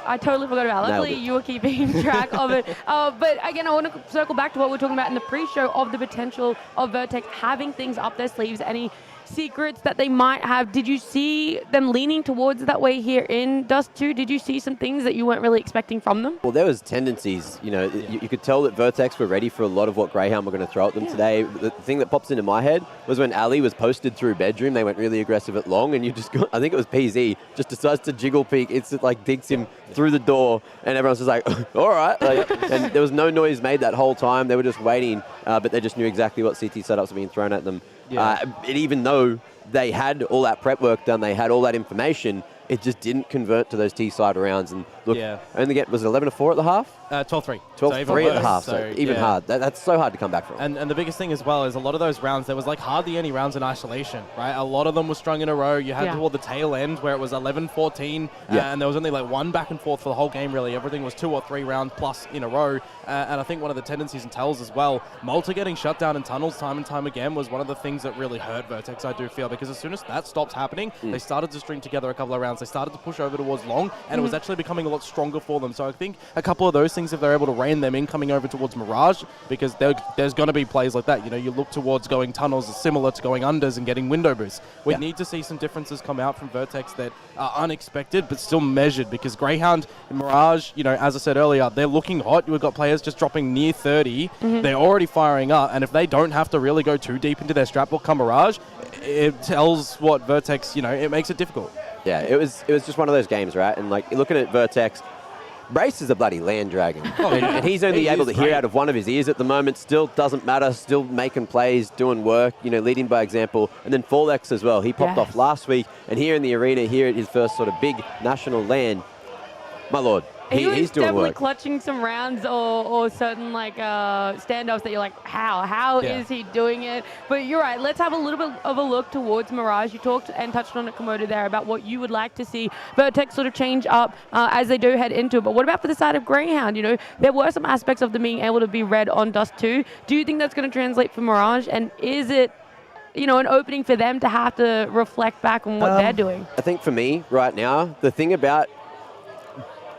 I totally forgot about it. Luckily, you were keeping track of it. But again, I want to circle back to what we were talking about in the pre-show of the potential of Vertex having things up their sleeves, any secrets that they might have. Did you see them leaning towards that way here in Dust 2? Did you see some things that you weren't really expecting from them? Well, there was tendencies. You could tell that Vertex were ready for a lot of what Grayhound were going to throw at them today. The thing that pops into my head was when Ali was posted through bedroom, they went really aggressive at long, and you just got, I think it was PZ, just decides to jiggle peek. It's like digs him through the door, and everyone's just like, all right. And there was no noise made that whole time. They were just waiting, but they just knew exactly what CT setups were being thrown at them. And even though they had all that prep work done, they had all that information, it just didn't convert to those T-side rounds. And look, was it 11-4 at the half? 12-3. 12-3 at the half, so even yeah. hard. That's so hard to come back from. And the biggest thing as well is a lot of those rounds, there was like hardly any rounds in isolation, right? A lot of them were strung in a row. You had toward the tail end where it was 11-14, and there was only like one back and forth for the whole game, really. Everything was 2 or 3 rounds plus in a row. And I think one of the tendencies and tells as well, Malta getting shut down in tunnels time and time again was one of the things that really hurt Vertex, I do feel, because as soon as that stopped happening, they started to string together a couple of rounds. They started to push over towards long, and it was actually becoming a lot stronger for them. So I think a couple of those things, if they're able to rein them in coming over towards Mirage, because there's going to be plays like that. You know, you look towards going tunnels as similar to going unders and getting window boosts. We need to see some differences come out from Vertex that are unexpected but still measured, because Grayhound and Mirage, you know, as I said earlier, they're looking hot. We've got players just dropping near 30. They're already firing up, and if they don't have to really go too deep into their strap or come Mirage, it tells what Vertex, you know, it makes it difficult. Yeah, it was just one of those games, right? And like looking at Vertex, Brace is a bloody land dragon. And he's only able to hear out of one of his ears at the moment. Still doesn't matter, still making plays, doing work, you know, leading by example. And then Fallex as well. He popped off last week, and here in the arena, here at his first sort of big national LAN, my lord. He was he's doing definitely work. clutching some rounds or certain like standoffs that you're like, how is he doing it? But you're right. Let's have a little bit of a look towards Mirage. You talked and touched on it, Komodo, there about what you would like to see Vertex sort of change up as they do head into it. But what about for the side of Grayhound? You know, there were some aspects of them being able to be read on Dust 2. Do you think that's going to translate for Mirage? And is it, you know, an opening for them to have to reflect back on what they're doing? I think for me right now, the thing about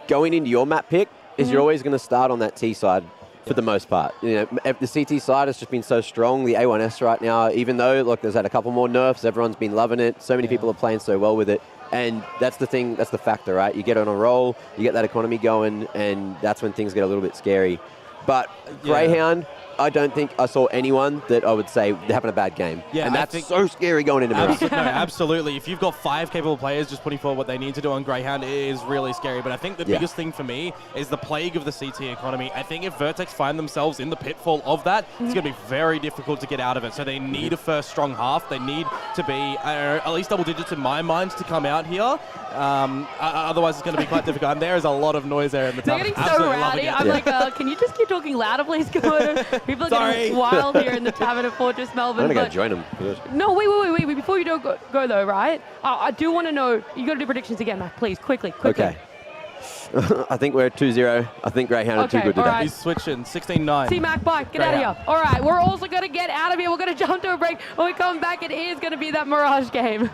going into your map pick is you're always going to start on that T side for the most part. You know, the CT side has just been so strong. The A1S right now, even though, look, there's had a couple more nerfs, everyone's been loving it. So many people are playing so well with it. And that's the thing, that's the factor, right? You get on a roll, you get that economy going, and that's when things get a little bit scary. But Grayhound, I don't think I saw anyone that I would say they're having a bad game. Yeah, and that's so scary going into Mirage. No, absolutely. If you've got 5 capable players just putting forward what they need to do on Grayhound, it is really scary. But I think the biggest thing for me is the plague of the CT economy. I think if Vertex find themselves in the pitfall of that, it's going to be very difficult to get out of it. So they need a first strong half. They need to be at least double digits in my mind to come out here. Otherwise, it's going to be quite difficult. And there is a lot of noise there in the They're tunnel. getting so rowdy. I'm like, can you just keep talking louder, please, Komodo? People are getting wild here in the tavern of Fortress Melbourne. I'm going to go join them. No, wait. Before you don't go though, right? I do want to know, you got to do predictions again, Matt, please, quickly. Okay. I think we're 2-0. I think Grayhound are too good today. Right. He's switching, 16-9. T-Mac, bye. Get out of here. All right, we're also going to get out of here. We're going to jump to a break. When we come back, it is going to be that Mirage game.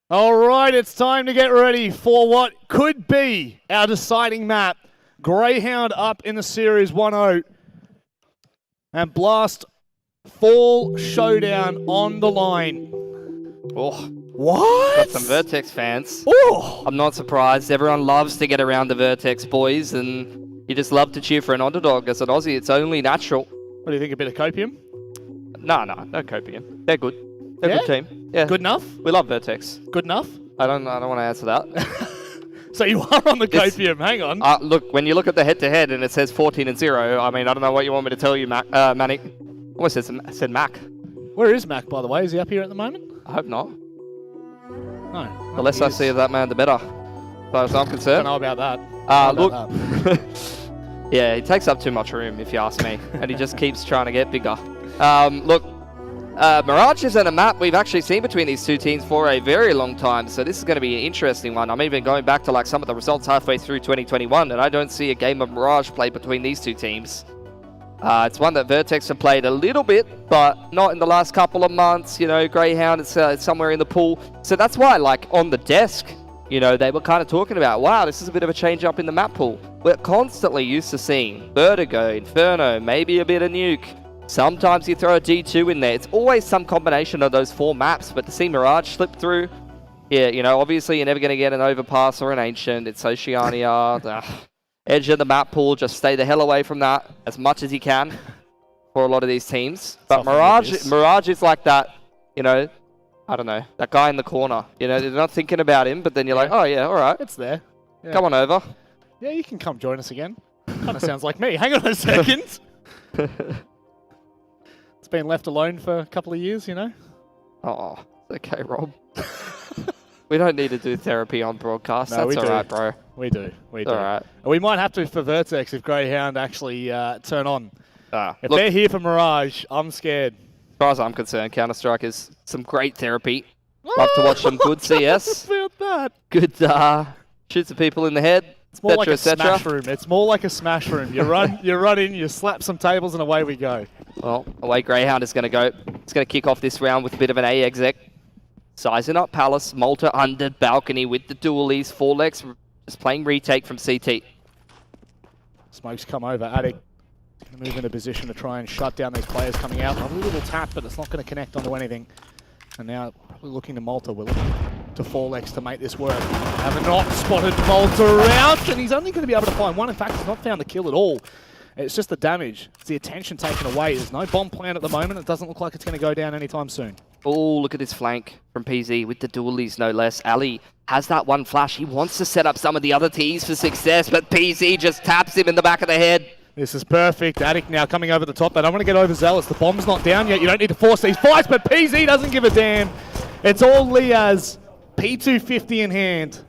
All right, it's time to get ready for what could be our deciding map. Grayhound up in the series 1-0. And Blast Fall Showdown on the line. Oh, What? got some Vertex fans. Oh! I'm not surprised. Everyone loves to get around the Vertex boys, and you just love to cheer for an underdog. As an Aussie, it's only natural. What do you think, a bit of copium? No copium. They're good. They're a good team. Yeah. Good enough? We love Vertex. Good enough? I don't want to answer that. So you are on the copium, hang on. Look, when you look at the head-to-head and it says 14-0, I mean, I don't know what you want me to tell you, Manic. Almost said Mac. Where is Mac, by the way? Is he up here at the moment? I hope not. No. The less I see of that man, the better. As far as I'm I don't concerned. know about that. Look. Yeah, he takes up too much room, if you ask me. And he just keeps trying to get bigger. Look, Mirage isn't a map we've actually seen between these two teams for a very long time, so this is going to be an interesting one. I'm even going back to like some of the results halfway through 2021, and I don't see a game of Mirage played between these two teams. It's one that Vertex have played a little bit, but not in the last couple of months. You know, Grayhound is somewhere in the pool. So that's why, like, on the desk, you know, they were kind of talking about, wow, this is a bit of a change up in the map pool. We're constantly used to seeing Vertigo, Inferno, maybe a bit of Nuke. Sometimes you throw a D2 in there. It's always some combination of those 4 maps, but to see Mirage slip through, yeah, you know, obviously you're never going to get an Overpass or an Ancient. It's Oceania, the edge of the map pool. Just stay the hell away from that as much as you can for a lot of these teams. But Mirage is like that, you know, I don't know, that guy in the corner. You know, they're not thinking about him, but then you're like, oh yeah, all right. It's there. Yeah. Come on over. Yeah, you can come join us again. Kind of sounds like me. Hang on a second. It's been left alone for a couple of years, you know? Oh, okay, Rob. We don't need to do therapy on broadcast. No, That's all right, bro. We do. All right. We might have to for Vertex if Grayhound actually turn on. If look, they're here for Mirage, I'm scared. As far as I'm concerned, Counter-Strike is some great therapy. Love to watch some good CS. About that. Good shoot some people in the head. It's more like a smash room. It's more like a smash room. You run in, you slap some tables, and away we go. Well, away Grayhound is going to go. It's going to kick off this round with a bit of an A exec. Sizing up Palace. Malta under balcony with the dualies. 4lex just playing retake from CT. Smoke's come over. Attic going to move into position to try and shut down these players coming out. A little tap, but it's not going to connect onto anything. And now probably looking to Malta, will it? To 4lex to make this work. Have not spotted Malta out, and he's only going to be able to find one. In fact, he's not found the kill at all. It's just the damage. It's the attention taken away. There's no bomb plan at the moment. It doesn't look like it's going to go down anytime soon. Oh, look at this flank from PZ with the dualies, no less. Ali has that one flash. He wants to set up some of the other Ts for success, but PZ just taps him in the back of the head. This is perfect. Attic now coming over the top. They don't want to get overzealous. The bomb's not down yet. You don't need to force these fights, but PZ doesn't give a damn. It's all Liaz. P250 in hand.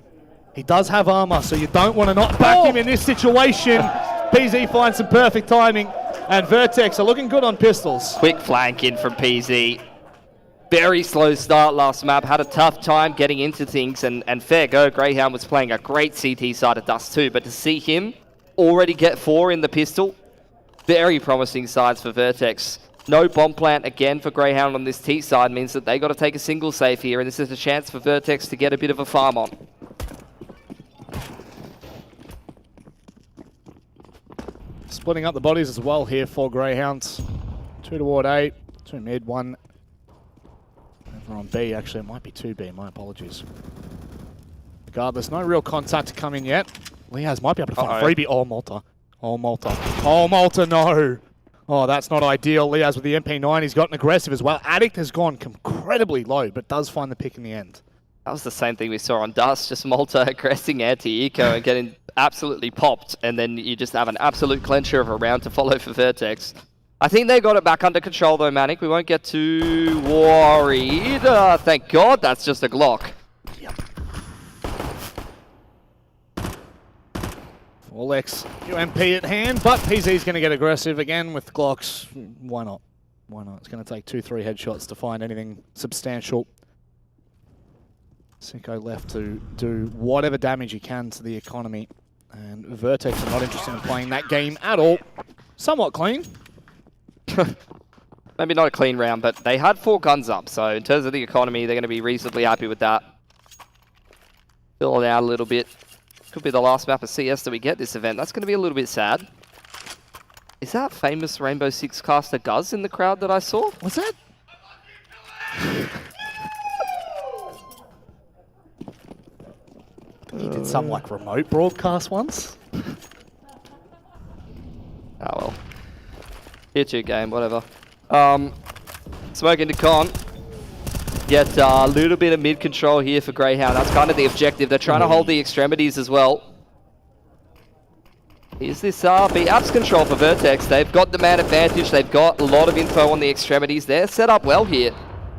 He does have armor, so you don't want to not back him in this situation. PZ finds some perfect timing, and Vertex are looking good on pistols. Quick flank in from PZ. Very slow start last map. Had a tough time getting into things, and fair go. Grayhound was playing a great CT side of Dust too, but to see him already get 4 in the pistol, very promising sides for Vertex. No bomb plant again for Grayhound on this T side means that they got to take a single save here, and this is a chance for Vertex to get a bit of a farm on. Splitting up the bodies as well here for Greyhounds. 2 toward A, 2 mid, 1 over on B. Actually, it might be 2B, my apologies. Regardless, no real contact to come in yet. Liaz might be able to find a freebie. Oh, Malta. Oh, Malta. Oh, Malta, no. Oh, that's not ideal. Liaz with the MP9, he's gotten aggressive as well. Addict has gone incredibly low, but does find the pick in the end. That was the same thing we saw on Dust, just Malta aggressing anti-eco and getting absolutely popped, and then you just have an absolute clencher of a round to follow for Vertex. I think they got it back under control though, Manic. We won't get too worried. Thank God that's just a Glock. Yep. 4lex UMP at hand, but PZ's going to get aggressive again with Glocks. Why not? Why not? It's going to take 2-3 headshots to find anything substantial. Sicko left to do whatever damage he can to the economy. And Vertex are not interested in playing that game at all. Somewhat clean. Maybe not a clean round, but they had 4 guns up. So in terms of the economy, they're going to be reasonably happy with that. Fill it out a little bit. Could be the last map of CS that we get this event. That's going to be a little bit sad. Is that famous Rainbow Six caster Guz in the crowd that I saw? What's that? He did some like remote broadcast once. Oh well. Tier 2 game, whatever. Smoke into con. Get a little bit of mid control here for Grayhound. That's kind of the objective. They're trying to hold the extremities as well. Is this B-Apps control for Vertex? They've got the man advantage. They've got a lot of info on the extremities. They're set up well here.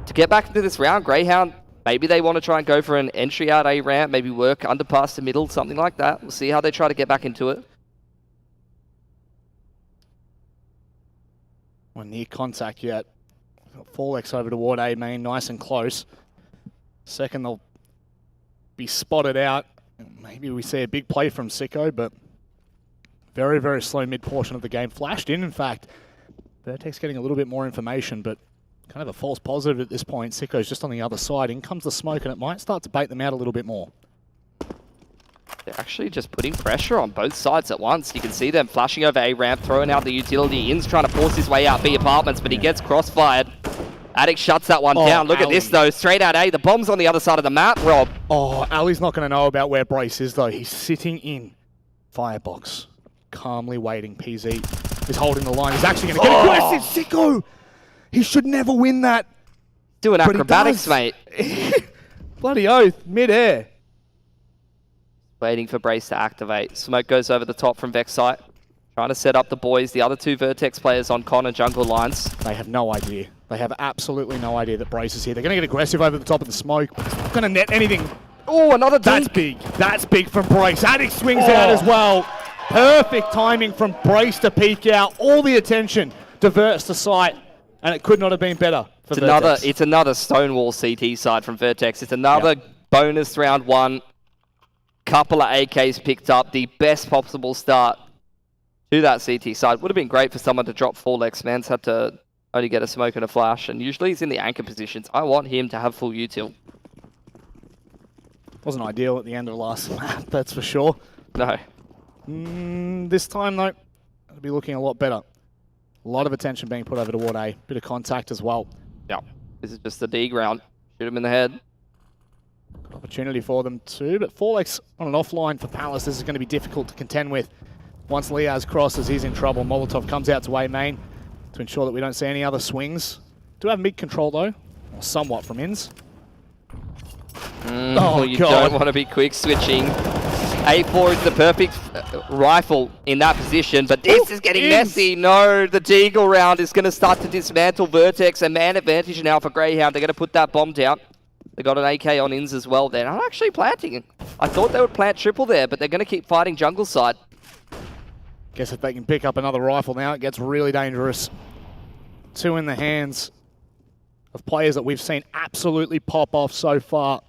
To get back into this round, Grayhound, maybe they want to try and go for an entry out A ramp, maybe work underpass to middle, something like that. We'll see how they try to get back into it. We're near contact yet. Got Forlex over toward A main, nice and close. Second, they'll be spotted out. Maybe we see a big play from Sicko, but very, very slow mid portion of the game. Flashed in fact. Vertex getting a little bit more information, but kind of a false positive at this point. Sicko's just on the other side. In comes the smoke, and it might start to bait them out a little bit more. They're actually just putting pressure on both sides at once. You can see them flashing over A ramp, throwing out the utility. In's trying to force his way out B apartments, but he gets crossfired. Addict shuts that one down. Look at this though, straight out A. The bomb's on the other side of the map, Rob. Oh, Ali's not going to know about where Brace is though. He's sitting in Firebox, calmly waiting. PZ is holding the line. He's actually going to get aggressive. Sicko! He should never win that. Doing acrobatics, mate. Bloody oath, mid-air. Waiting for Brace to activate. Smoke goes over the top from Vexite. Trying to set up the boys, the other two Vertex players on con and jungle lines. They have no idea. They have absolutely no idea that Brace is here. They're going to get aggressive over the top of the smoke. But it's not going to net anything. Oh, another dink. That's big. That's big from Brace. Addict swings out as well. Perfect timing from Brace to peek out. All the attention diverts to site. And it could not have been better for Vertex. It's another Stonewall CT side from Vertex. It's another bonus round one. Couple of AKs picked up. The best possible start to that CT side. Would have been great for someone to drop Forlex. Man's had to only get a smoke and a flash. And usually he's in the anchor positions. I want him to have full util. Wasn't ideal at the end of the last map, that's for sure. No. This time, though, it'll be looking a lot better. A lot of attention being put over toward A. Bit of contact as well. Yeah. This is just the D ground. Shoot him in the head. Opportunity for them too, but Forlex on an offline for Palace. This is going to be difficult to contend with. Once Liaz crosses, he's in trouble. Molotov comes out to A main to ensure that we don't see any other swings. Do have mid control though, or somewhat from Ins. You don't want to be quick switching. A4 is the perfect rifle in that position, but this is getting messy. No, the Deagle round is going to start to dismantle Vertex. A man advantage now for Grayhound. They're going to put that bomb down. They got an AK on Ins as well. They're not actually planting. I thought they would plant triple there, but they're going to keep fighting jungle side. Guess if they can pick up another rifle now, it gets really dangerous. Two in the hands of players that we've seen absolutely pop off so far.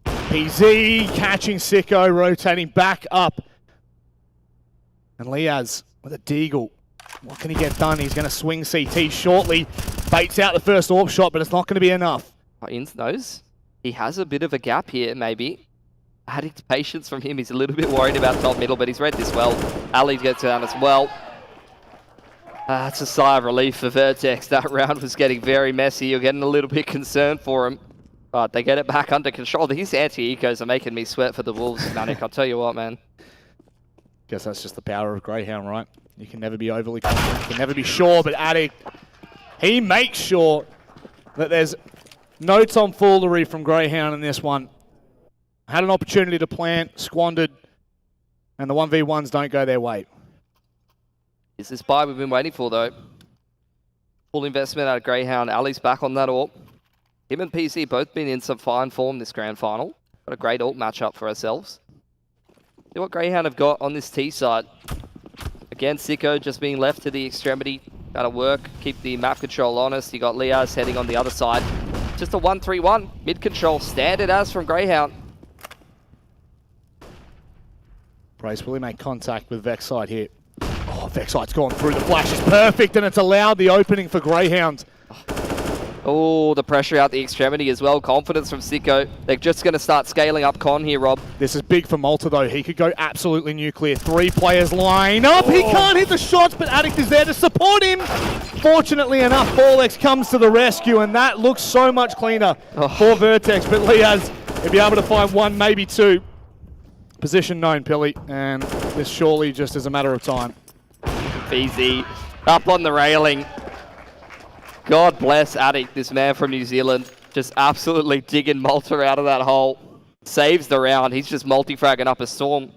PZ catching Sicko, rotating back up. And Liaz with a Deagle. What can he get done? He's going to swing CT shortly. Baits out the first AWP shot, but it's not going to be enough. Ins knows he has a bit of a gap here, maybe. Adding to patience from him. He's a little bit worried about top middle, but he's read this well. Ali gets down as well. That's a sigh of relief for Vertex. That round was getting very messy. You're getting a little bit concerned for him. But they get it back under control. These anti-ecos are making me sweat for the Wolves, Manic. I'll tell you what, man. Guess that's just the power of Grayhound, right? You can never be overly confident. You can never be sure, but Addict, he makes sure that there's no tomfoolery from Grayhound in this one. Had an opportunity to plant, squandered, and the 1v1s don't go their way. Is this buy we've been waiting for, though? Full investment out of Grayhound. Ali's back on that AWP. Him and PC both been in some fine form this grand final. Got a great AWP matchup for ourselves. See what Grayhound have got on this T side. Again, Sicko just being left to the extremity. Gotta work, keep the map control honest. You got Liaz heading on the other side. Just a 1-3-1. Mid control, standard as from Grayhound. Brace, will he make contact with Vexite here? Oh, Vexite's gone through. The flash is perfect, and it's allowed the opening for Grayhound. Oh, the pressure out the extremity as well. Confidence from Sicko. They're just going to start scaling up Con here, Rob. This is big for Malta, though. He could go absolutely nuclear. 3 players line up. He can't hit the shots, but Addict is there to support him. Fortunately enough, Forlex comes to the rescue, and that looks so much cleaner for Vertex. But Liaz will be able to find 1, maybe 2. Position known, Pilly, and this surely just is a matter of time. Easy. Up on the railing. God bless Addict, this man from New Zealand. Just absolutely digging Malta out of that hole. Saves the round. He's just multi-fragging up a storm.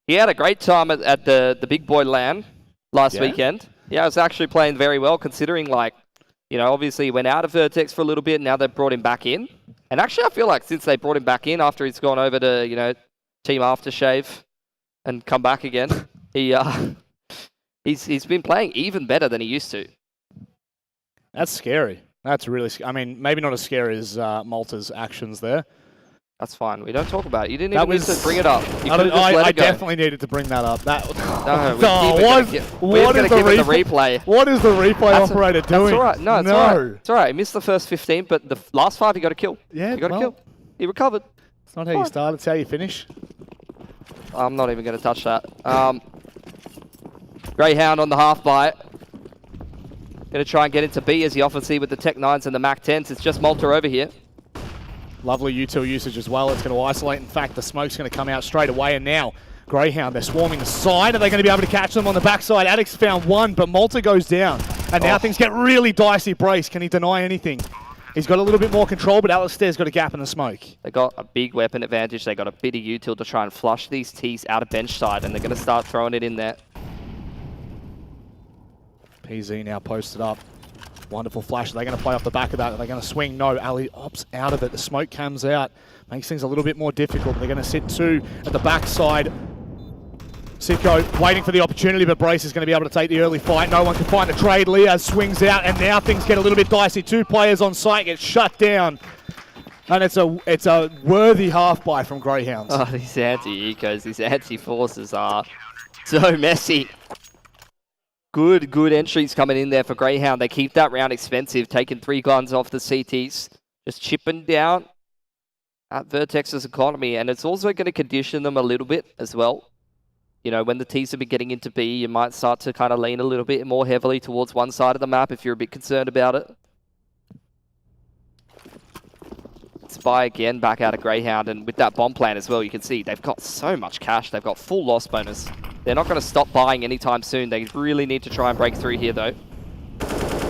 He had a great time at the big boy LAN last weekend. Yeah, I was actually playing very well considering, like, you know, obviously he went out of Vertex for a little bit. Now they've brought him back in. And actually I feel like since they brought him back in after he's gone over to, you know, Team Aftershave and come back again, he's been playing even better than he used to. That's scary. That's really scary. I mean, maybe not as scary as Malta's actions there. That's fine. We don't talk about it. You didn't even need to bring it up. I definitely needed to bring that up. What is the replay? What is the replay operator doing? That's all right. No, it's all right. It's all right. He missed the first 15, but the last 5 he got a kill. Yeah, he got a kill. He recovered. It's not how you start, it's how you finish. I'm not even going to touch that. Grayhound on the half bite. Going to try and get into B, as you often see with the Tech 9s and the Mac 10s. It's just Malta over here. Lovely util usage as well. It's going to isolate. In fact, the smoke's going to come out straight away. And now, Grayhound, they're swarming the side. Are they going to be able to catch them on the backside? Addicts found 1, but Malta goes down. And now things get really dicey. Brace, can he deny anything? He's got a little bit more control, but Alistair's got a gap in the smoke. They got a big weapon advantage. They got a bit of util to try and flush these Ts out of bench side, and they're going to start throwing it in there. PZ now posted up. Wonderful flash. Are they going to play off the back of that? Are they going to swing? No. Ali opts out of it. The smoke comes out. Makes things a little bit more difficult. They're going to sit 2 at the backside. Sicko waiting for the opportunity, but Brace is going to be able to take the early fight. No one can find a trade. Liaz swings out, and now things get a little bit dicey. 2 players on site get shut down. And it's a worthy half buy from Greyhounds. Oh, these anti-ecos, these anti-forces are so messy. Good entries coming in there for Grayhound. They keep that round expensive, taking 3 guns off the CTs. Just chipping down at Vertex's economy. And it's also going to condition them a little bit as well. You know, when the Ts have been getting into B, you might start to kind of lean a little bit more heavily towards one side of the map if you're a bit concerned about it. Spy again back out of Grayhound, and with that bomb plan as well, you can see they've got so much cash. They've got full loss bonus. They're not going to stop buying anytime soon. They really need to try and break through here, though.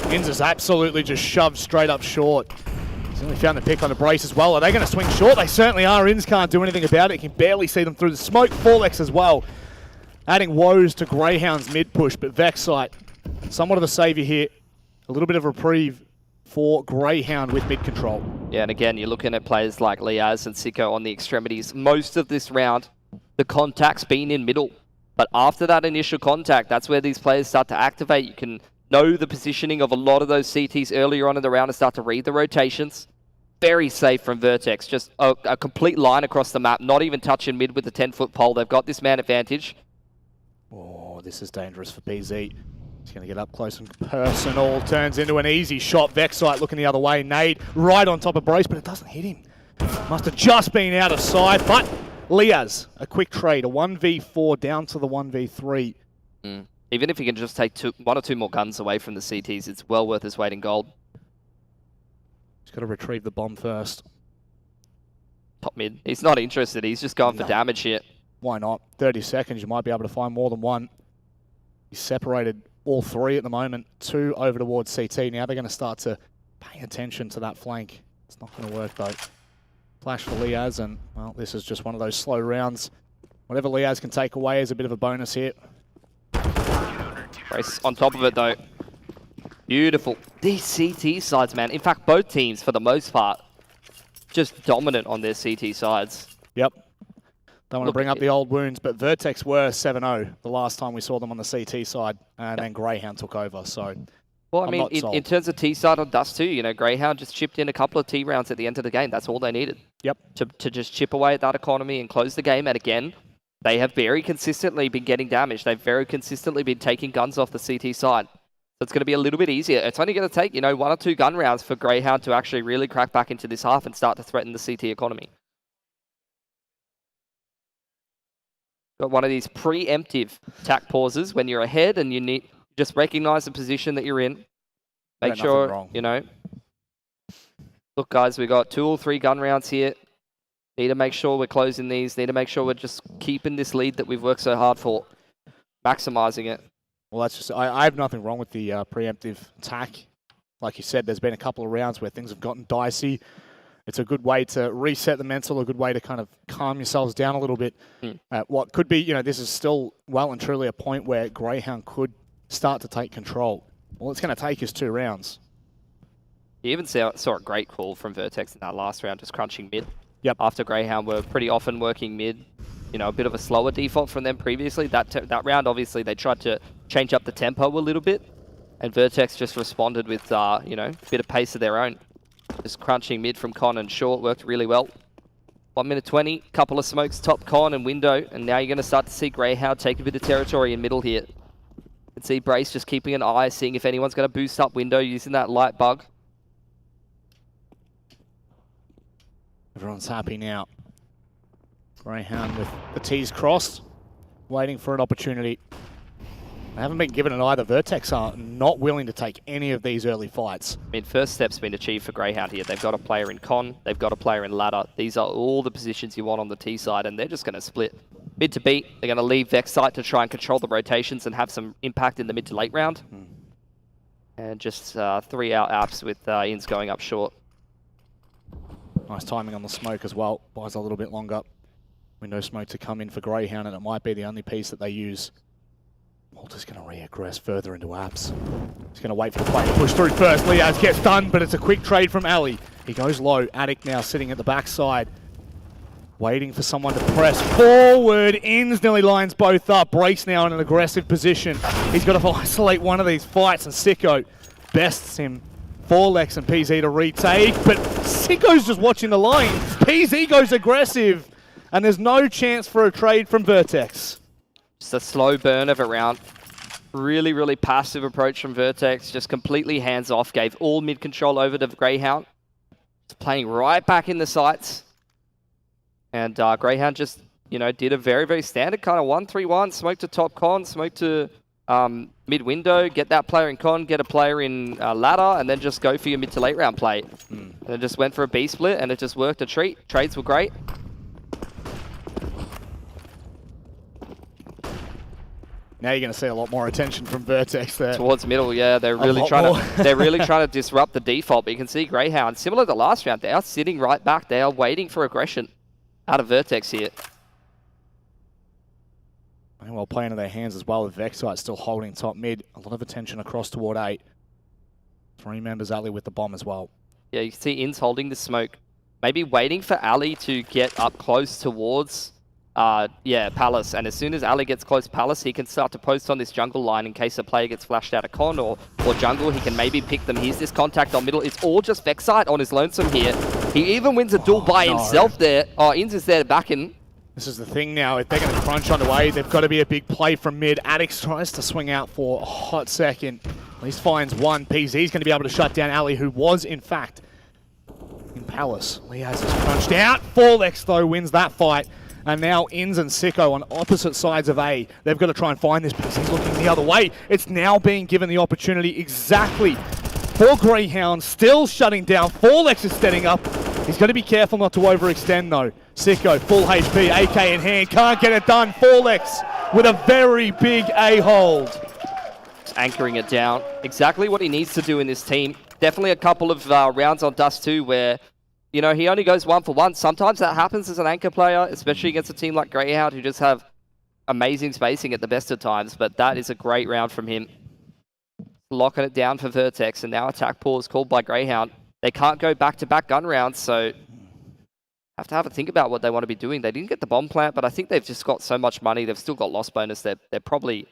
Inz is absolutely just shoved straight up short. He's only found the pick on the Brace as well. Are they going to swing short? They certainly are. Inz can't do anything about it. You can barely see them through the smoke. Forlex as well. Adding woes to Greyhound's mid push, but Vexite, somewhat of a savior here. A little bit of reprieve for Greyhound with mid control. Yeah, and again, you're looking at players like Liaz and Sicko on the extremities. Most of this round, the contact's been in middle. But after that initial contact, that's where these players start to activate. You can know the positioning of a lot of those CTs earlier on in the round and start to read the rotations. Very safe from Vertex. Just a complete line across the map, not even touching mid with the 10-foot pole. They've got this man advantage. Oh, this is dangerous for PZ. He's going to get up close and personal. Turns into an easy shot. Vexite looking the other way. Nade right on top of Brace, but it doesn't hit him. Must have just been out of sight, but Liaz, a quick trade. A 1v4 down to the 1v3. Even if he can just take 1 or 2 more guns away from the CTs, it's well worth his weight in gold. He's got to retrieve the bomb first. Top mid. He's not interested. He's just going for damage here. Why not? 30 seconds, you might be able to find more than one. He's separated all 3 at the moment. 2 over towards CT. Now they're going to start to pay attention to that flank. It's not going to work though. Flash for Liaz, and well, this is just one of those slow rounds. Whatever Liaz can take away is a bit of a bonus here. Brace on top of it though. Beautiful. These CT sides, man. In fact, both teams, for the most part, just dominant on their CT sides. Yep. Don't want to bring up the old wounds, but Vertex were 7-0 the last time we saw them on the CT side, and then Greyhound took over, so... Well, I mean, in terms of T side on Dust too, you know, Greyhound just chipped in a couple of T rounds at the end of the game. That's all they needed. Yep. To just chip away at that economy and close the game. And again, they have very consistently been getting damage. They've very consistently been taking guns off the CT side. it's going to be a little bit easier. It's only going to take, 1 or 2 gun rounds for Grayhound to actually really crack back into this half and start to threaten the CT economy. Got one of these preemptive tack pauses when you're ahead and you just recognize the position that you're in. Make sure, Look, guys, we got 2 or 3 gun rounds here. Need to make sure we're closing these. Need to make sure we're just keeping this lead that we've worked so hard for. Maximizing it. Well, that's just, I have nothing wrong with the preemptive attack. Like you said, there's been a couple of rounds where things have gotten dicey. It's a good way to reset the mental, a good way to kind of calm yourselves down a little bit. What could be, this is still well and truly a point where Grayhound could start to take control. All it's going to take is 2 rounds. You even saw a great call from Vertex in that last round, just crunching mid. Yep. After Grayhound were pretty often working mid. A bit of a slower default from them previously. That round, obviously, they tried to change up the tempo a little bit. And Vertex just responded with, a bit of pace of their own. Just crunching mid from Con and short worked really well. 1 minute 20, couple of smokes, top Con and window. And now you're going to start to see Grayhound take a bit of territory in middle here. You can see Brace just keeping an eye, seeing if anyone's going to boost up window using that light bug. Everyone's happy now. Grayhound with the T's crossed, waiting for an opportunity. They haven't been given it either. Vertex are not willing to take any of these early fights. I mean, first step's been achieved for Grayhound here. They've got a player in Con, they've got a player in ladder. These are all the positions you want on the T side, and they're just going to split. Mid to beat, they're going to leave Vex site to try and control the rotations and have some impact in the mid to late round. And just 3 out apps with Ins going up short. Nice timing on the smoke as well. Buys a little bit longer. Window smoke to come in for Grayhound, and it might be the only piece that they use. Walter's going to re-aggress further into apps. He's going to wait for the play to push through first. Liaz gets done, but it's a quick trade from Ali. He goes low. Attic now sitting at the backside, waiting for someone to press forward. Ins nearly lines both up. Brace now in an aggressive position. He's got to isolate one of these fights, and Sicko bests him. Forlex and PZ to retake, but Sicko's just watching the line. PZ goes aggressive, and there's no chance for a trade from Vertex. Just a slow burn of a round. Really, really passive approach from Vertex. Just completely hands-off. Gave all mid-control over to Grayhound. Just playing right back in the sights. And Grayhound just, did a very, very standard kind of 1-3-1. Smoke to top Con, smoke to mid-window, get that player in Con, get a player in ladder, and then just go for your mid to late round play. And it just went for a B split, and it just worked a treat. Trades were great. Now you're going to see a lot more attention from Vertex there. Towards middle, yeah, they're really trying to disrupt the default. But you can see Grayhound, similar to last round, they are sitting right back. They are waiting for aggression out of Vertex here. And well, playing into their hands as well with Vexite still holding top mid. A lot of attention across toward 8. 3 members Ali with the bomb as well. Yeah, you can see Ins holding the smoke. Maybe waiting for Ali to get up close towards Palace. And as soon as Ali gets close to Palace, he can start to post on this jungle line in case a player gets flashed out of Con or jungle. He can maybe pick them. Here's this contact on middle. It's all just Vexite on his lonesome here. He even wins a duel by himself there. Oh, Ins is there to back in. This is the thing now. If they're going to crunch on the way, they've got to be a big play from mid. Addix tries to swing out for a hot second. At least finds one. PZ's going to be able to shut down Ali, who was, in fact, in Palace. Liaz is crunched out. Forlex, though, wins that fight. And now Ins and Sicko on opposite sides of A. They've got to try and find this because he's looking the other way. It's now being given the opportunity exactly for Grayhound. Still shutting down. Forlex is stepping up. He's got to be careful not to overextend, though. Sicko, full HP, AK in hand, can't get it done. Forlex with a very big A hold. Just anchoring it down. Exactly what he needs to do in this team. Definitely a couple of rounds on Dust 2 where, he only goes 1 for 1. Sometimes that happens as an anchor player, especially against a team like Grayhound, who just have amazing spacing at the best of times. But that is a great round from him. Locking it down for Vertex, and now attack pause called by Grayhound. They can't go back-to-back gun rounds, so have to have a think about what they want to be doing. They didn't get the bomb plant, but I think they've just got so much money. They've still got loss bonus. They're probably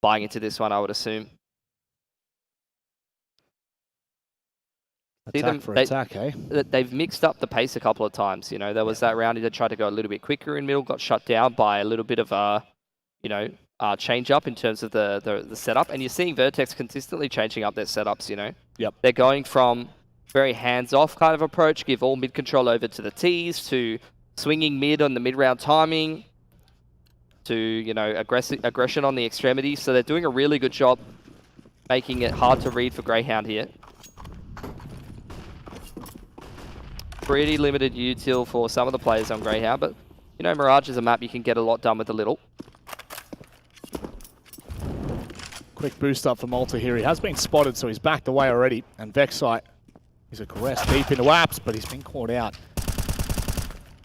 buying into this one, I would assume. Attack, eh? They've mixed up the pace a couple of times. There was that round they tried to go a little bit quicker in middle, got shut down by a little bit of change up in terms of the setup, and you're seeing Vertex consistently changing up their setups, you know? Yep. They're going from very hands-off kind of approach, give all mid control over to the Ts, to swinging mid on the mid-round timing, to, you know, aggression on the extremities. So they're doing a really good job making it hard to read for Grayhound here. Pretty limited util for some of the players on Grayhound, but, you know, Mirage is a map you can get a lot done with a little. Quick boost up for Malta here. He has been spotted, so he's backed away already. And Vexite is aggressed deep into apps, but he's been caught out.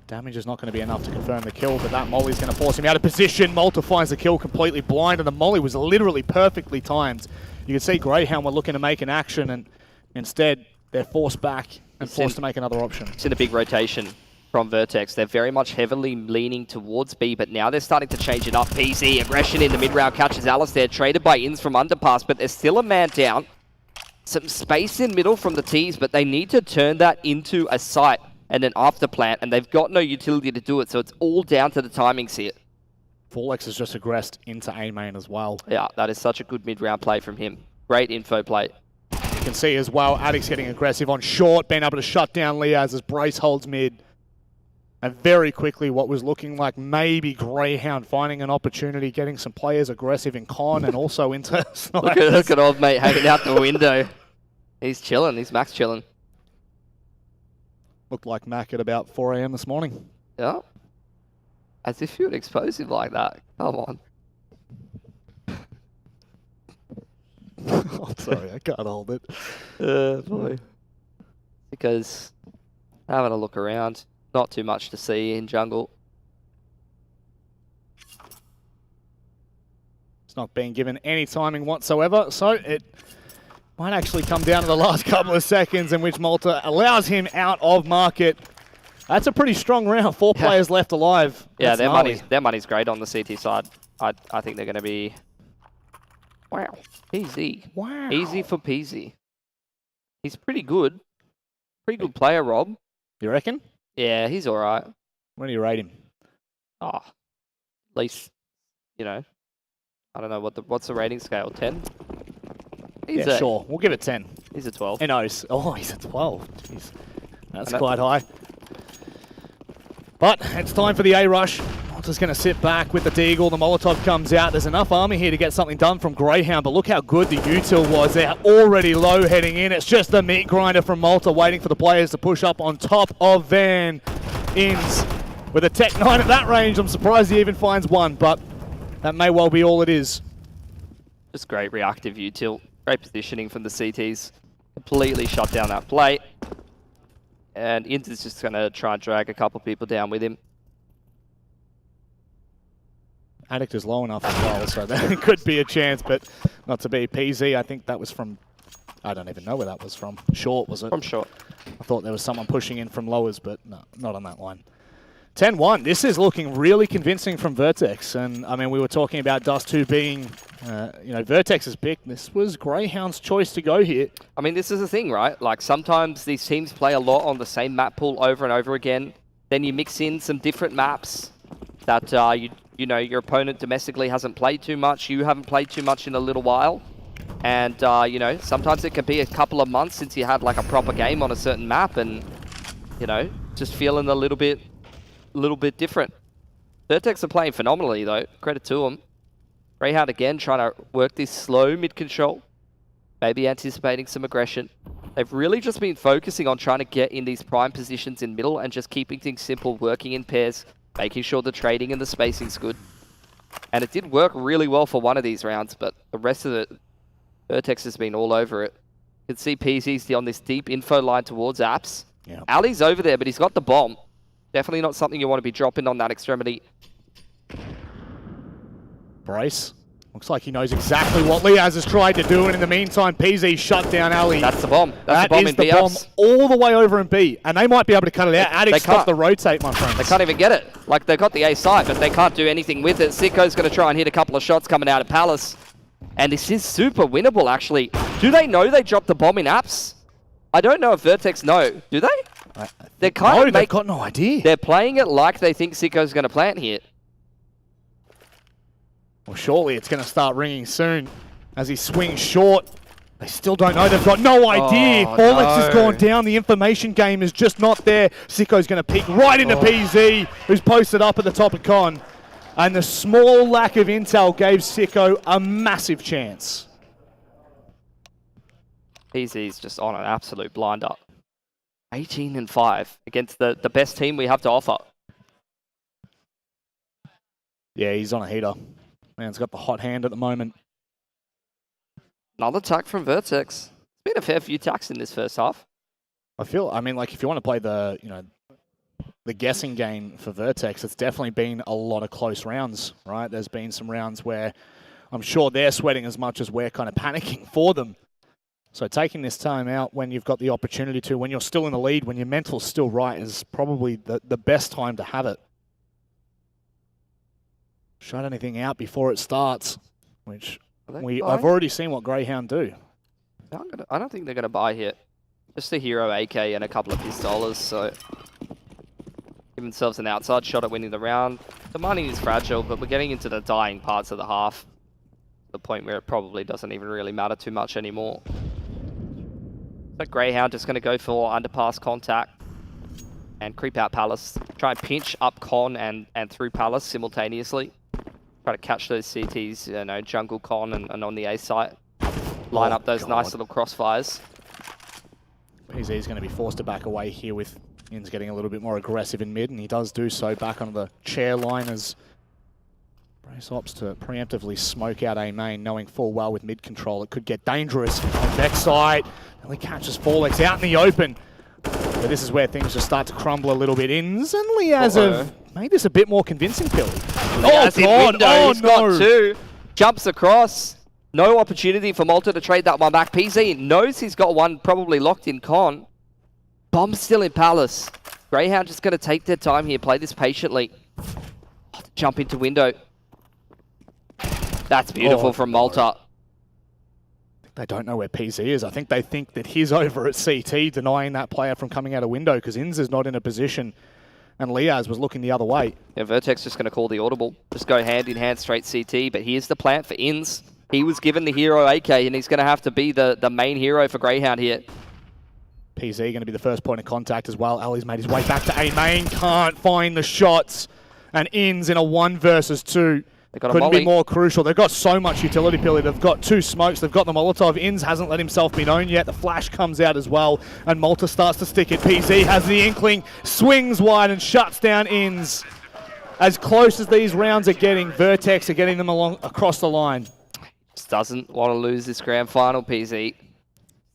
Damage is not going to be enough to confirm the kill, but that molly's going to force him out of position. Malta finds the kill completely blind, and the molly was literally perfectly timed. You can see Grayhound were looking to make an action, and instead they're forced back and forced to make another option. It's in a big rotation from Vertex. They're very much heavily leaning towards B, but now they're starting to change it up. PZ, aggression in the mid-round, catches Alistair, traded by Ins from underpass, but there's still a man down. Some space in middle from the Ts, but they need to turn that into a site and an after plant, and they've got no utility to do it, so it's all down to the timings here. Forlex has just aggressed into A main as well. Yeah, that is such a good mid-round play from him. Great info play. You can see as well, Addict's getting aggressive on short, being able to shut down Liaz as Brace holds mid. And very quickly, what was looking like maybe Grayhound finding an opportunity, getting some players aggressive in con and also into Snipers. Look at old mate hanging out the window. He's chilling, he's max chilling. Looked like Mac at about 4 AM this morning. Yeah. As if you would expose him like that. Come on. I'm sorry, I can't hold it. Boy. Because having a look around, not too much to see in jungle. It's not being given any timing whatsoever, so it might actually come down to the last couple of seconds in which Malta allows him out of market. That's a pretty strong round. 4 players left alive. Yeah, That's their money's great on the CT side. I think they're going to be... Wow. Easy. Wow. Easy for Peasy. He's pretty good. Pretty good player, Rob. You reckon? Yeah, he's all right. Where do you rate him? Oh, at least, you know, I don't know, what's the rating scale? 10? Yeah, sure. We'll give it 10. He's a 12. Oh, he's a 12. Jeez. That's quite high. But it's time for the A-rush. Malta's going to sit back with the Deagle. The Molotov comes out. There's enough army here to get something done from Grayhound, but look how good the util was. They're already low heading in. It's just the meat grinder from Malta waiting for the players to push up on top of Van Ins. With a Tech 9 at that range, I'm surprised he even finds one, but that may well be all it is. Just great reactive util. Great positioning from the CTs. Completely shut down that play. And Int is just going to try and drag a couple people down with him. Addict is low enough as well, so there could be a chance, but not to be. PZ, I think that was from... I don't even know where that was from. Short, was it? From short. I thought there was someone pushing in from lowers, but no, not on that line. 10-1. This is looking really convincing from Vertex. And, I mean, we were talking about Dust 2 being, you know, Vertex's pick. This was Grayhound's choice to go here. I mean, this is the thing, right? Like, sometimes these teams play a lot on the same map pool over and over again. Then you mix in some different maps that, you know, your opponent domestically hasn't played too much. You haven't played too much in a little while. And, you know, sometimes it can be a couple of months since you had, like, a proper game on a certain map. And, you know, just feeling a little bit different. Vertex are playing phenomenally, though. Credit to them. Grayhound again trying to work this slow mid-control. Maybe anticipating some aggression. They've really just been focusing on trying to get in these prime positions in middle and just keeping things simple, working in pairs, making sure the trading and the spacing's good. And it did work really well for one of these rounds, but the rest of it, Vertex has been all over it. You can see PZ's on this deep info line towards apps. Yeah. Ali's over there, but he's got the bomb. Definitely not something you want to be dropping on that extremity. Brace. Looks like he knows exactly what Liaz has tried to do, and in the meantime, PZ shut down Ali. That's the bomb. That's the bomb in B. That is the bomb all the way over in B, and they might be able to cut it out. Addict's got the rotate, my friends. They can't even get it. Like, they've got the A site, but they can't do anything with it. Sicko's going to try and hit a couple of shots coming out of Palace. And this is super winnable, actually. Do they know they dropped the bomb in apps? I don't know if Vertex know. Do they? They've got no idea. They're playing it like they think Sicko's going to plant here. Well, surely it's going to start ringing soon as he swings short. They still don't know. They've got no idea. Forlex has gone down. The information game is just not there. Sicko's going to peek right into PZ, who's posted up at the top of con. And the small lack of intel gave Sicko a massive chance. PZ's just on an absolute blinder. 18-5 against the best team we have to offer. Yeah, he's on a heater. Man's got the hot hand at the moment. Another tack from Vertex. It's been a fair few tacks in this first half. I mean, like if you want to play the, the guessing game for Vertex, it's definitely been a lot of close rounds, right? There's been some rounds where I'm sure they're sweating as much as we're kind of panicking for them. So taking this time out when you've got the opportunity to, when you're still in the lead, when your mental's still right, is probably the best time to have it. Shut anything out before it starts, which I've already seen what Grayhound do. I don't think they're going to buy here. Just a hero AK and a couple of pistolas, so give themselves an outside shot at winning the round. The money is fragile, but we're getting into the dying parts of the half. The point where it probably doesn't even really matter too much anymore. So Grayhound just going to go for underpass contact and creep out Palace. Try and pinch up Con and through Palace simultaneously. Try to catch those CTs, jungle Con and on the A site. Line up those nice little crossfires. PZ is going to be forced to back away here with Inns getting a little bit more aggressive in mid, and he does do so back on the chair line as Brace opts to preemptively smoke out A main, knowing full well with mid control it could get dangerous on back side. Only catches Forlex out in the open. But this is where things just start to crumble a little bit. Inns and Liaz have made this a bit more convincing, Billy. Oh, God. Oh, He's got two. Jumps across. No opportunity for Malta to trade that one back. PZ knows he's got one probably locked in Con. Bomb's still in Palace. Grayhound just going to take their time here, play this patiently. Jump into window. That's beautiful from Malta. They don't know where PZ is. I think they think that he's over at CT, denying that player from coming out of window because Inns is not in a position and Liaz was looking the other way. Yeah, Vertex just going to call the audible. Just go hand in hand straight CT, but here's the plant for Inns. He was given the hero AK and he's going to have to be the main hero for Grayhound here. PZ going to be the first point of contact as well. Ali's made his way back to A main, can't find the shots. And Inns in a 1 versus 2. Couldn't be more crucial. They've got so much utility, Billy. They've got 2 smokes. They've got the Molotov. Inns hasn't let himself be known yet. The flash comes out as well. And Malta starts to stick it. PZ has the inkling, swings wide and shuts down Inns. As close as these rounds are getting, Vertex are getting them along across the line. Just doesn't want to lose this grand final, PZ.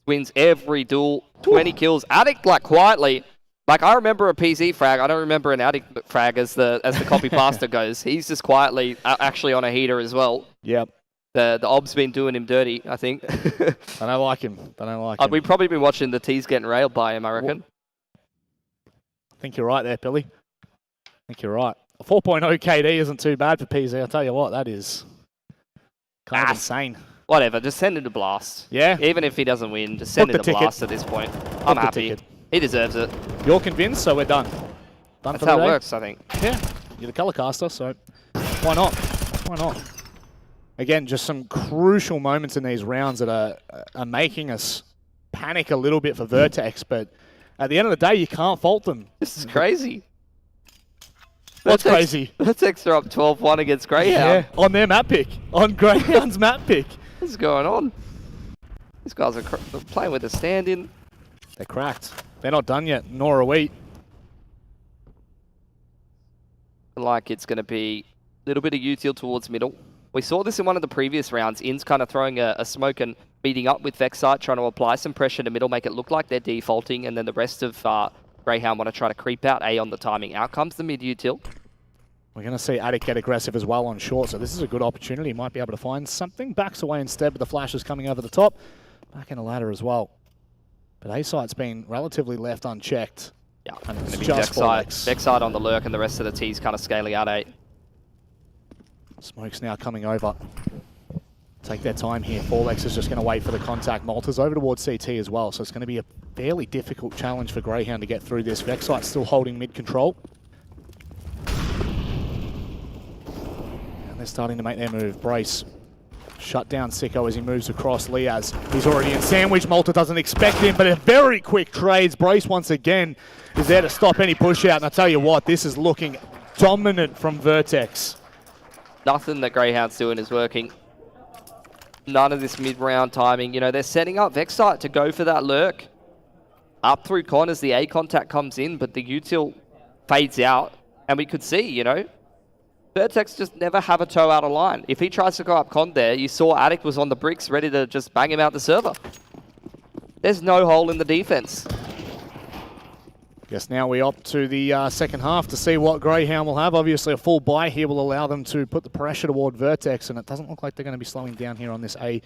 Wins every duel, 20 kills. Addict, like, quietly. Like, I remember a PZ frag. I don't remember an Addict frag as the copy pasta goes. He's just quietly actually on a heater as well. Yep. The ob's been doing him dirty, I think. I don't like him. We've probably been watching the T's getting railed by him, I reckon. I think you're right there, Billy. I think you're right. A 4.0 KD isn't too bad for PZ. I'll tell you what, that is kind of insane. Whatever, just send him to Blast. Yeah. Even if he doesn't win, just send him to Blast at this point. I'm happy. He deserves it. You're convinced, so we're done. That's how it works, I think. Yeah, you're the color caster, so why not? Why not? Again, just some crucial moments in these rounds that are making us panic a little bit for Vertex, but at the end of the day, you can't fault them. This is crazy. What's crazy? Vertex are up 12-1 against Grayhound. Yeah, on their map pick. On Grayhound's map pick. What's going on? These guys are playing with a stand-in. They're cracked. They're not done yet, nor are we. Like it's going to be a little bit of util towards middle. We saw this in one of the previous rounds. Inns kind of throwing a smoke and meeting up with Vexite, trying to apply some pressure to middle, make it look like they're defaulting, and then the rest of Grayhound want to try to creep out A on the timing. Out comes the mid util. We're going to see Attic get aggressive as well on short, so this is a good opportunity. He might be able to find something. Backs away instead, but the flash is coming over the top. Back in a ladder as well. But A-site's been relatively left unchecked. Yeah, and it's it's just just Vexite on the lurk and the rest of the T's kind of scaling out A. Smoke's now coming over. Take their time here. Forlex is just going to wait for the contact. Malta's over towards CT as well, so it's going to be a fairly difficult challenge for Grayhound to get through this. Vexite's still holding mid control. And they're starting to make their move. Brace. Shut down Sicko as he moves across. Liaz, he's already in sandwich. Malta doesn't expect him, but a very quick trades. Brace once again is there to stop any push out. And I tell you what, this is looking dominant from Vertex. Nothing that Greyhound's doing is working. None of this mid-round timing. You know, they're setting up Vexite to go for that lurk. Up through con as the A contact comes in, but the util fades out. And we could see, you know, Vertex just never have a toe out of line. If he tries to go up con there, you saw Attic was on the bricks ready to just bang him out the server. There's no hole in the defense. Guess now we opt to the second half to see what Greyhound will have. Obviously a full buy here will allow them to put the pressure toward Vertex, and it doesn't look like they're going to be slowing down here on this A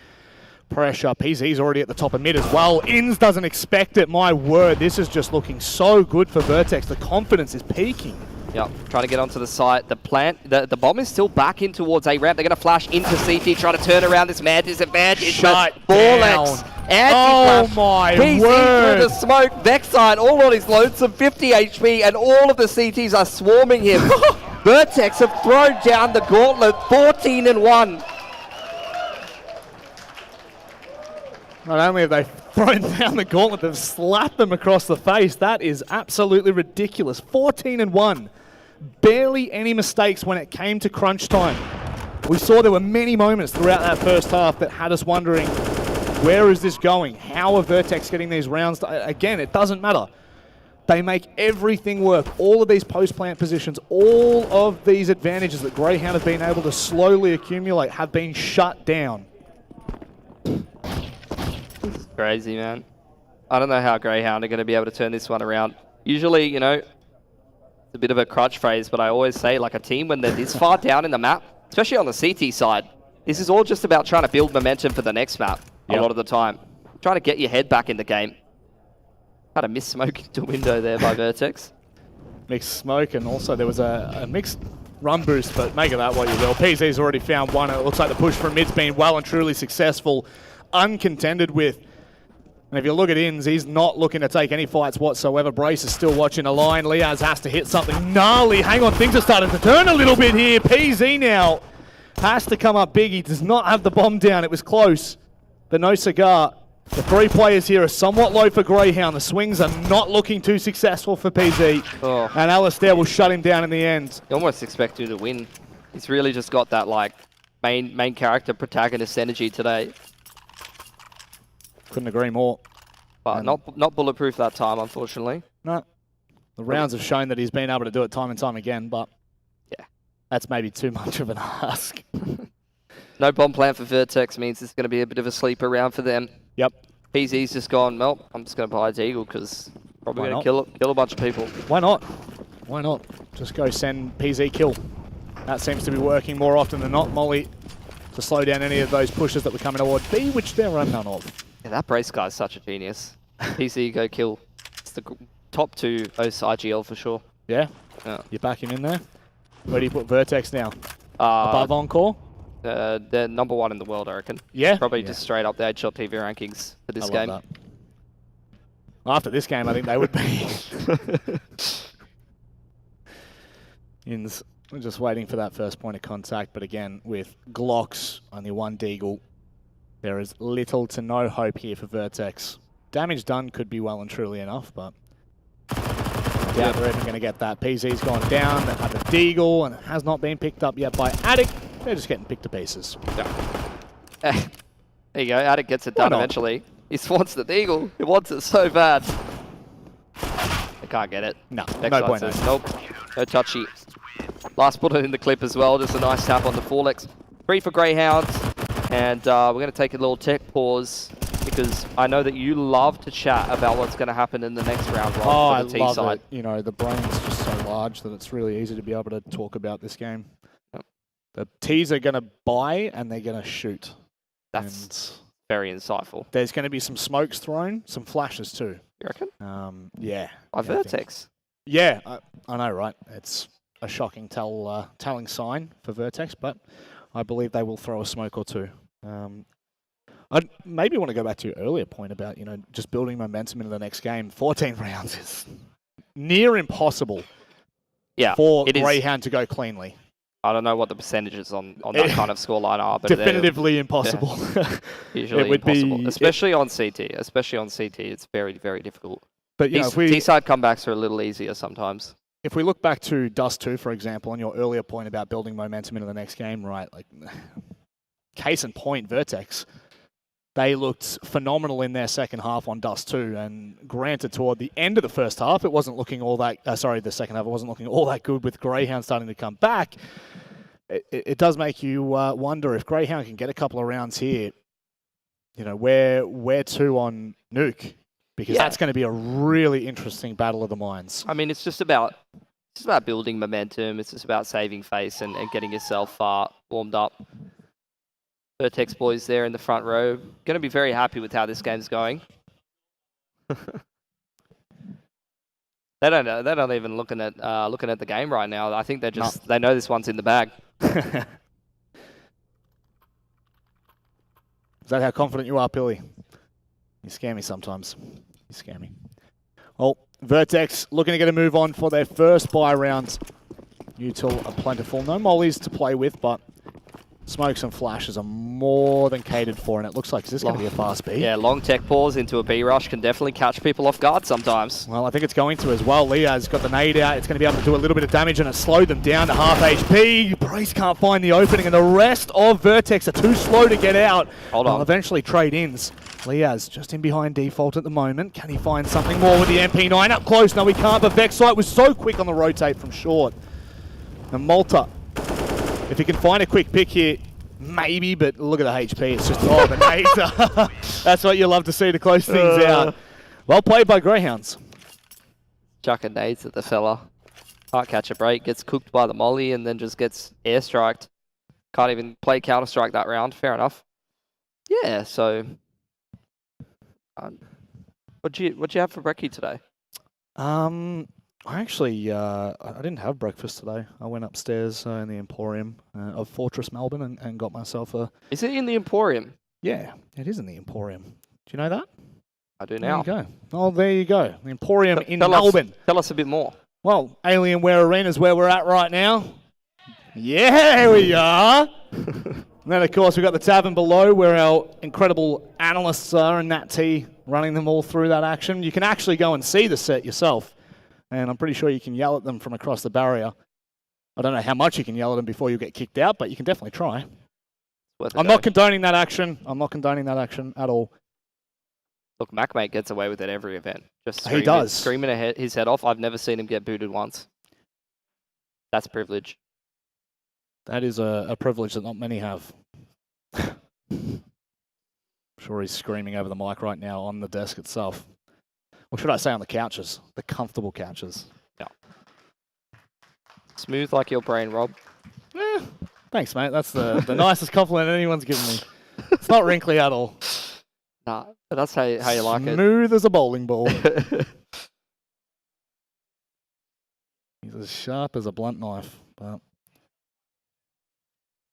pressure. PZ's already at the top of mid as well. Inns doesn't expect it. My word, this is just looking so good for Vertex. The confidence is peaking. Yep, trying to get onto the site. The bomb is still back in towards A ramp. They're going to flash into CT, trying to turn around this mad disadvantage. Shut down. Oh my PC word. through the smoke. Vexite all on his lonesome, 50 HP, and all of the CTs are swarming him. Vertex have thrown down the gauntlet, 14-1. Not only have they thrown down the gauntlet, they've slapped them across the face. That is absolutely ridiculous. 14-1. Barely any mistakes when it came to crunch time. We saw there were many moments throughout that first half that had us wondering, where is this going? How are Vertex getting these rounds? Again, it doesn't matter. They make everything work. All of these post-plant positions, all of these advantages that Greyhound have been able to slowly accumulate have been shut down. Crazy, man. I don't know how Greyhound are going to be able to turn this one around. Usually, you know, it's a bit of a crutch phrase, but I always say, like, a team when they're this far down in the map, especially on the CT side, this is all just about trying to build momentum for the next map a lot of the time. Trying to get your head back in the game. Had a missed smoke into window there by Vertex. Mixed smoke, and also there was a mixed run boost, but make of that what you will. PZ's already found one, and it looks like the push from mid's been well and truly successful. Uncontended with. And if you look at Inns, he's not looking to take any fights whatsoever. Brace is still watching a line. Liaz has to hit something gnarly. Hang on, things are starting to turn a little bit here. PZ now has to come up big. He does not have the bomb down. It was close, but no cigar. The three players here are somewhat low for Greyhound. The swings are not looking too successful for PZ. Oh. And Alistair will shut him down in the end. You almost expect you to win. He's really just got that, like, main character protagonist energy today. Couldn't agree more. But not bulletproof that time, unfortunately. No. The rounds have shown that he's been able to do it time and time again, but yeah, that's maybe too much of an ask. No bomb plant for Vertex means it's going to be a bit of a sleeper round for them. Yep. PZ's just gone, well, I'm just going to buy a Deagle because probably going to kill a bunch of people. Why not? Why not? Just go send PZ kill. That seems to be working more often than not. Molly to slow down any of those pushes that were coming toward B, which there are none of. Yeah, that Brace guy's such a genius. PZ go kill. It's the top 2 OCE for sure. Yeah? Yeah. You back him in there? Where do you put Vertex now? Above Encore? They're #1 in the world, I reckon. Yeah? Probably just straight up the HL TV rankings for this game. That. After this game, I think they would be. Inns, we're just waiting for that first point of contact, but again, with Glocks, only one Deagle, there is little to no hope here for Vertex. Damage done could be well and truly enough, but yeah, they're even going to get that. PZ's gone down, they have a Deagle, and it has not been picked up yet by Attic. They're just getting picked to pieces. Yeah. There you go, Attic gets it done eventually. He wants the Deagle, he wants it so bad. They can't get it. No, Vexite no point. says, nope, no touchy. Last bullet in the clip as well, just a nice tap on the 4x. 3 for Greyhound. And we're going to take a little tech pause because I know that you love to chat about what's going to happen in the next round, right? For the T side. It. You know, the brain's just so large that it's really easy to be able to talk about this game. Yep. The T's are going to buy and they're going to shoot. That's very insightful. There's going to be some smokes thrown, some flashes too. You reckon? Yeah. By Vertex? Yeah, I know, right? It's a shocking telling sign for Vertex, but I believe they will throw a smoke or two. I maybe want to go back to your earlier point about, you know, just building momentum into the next game. 14 rounds is near impossible for Greyhound to go cleanly. I don't know what the percentages on that kind of scoreline are, but definitively impossible. Yeah. Usually it would impossible, especially on CT. Especially on CT, it's very, very difficult. But you know, T-side comebacks are a little easier sometimes. If we look back to Dust 2, for example, on your earlier point about building momentum into the next game, right? Like, case in point, Vertex. They looked phenomenal in their second half on Dust 2, and granted, toward the end of the first half, it wasn't looking all that. The second half, it wasn't looking all that good with Grayhound starting to come back. It does make you wonder if Grayhound can get a couple of rounds here. You know, where to on Nuke, because that's going to be a really interesting battle of the minds. I mean, it's just about building momentum. It's just about saving face and getting yourself warmed up. Vertex boys there in the front row. Going to be very happy with how this game's going. They don't know. They're not even looking at the game right now. I think they know this one's in the bag. Is that how confident you are, Pilly? You scare me sometimes. You scare me. Well, Vertex looking to get a move on for their first buy round. Util are plentiful. No mollies to play with, but smokes and flashes are more than catered for, and it looks like this is going to be a fast B. Yeah, long tech pause into a B rush can definitely catch people off guard sometimes. Well, I think it's going to as well. Leah's got the nade out. It's going to be able to do a little bit of damage, and it slowed them down to half HP. Brace can't find the opening, and the rest of Vertex are too slow to get out. Hold on. They'll eventually trade ins. Leah's just in behind default at the moment. Can he find something more with the MP9 up close? No, he can't, but Vexite was so quick on the rotate from short. And Malta, if he can find a quick pick here, maybe, but look at the HP. It's just, oh, the nades. That's what you love to see to close things out. Well played by Greyhounds. Chucking nades at the fella. Can't catch a break. Gets cooked by the molly and then just gets airstriked. Can't even play Counter-Strike that round. Fair enough. Yeah, so... what'd you have for brekkie today? I actually, I didn't have breakfast today. I went upstairs in the Emporium of Fortress Melbourne and got myself a... Is it in the Emporium? Yeah, it is in the Emporium. Do you know that? I do now. There you go. Oh, there you go. The Emporium in Melbourne. Tell us a bit more. Well, Alienware Arena is where we're at right now. Yeah, here we are. And then, of course, we've got the tavern below where our incredible analysts are and Nat T running them all through that action. You can actually go and see the set yourself. And I'm pretty sure you can yell at them from across the barrier. I don't know how much you can yell at them before you get kicked out, but you can definitely try. I'm not condoning that action. I'm not condoning that action at all. Look, MacMate gets away with it every event. Just he does. Screaming his head off. I've never seen him get booted once. That's privilege. That is a privilege that not many have. I'm sure he's screaming over the mic right now on the desk itself. Or should I say on the couches? The comfortable couches. Yeah. Smooth like your brain, Rob. Thanks, mate. That's the nicest compliment anyone's given me. It's not wrinkly at all. Nah, but that's how you like it. Smooth as a bowling ball. He's as sharp as a blunt knife. But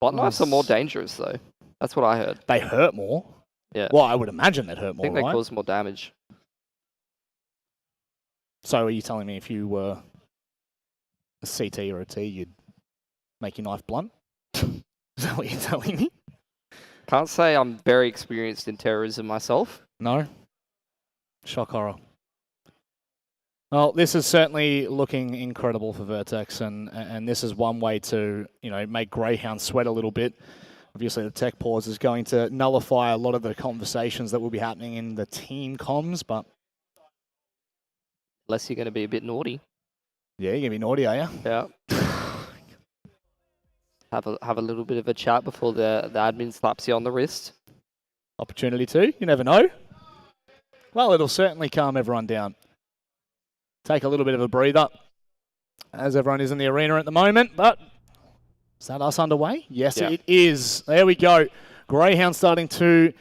blunt knives are more dangerous, though. That's what I heard. They hurt more? Yeah. Well, I would imagine they'd hurt more, I think they cause more damage. So are you telling me if you were a CT or a T, you'd make your knife blunt? Is that what you're telling me? Can't say I'm very experienced in terrorism myself. No? Shock horror. Well, this is certainly looking incredible for Vertex, and this is one way to, you know, make Greyhound sweat a little bit. Obviously, the tech pause is going to nullify a lot of the conversations that will be happening in the team comms, but... Unless you're going to be a bit naughty. Yeah, you're going to be naughty, are you? Yeah. Have a little bit of a chat before the admin slaps you on the wrist. Opportunity to, you never know. Well, it'll certainly calm everyone down. Take a little bit of a breather, as everyone is in the arena at the moment, but is that us underway? Yes, it is. There we go. Greyhound starting to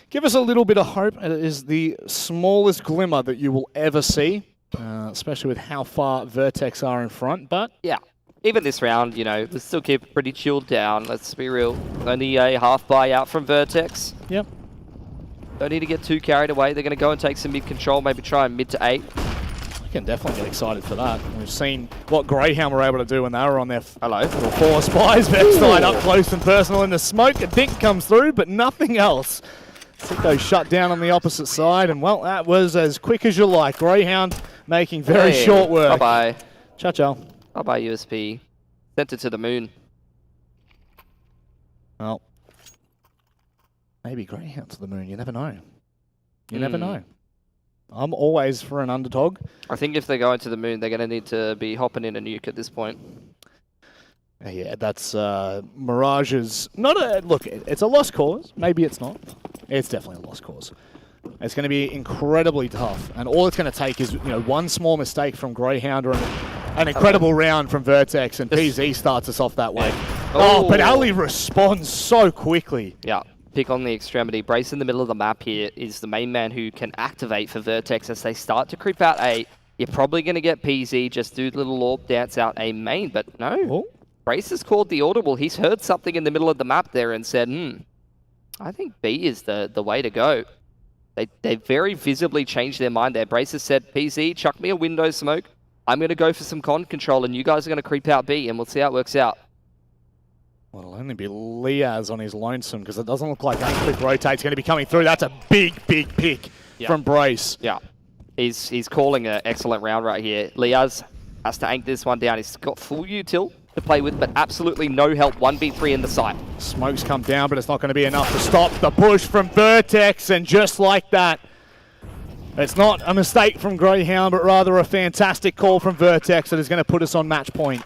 give us a little bit of hope. It is the smallest glimmer that you will ever see, especially with how far Vertex are in front, but... Yeah. Even this round, you know, we'll still keep it pretty chilled down. Let's be real. Only a half buy out from Vertex. Yep. Don't need to get too carried away. They're going to go and take some mid control, maybe try and mid to 8. can definitely get excited for that. We've seen what Grayhound were able to do when they were on their Hello. little 4 spies. Vextide up close and personal in the smoke. A dink comes through, but nothing else. Sicko shut down on the opposite side, and well, that was as quick as you like. Grayhound making very short work. Bye-bye. Ciao, ciao. Bye-bye, USP. Sent it to the moon. Well, maybe Greyhound to the moon. You never know. You never know. I'm always for an underdog. I think if they're going to the moon, they're going to need to be hopping in a nuke at this point. Yeah, that's Mirage's not a look. It's a lost cause. Maybe it's not. It's definitely a lost cause. It's going to be incredibly tough, and all it's going to take is one small mistake from Greyhound or an incredible round from Vertex, and PZ starts us off that way. Oh, but Ali responds so quickly. Yeah. Pick on the extremity. Brace in the middle of the map here is the main man who can activate for Vertex as they start to creep out A. You're probably going to get PZ, just do the little orb dance out A main, but no. Oh. Brace has called the audible. He's heard something in the middle of the map there and said, I think B is the way to go. They very visibly changed their mind there. Brace has said, PZ, chuck me a window smoke. I'm going to go for some con control, and you guys are going to creep out B, and we'll see how it works out. Well, it'll only be Liaz on his lonesome, because it doesn't look like that quick rotate's going to be coming through. That's a big pick from Brace. Yeah, he's calling an excellent round right here. Liaz has to anchor this one down. He's got full util to play with, but absolutely no help. 1v3 in the site. Smoke's come down, but it's not going to be enough to stop the push from Vertex, and just like that, it's not a mistake from Greyhound, but rather a fantastic call from Vertex that is going to put us on match point.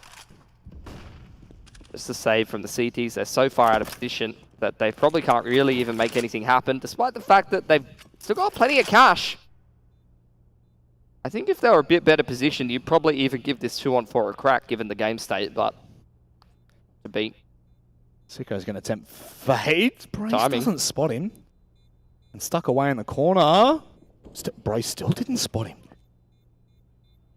Just a save from the CTs. They're so far out of position that they probably can't really even make anything happen, despite the fact that they've still got plenty of cash. I think if they were a bit better positioned, you'd probably even give this 2-on-4 a crack, given the game state, but to beat. Sicko's going to attempt fade. Brace Timing. doesn't spot him. And stuck away in the corner. Brace still didn't spot him.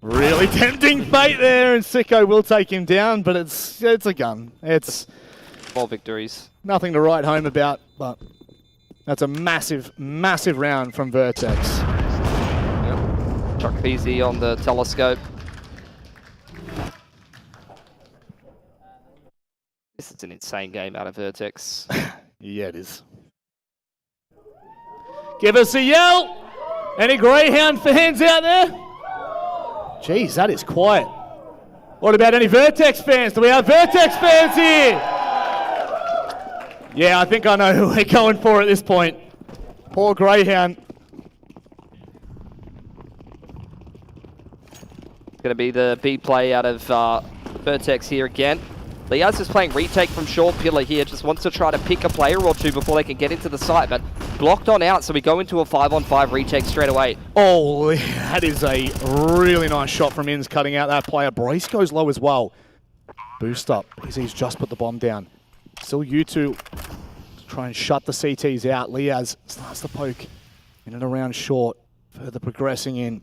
Really tempting fate there, and Sicko will take him down, but it's a gun. It's more victories. Nothing to write home about, but that's a massive round from Vertex. Yep. Chuck PZ on the telescope. This is an insane game out of Vertex. Yeah, it is. Give us a yell! Any Greyhound fans out there? Jeez, that is quiet. What about any Vertex fans? Do we have Vertex fans here? Yeah, I think I know who we're going for at this point. Poor Greyhound. Going to be the B play out of Vertex here again. Liaz is playing retake from short pillar here, just wants to try to pick a player or two before they can get into the site, but blocked on out, so we go into a 5-on-5 retake straight away. Oh, that is a really nice shot from Inns cutting out that player. Brace goes low as well. Boost up. He's just put the bomb down. Still U2 to try and shut the CTs out. Liaz starts to poke in and around short, further progressing in.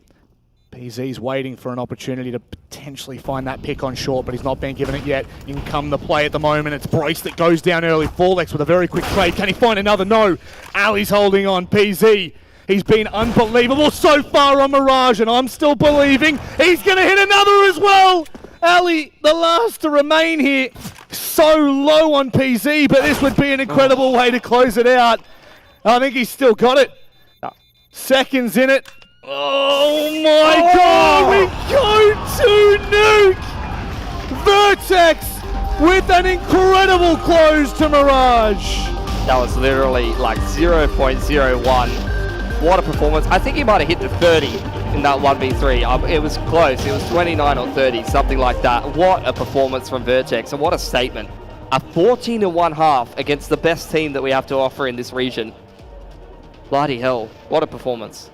PZ's waiting for an opportunity to potentially find that pick on short, but he's not been given it yet. In come the play at the moment. It's Brace that goes down early. Forlex with a very quick trade. Can he find another? No. Ali's holding on. PZ. He's been unbelievable so far on Mirage, and I'm still believing he's going to hit another as well. Ali, the last to remain here. So low on PZ, but this would be an incredible way to close it out. I think he's still got it. Seconds in it. Oh my God, we go to nuke! Vertex with an incredible close to Mirage. That was literally like 0.01. What a performance. I think he might have hit the 30 in that 1v3. It was close. It was 29 or 30, something like that. What a performance from Vertex, and what a statement. A 14-1/2 against the best team that we have to offer in this region. Bloody hell, what a performance.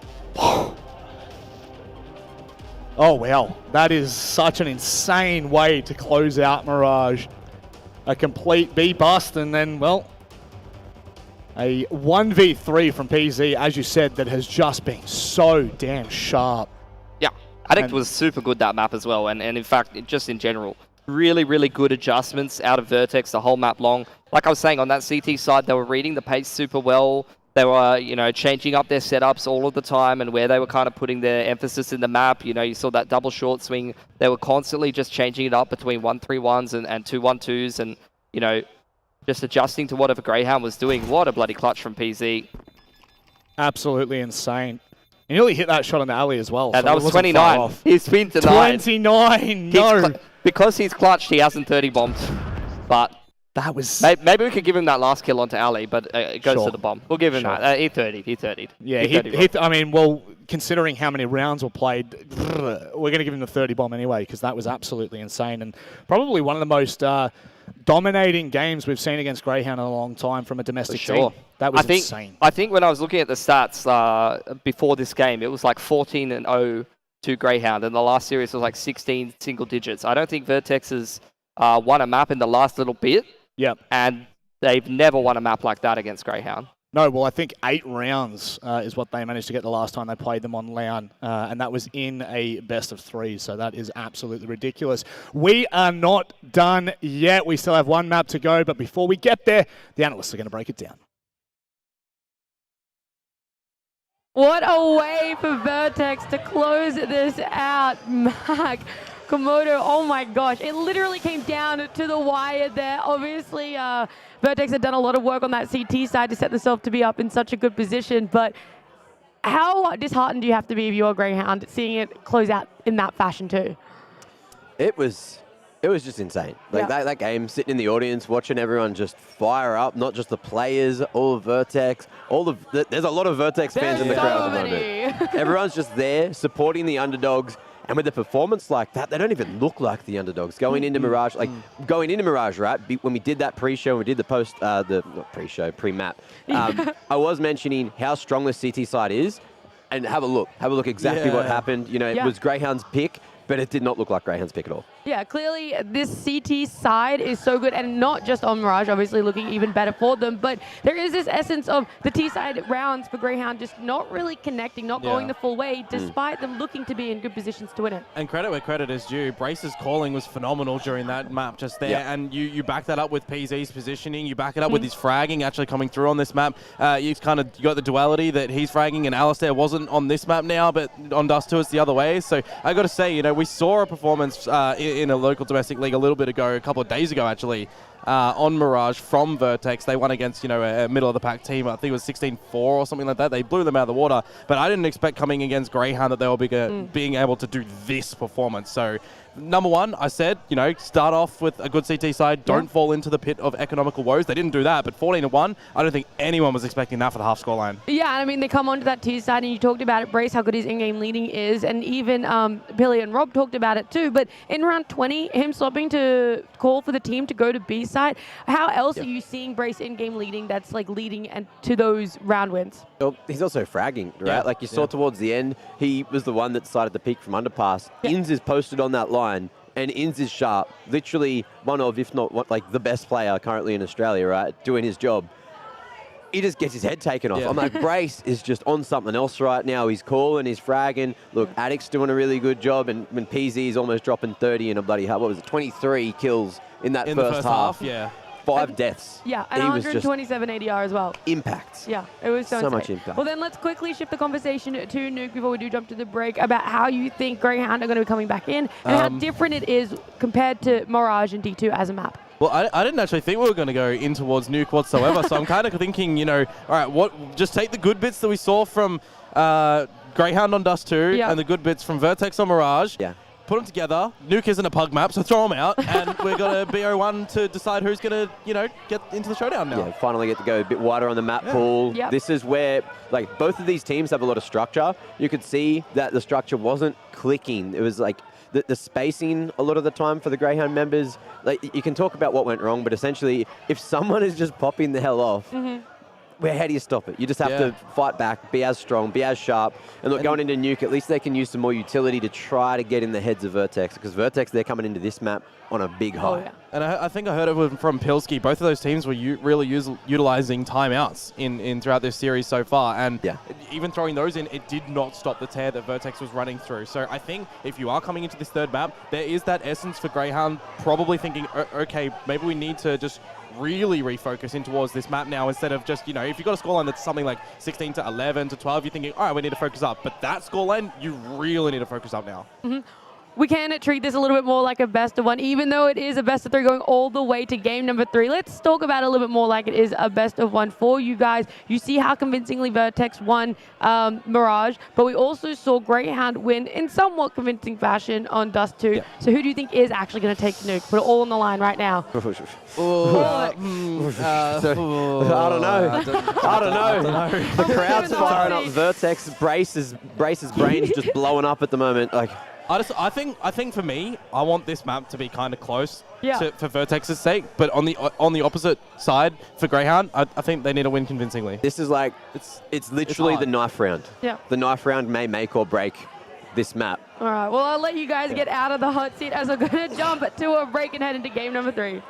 Oh wow, that is such an insane way to close out Mirage. A complete B-bust, and then, well, a 1v3 from PZ, as you said, that has just been so damn sharp. Yeah, Addict was super good that map as well, and in fact, just in general, really good adjustments out of Vertex the whole map long. Like I was saying, on that CT side, they were reading the pace super well. They were, you know, changing up their setups all of the time and where they were kind of putting their emphasis in the map. You know, you saw that double short swing. They were constantly just changing it up between 1-3-1s and 2-1-2s and, you know, just adjusting to whatever Grayhound was doing. What a bloody clutch from PZ. Absolutely insane. He nearly hit that shot on the alley as well. And so that it was wasn't far 29. off. He's been denied. 29, no. Because he's clutched, he hasn't 30 bombed. But that was... Maybe we could give him that last kill onto alley, but it goes to the bomb. We'll give him that. He 30'd. He 30'd. Yeah, I mean, well, considering how many rounds were played, we're going to give him the 30 bomb anyway, because that was absolutely insane. And probably one of the most dominating games we've seen against Grayhound in a long time from a domestic team. That was insane. I think when I was looking at the stats before this game, it was like 14-0 to Grayhound, and the last series was like 16 single digits. I don't think Vertex has won a map in the last little bit. Yep. And they've never won a map like that against Grayhound. No, well, I think 8 rounds is what they managed to get the last time they played them on LAN, and that was in a best of 3, so that is absolutely ridiculous. We are not done yet. We still have one map to go, but before we get there, the analysts are going to break it down. What a way for Vertex to close this out, Mac. Komodo, oh my gosh, it literally came down to the wire there. Obviously, Vertex had done a lot of work on that CT side to set themselves to be up in such a good position, but how disheartened do you have to be if you're a Grayhound, seeing it close out in that fashion too? It was just insane. Like that game, sitting in the audience, watching everyone just fire up, not just the players, all of Vertex, there's a lot of Vertex fans in the crowd at the moment. Everyone's just there supporting the underdogs. And with a performance like that, they don't even look like the underdogs. Going into Mirage, right? When we did that pre-show, we did the pre-map. I was mentioning how strong the CT side is, and have a look exactly what happened. You know, it was Grayhound's pick, but it did not look like Grayhound's pick at all. Yeah, clearly this CT side is so good, and not just on Mirage, obviously looking even better for them, but there is this essence of the T side rounds for Grayhound just not really connecting, not going the full way, despite them looking to be in good positions to win it. And credit where credit is due. Brace's calling was phenomenal during that map just there, and you back that up with PZ's positioning, you back it up with his fragging actually coming through on this map. You've kind of got the duality that he's fragging, and Alistair wasn't on this map now, but on Dust 2 it's the other way. So I got to say, you know, we saw a performance in a local domestic league a couple of days ago actually, on Mirage from Vertex. They won against, you know, a middle of the pack team. I think it was 16-4 or something like that. They blew them out of the water, but I didn't expect coming against Grayhound that they were being able to do this performance. So number one, I said, you know, start off with a good CT side. Don't fall into the pit of economical woes. They didn't do that, but 14-1, I don't think anyone was expecting that for the half scoreline. Yeah, and I mean, they come onto that T side, and you talked about it, Brace, how good his in-game leading is, and even Billy and Rob talked about it too, but in round 20, him stopping to call for the team to go to B side, how else are you seeing Brace in-game leading that's like leading and to those round wins? Well, he's also fragging, right? Yeah. Like you saw towards the end, he was the one that decided to peek from underpass. Inz is posted on that line, and Inz is sharp. Literally one of, if not like the best player currently in Australia, right? Doing his job. He just gets his head taken off. I'm like, Brace is just on something else right now. He's calling, he's fragging. Look, Addict's doing a really good job, and when PZ is almost dropping 30 in a bloody, what was it, 23 kills in that first half. 5 deaths. Yeah, and 127 ADR as well. Impacts. Yeah, it was so much impact. Well, then let's quickly shift the conversation to Nuke before we do jump to the break about how you think Grayhound are going to be coming back in and how different it is compared to Mirage and D2 as a map. Well, I didn't actually think we were going to go in towards Nuke whatsoever, so I'm kind of thinking, you know, all right, just take the good bits that we saw from Grayhound on Dust 2 and the good bits from Vertex on Mirage. Yeah. Put them together. Nuke isn't a pug map, so throw them out, and we're going to BO1 to decide who's going to, you know, get into the showdown now. Yeah, finally get to go a bit wider on the map pool. Yep. This is where, like, both of these teams have a lot of structure. You could see that the structure wasn't clicking. It was like the spacing a lot of the time for the Grayhound members. Like, you can talk about what went wrong, but essentially, if someone is just popping the hell off, how do you stop it? You just have to fight back, be as strong, be as sharp. And look, going into Nuke, at least they can use some more utility to try to get in the heads of Vertex, because Vertex, they're coming into this map on a big high. Oh, yeah. And I think I heard it from Pilsky. Both of those teams were really utilizing timeouts in throughout this series so far. And even throwing those in, it did not stop the tear that Vertex was running through. So I think if you are coming into this third map, there is that essence for Grayhound probably thinking, okay, maybe we need to just really refocus in towards this map now instead of just, you know, if you've got a scoreline that's something like 16 to 11 to 12, you're thinking, all right, we need to focus up. But that scoreline, you really need to focus up now. We can treat this a little bit more like a best of one, even though it is a best of 3 going all the way to game number 3. Let's talk about it a little bit more like it is a best of 1 for you guys. You see how convincingly Vertex won Mirage, but we also saw Grayhound win in somewhat convincing fashion on Dust 2. Yeah. So who do you think is actually going to take the nuke? Put it all on the line right now. I don't know. The crowd's firing up. Vertex braces brains just blowing up at the moment. Like, I think for me, I want this map to be kind of close Yeah. for Vertex's sake, but on the opposite side for Grayhound, I think they need to win convincingly. this is like, it's literally the knife round. Yeah. The knife round may make or break this map. All right, well, I'll let you guys get out of the hot seat as I'm going to jump to a break and head into game number 3.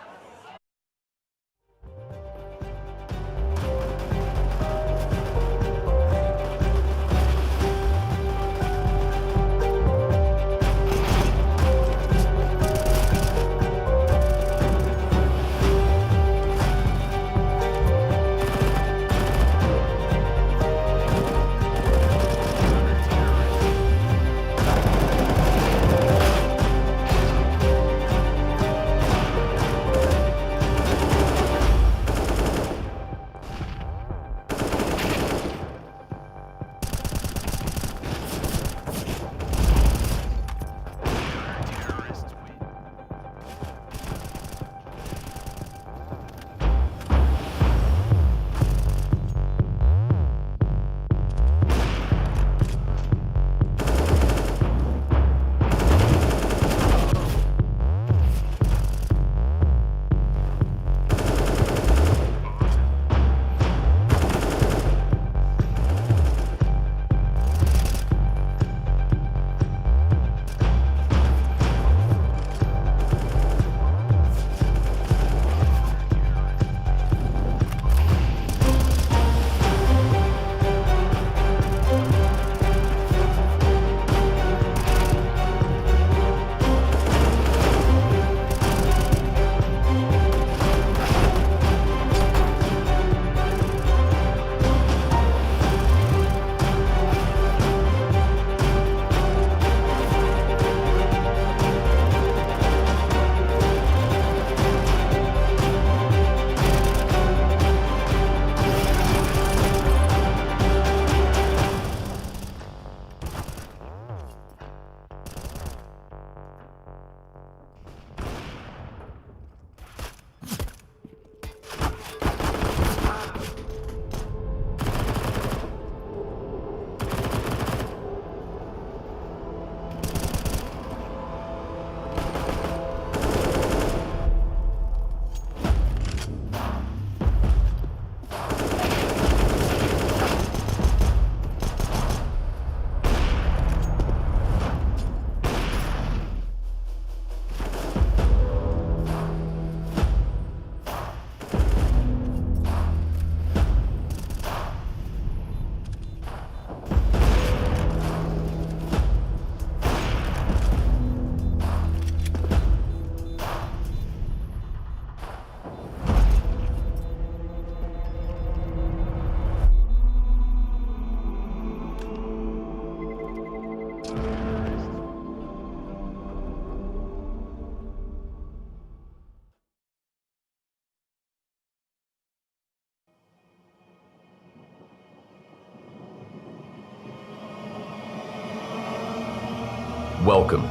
Welcome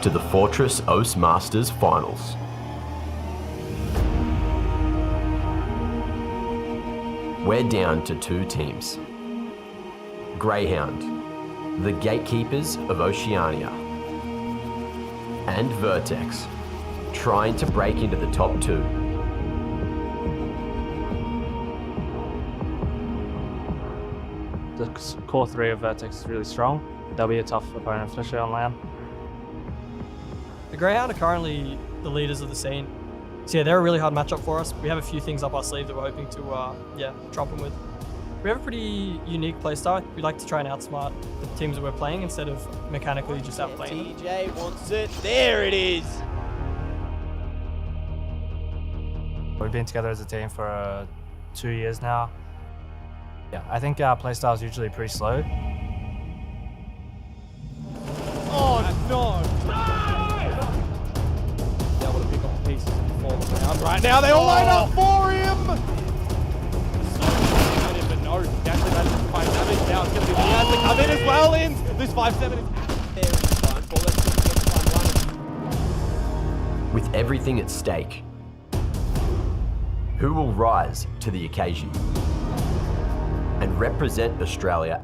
to the Fortress OCE Masters Finals. We're down to 2 teams. Grayhound, the gatekeepers of Oceania, and Vertex, trying to break into the top 2. The core 3 of Vertex is really strong. They'll be a tough opponent, especially on land. The Grayhound are currently the leaders of the scene. So yeah, they're a really hard matchup for us. We have a few things up our sleeve that we're hoping to trump them with. We have a pretty unique playstyle. We like to try and outsmart the teams that we're playing instead of mechanically just outplaying them. TJ wants it. There it is. We've been together as a team for 2 years now. Yeah, I think our playstyle is usually pretty slow. Oh, no. Able to pick up the pieces and fall down right now. They all line up for him. But no, he actually manages to find damage. Now it's going to be Leaz to come in as well. This 5-7 is there in front. Well, let's get the fun run. With everything at stake, who will rise to the occasion and represent Australia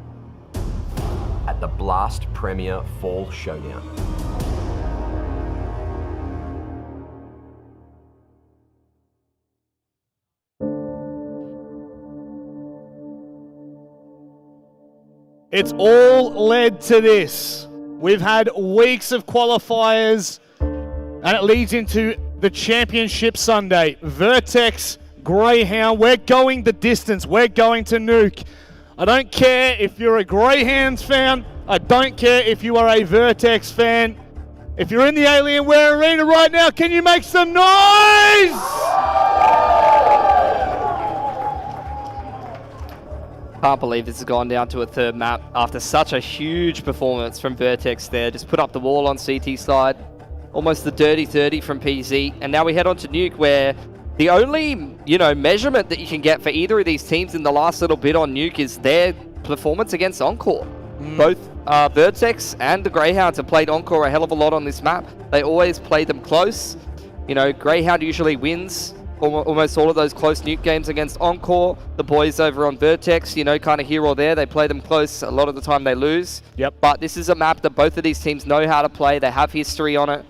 at the Blast Premier Fall Showdown? It's all led to this. We've had weeks of qualifiers, and it leads into the Championship Sunday. Vertex, Grayhound, we're going the distance. We're going to nuke. I don't care if you're a Greyhounds fan. I don't care if you are a Vertex fan. If you're in the Alienware Arena right now, can you make some noise? Can't believe this has gone down to a third map after such a huge performance from Vertex there. Just put up the wall on CT side. Almost the dirty 30 from PZ. And now we head on to Nuke, where the only, measurement that you can get for either of these teams in the last little bit on Nuke is their performance against Encore. Both Vertex and the Greyhounds have played Encore a hell of a lot on this map. They always play them close. Greyhound usually wins almost all of those close Nuke games against Encore. The boys over on Vertex, kind of here or there, they play them close. A lot of the time they lose. Yep. But this is a map that both of these teams know how to play. They have history on it.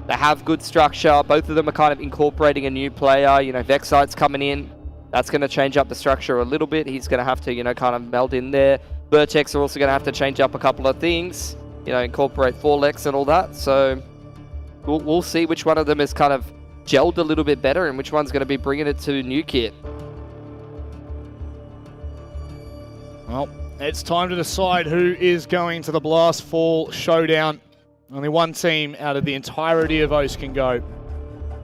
They have good structure. Both of them are kind of incorporating a new player. Vexite's coming in. That's going to change up the structure a little bit. He's going to have to, kind of meld in there. Vertex are also going to have to change up a couple of things. Incorporate Forlex and all that. So we'll see which one of them is kind of gelled a little bit better and which one's going to be bringing it to Nuke here. Well, it's time to decide who is going to the Blast Fall Showdown. Only one team out of the entirety of OCE can go.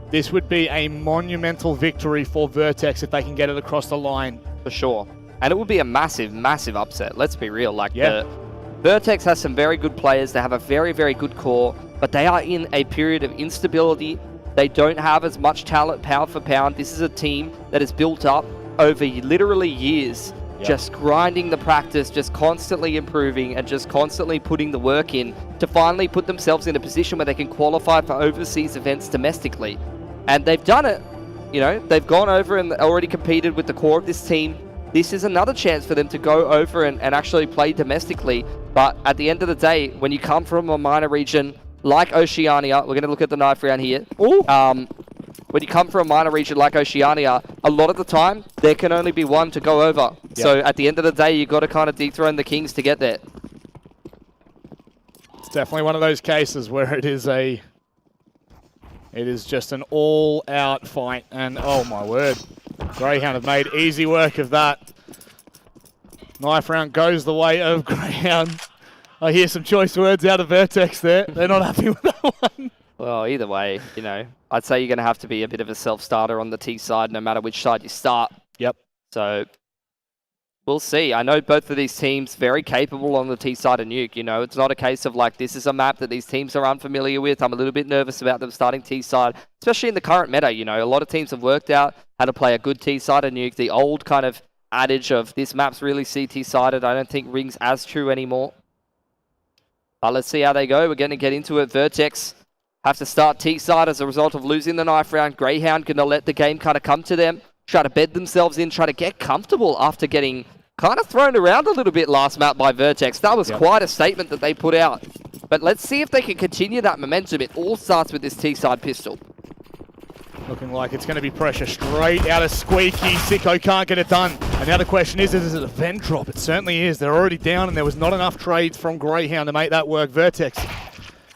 This would be a monumental victory for Vertex if they can get it across the line. For sure. And it would be a massive, massive upset. Let's be real. Vertex has some very good players. They have a very, very good core, but they are in a period of instability. They don't have as much talent pound for pound. This is a team that is built up over literally years, just grinding the practice, just constantly improving and just constantly putting the work in to finally put themselves in a position where they can qualify for overseas events domestically. And they've done it. They've gone over and already competed with the core of this team. This is another chance for them to go over and actually play domestically. But at the end of the day, when you come from a minor region like Oceania, we're going to look at the knife round here. When you come from a minor region like Oceania, a lot of the time, there can only be one to go over. Yep. So at the end of the day, you've got to kind of dethrone the Kings to get there. It's definitely one of those cases where it is just an all-out fight. And oh my word, Greyhound have made easy work of that. Knife round goes the way of Greyhound. I hear some choice words out of Vertex there. They're not happy with that one. Well, either way, I'd say you're going to have to be a bit of a self-starter on the T side, no matter which side you start. Yep. So we'll see. I know both of these teams very capable on the T side of Nuke. It's not a case of this is a map that these teams are unfamiliar with. I'm a little bit nervous about them starting T side, especially in the current meta. A lot of teams have worked out how to play a good T side of Nuke. The old kind of adage of this map's really CT sided, I don't think rings as true anymore. But let's see how they go. We're going to get into it. Vertex have to start T-side as a result of losing the knife round. Greyhound going to let the game kind of come to them, try to bed themselves in, try to get comfortable after getting kind of thrown around a little bit last map by Vertex. That was quite a statement that they put out. But let's see if they can continue that momentum. It all starts with this T-side pistol. Looking like it's going to be pressure straight out of Squeaky. Sicko can't get it done. And now the question is it a vent drop? It certainly is. They're already down and there was not enough trades from Greyhound to make that work. Vertex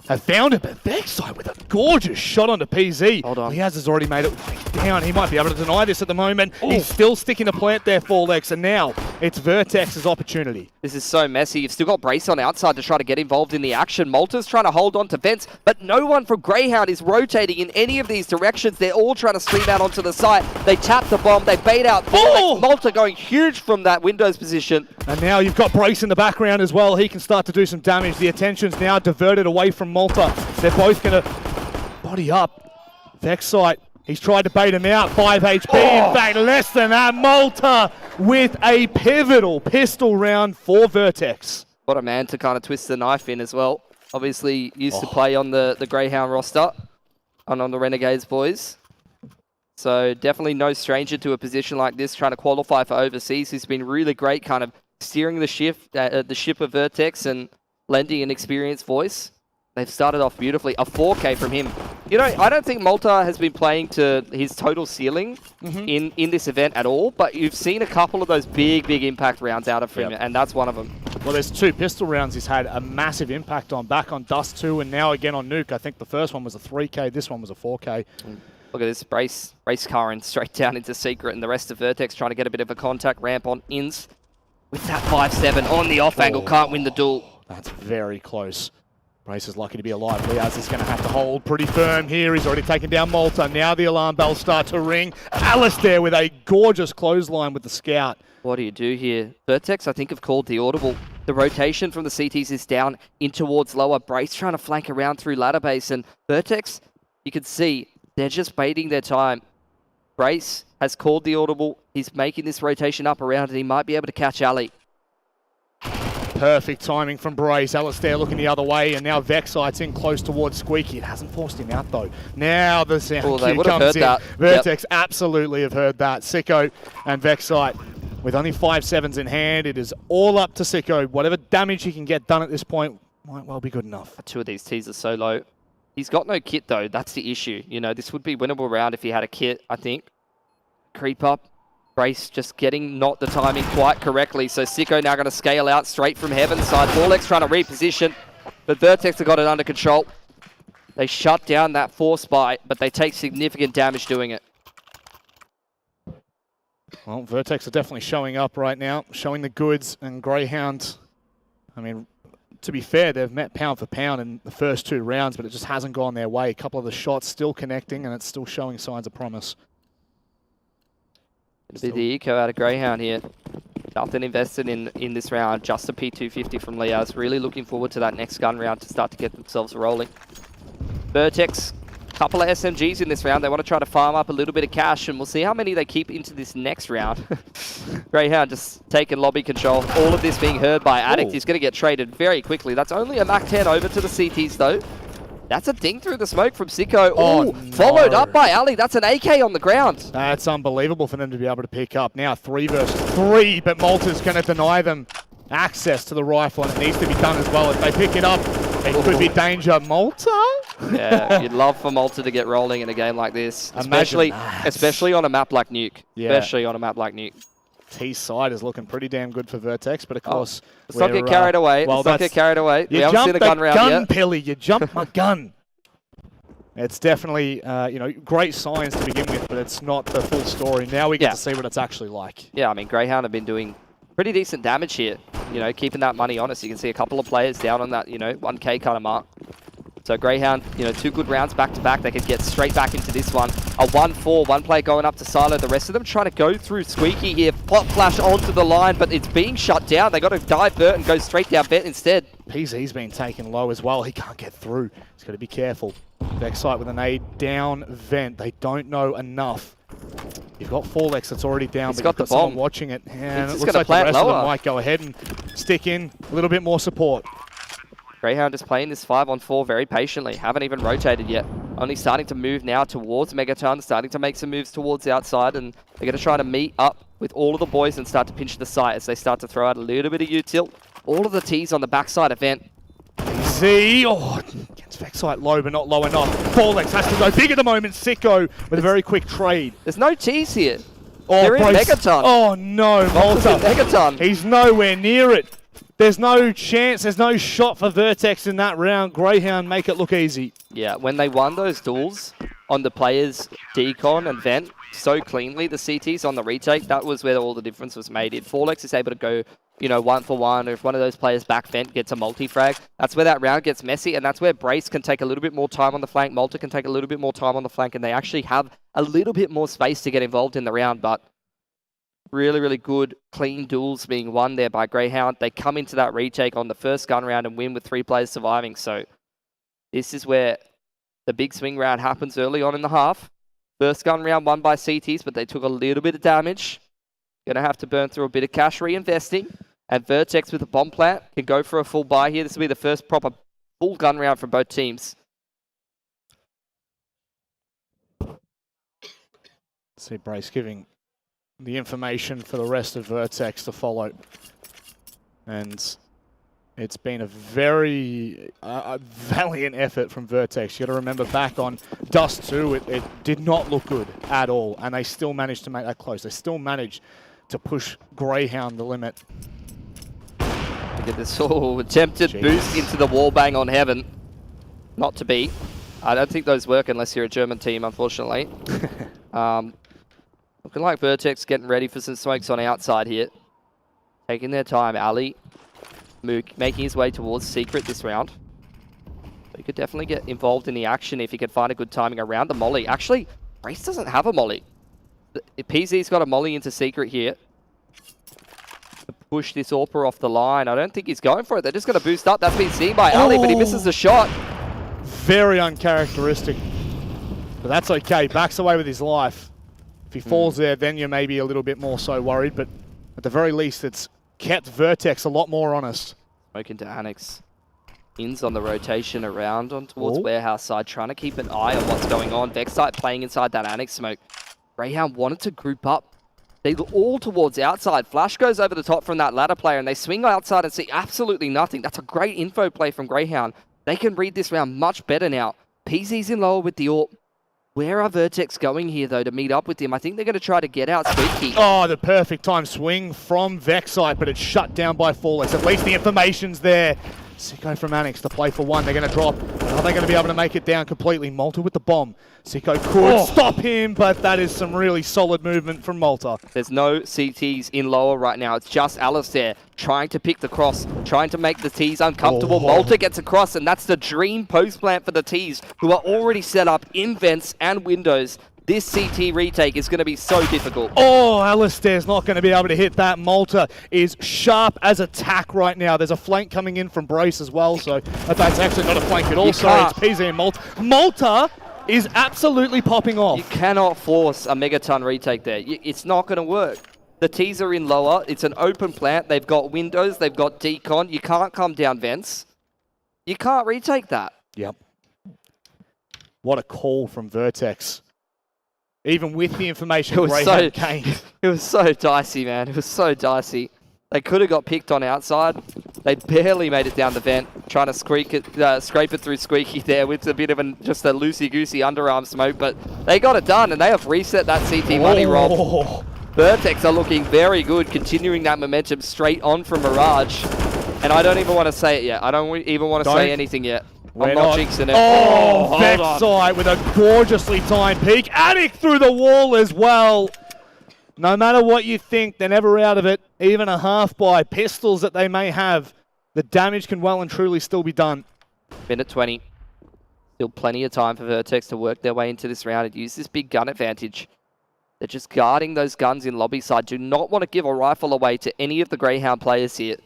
have found it, but Vexite with a gorgeous shot onto PZ. Hold on. Leaz has already made it. down. He might be able to deny this at the moment. He's still sticking to plant there, Forlex, and now it's Vertex's opportunity. This is so messy. You've still got Brace on outside to try to get involved in the action. Malta's trying to hold on to Vents, but no one from Grayhound is rotating in any of these directions. They're all trying to stream out onto the site. They tap the bomb. They bait out Forlex. Malta going huge from that Windows position. And now you've got Brace in the background as well. He can start to do some damage. The attention's now diverted away from Malta. They're both going to body up. Vexite, he's tried to bait him out. 5 HP, in fact, less than that. Malta with a pivotal pistol round for Vertex. What a man to kind of twist the knife in as well. Obviously used to play on the Grayhound roster and on the Renegades boys. So definitely no stranger to a position like this, trying to qualify for overseas. He's been really great kind of steering the ship of Vertex and lending an experienced voice. They've started off beautifully. A 4K from him. You know, I don't think Malta has been playing to his total ceiling in this event at all, but you've seen a couple of those big impact rounds out of him, and that's one of them. Well, there's 2 pistol rounds he's had a massive impact on, back on Dust 2 and now again on Nuke. I think the first one was a 3K, this one was a 4K. Look at this, Brace Curran straight down into Secret, and the rest of Vertex trying to get a bit of a contact ramp on Ins. With that 5-7 on the off angle, can't win the duel. That's very close. Brace is lucky to be alive. Liaz is going to have to hold pretty firm here. He's already taken down Malta. Now the alarm bells start to ring. Alistair with a gorgeous clothesline with the scout. What do you do here? Vertex, I think, have called the audible. The rotation from the CTs is down in towards lower. Brace trying to flank around through ladder base. And Vertex, you can see, they're just baiting their time. Brace has called the audible. He's making this rotation up around, and he might be able to catch Ali. Perfect timing from Brace. Alistair looking the other way, and now Vexite's in close towards Squeaky. It hasn't forced him out, though. Now the sound cue comes in. That. Vertex absolutely have heard that. Sicko and Vexite with only 5-7s in hand. It is all up to Sicko. Whatever damage he can get done at this point might well be good enough. 2 of these T's are so low. He's got no kit, though. That's the issue. You know, this would be winnable round if he had a kit, I think. Creep up. Brace just getting not the timing quite correctly. So Sicko now going to scale out straight from Heaven's side. Vorlex trying to reposition, but Vertex have got it under control. They shut down that force buy, but they take significant damage doing it. Well, Vertex are definitely showing up right now, showing the goods, and Grayhound, I mean, to be fair, they've met pound for pound in the first 2 rounds, but it just hasn't gone their way. A couple of the shots still connecting, and it's still showing signs of promise. It'll be the eco out of Grayhound here. Nothing invested in this round, just a P250 from Liaz. Really looking forward to that next gun round to start to get themselves rolling. Vertex, couple of SMGs in this round. They want to try to farm up a little bit of cash, and we'll see how many they keep into this next round. Grayhound just taking lobby control. All of this being heard by Addict. He's going to get traded very quickly. That's only a Mach 10 over to the CTs, though. That's a ding through the smoke from Sicko. Oh, followed up by Ali. That's an AK on the ground. That's unbelievable for them to be able to pick up. Now 3 versus 3, but Malta's going to deny them access to the rifle, and it needs to be done as well. If they pick it up, it could be danger. Malta? Yeah, you'd love for Malta to get rolling in a game like this, especially on a map like Nuke. Yeah. Especially on a map like Nuke. T side is looking pretty damn good for Vertex, but of course... Let's not get carried away. Well, let's not get carried away. You we haven't seen a gun round yet. Pilly. You jumped my gun. It's definitely, you know, great signs to begin with, but it's not the full story. Now we get to see what it's actually like. Yeah, I mean, Grayhound have been doing pretty decent damage here. You know, keeping that money honest. You can see a couple of players down on that, you know, 1K kind of mark. So Grayhound, you know, 2 good rounds back to back. They could get straight back into this one. A 1-4, 1 play going up to Silo. The rest of them trying to go through Squeaky here. Pop flash onto the line, but it's being shut down. They got to divert and go straight down Vet instead. PZ's been taken low as well. He can't get through. He's got to be careful. Vexite with an aid down Vent. They don't know enough. You've got Forlex that's already down, He's but got you've got the bomb. someone watching it. And He's it looks like the plant rest of lower. them might go ahead and stick in a little bit more support. Grayhound is playing this 5-on-4 very patiently. Haven't even rotated yet. Only starting to move now towards Megaton, starting to make some moves towards the outside, and they're going to try to meet up with all of the boys and start to pinch the site as they start to throw out a little bit of util. All of the T's on the backside of Vent. Z, gets Vexite low, but not low enough. Forlex has to go big at the moment. Sicko with a very quick trade. There's no T's here. Oh, they're in Megaton. Oh no, Malta. Megaton. He's nowhere near it. There's no chance, there's no shot for Vertex in that round. Grayhound make it look easy. Yeah, when they won those duels, on the players decon and vent so cleanly, the CTs on the retake, that was where all the difference was made. If Forlex is able to go, you know, 1-for-1, or if one of those players back vent gets a multi-frag, that's where that round gets messy, and that's where Brace can take a little bit more time on the flank, Malta can take a little bit more time on the flank, and they actually have a little bit more space to get involved in the round. But really, really good, clean duels being won there by Grayhound. They come into that retake on the first gun round and win with 3 players surviving. So this is where the big swing round happens early on in the half. First gun round won by CTs, but they took a little bit of damage. Going to have to burn through a bit of cash reinvesting. And Vertex with a bomb plant can go for a full buy here. This will be the first proper full gun round from both teams. See Brace giving the information for the rest of Vertex to follow. And it's been a very valiant effort from Vertex. You got to remember back on Dust 2, it did not look good at all. And they still managed to make that close. They still managed to push Grayhound the limit. Look at this attempted boost into the wall bang on Heaven. Not to be. I don't think those work unless you're a German team, unfortunately. Looking like Vertex getting ready for some smokes on outside here. Taking their time. Ali making his way towards Secret this round. He could definitely get involved in the action if he could find a good timing around the molly. Actually, Brace doesn't have a molly. PZ's got a molly into Secret here. To push this AWPer off the line. I don't think he's going for it. They're just going to boost up. That's been seen by Ali, but he misses the shot. Very uncharacteristic. But that's okay. Backs away with his life. If he falls there, then you're maybe a little bit more so worried. But at the very least, it's kept Vertex a lot more honest. Smoke into Annex. Ins on the rotation around on towards Warehouse side, trying to keep an eye on what's going on. Vexite playing inside that Annex smoke. Grayhound wanted to group up. They look all towards outside. Flash goes over the top from that ladder player, and they swing outside and see absolutely nothing. That's a great info play from Grayhound. They can read this round much better now. PZ's in lower with the AWP. Where are Vertex going here, though, to meet up with him? I think they're going to try to get out Squeaky. Oh, the perfect time swing from Vexite, but it's shut down by Forlex. At least the information's there. Sicko from Annex to play for one. They're going to drop. Are they going to be able to make it down completely? Malta with the bomb. Sicko could stop him, but that is some really solid movement from Malta. There's no CTs in lower right now. It's just Alistair trying to pick the cross, trying to make the T's uncomfortable. Malta gets across, and that's the dream post plant for the T's, who are already set up in vents and windows. This CT retake is going to be so difficult. Oh, Alistair's not going to be able to hit that. Malta is sharp as a tack right now. There's a flank coming in from Brace as well, so that's actually not a flank at all. Sorry, it's PZ and Malta. Malta is absolutely popping off. You cannot force a megaton retake there. It's not going to work. The T's are in lower. It's an open plant. They've got windows. They've got decon. You can't come down vents. You can't retake that. Yep. What a call from Vertex. Even with the information Grayhound came. It was so dicey, man. It was so dicey. They could have got picked on outside. They barely made it down the vent, trying to scrape it through Squeaky there with a bit of just a loosey-goosey underarm smoke, but they got it done, and they have reset that CT money roll. Vertex are looking very good, continuing that momentum straight on from Mirage. And I don't even want to say it yet. I don't even want to say anything yet. I'm not jinxing it. Oh, Vexite with a gorgeously timed peek. Attic through the wall as well. No matter what you think, they're never out of it. Even a half by pistols that they may have, the damage can well and truly still be done. Minute 20. Still plenty of time for Vertex to work their way into this round and use this big gun advantage. They're just guarding those guns in lobby side. Do not want to give a rifle away to any of the Grayhound players here.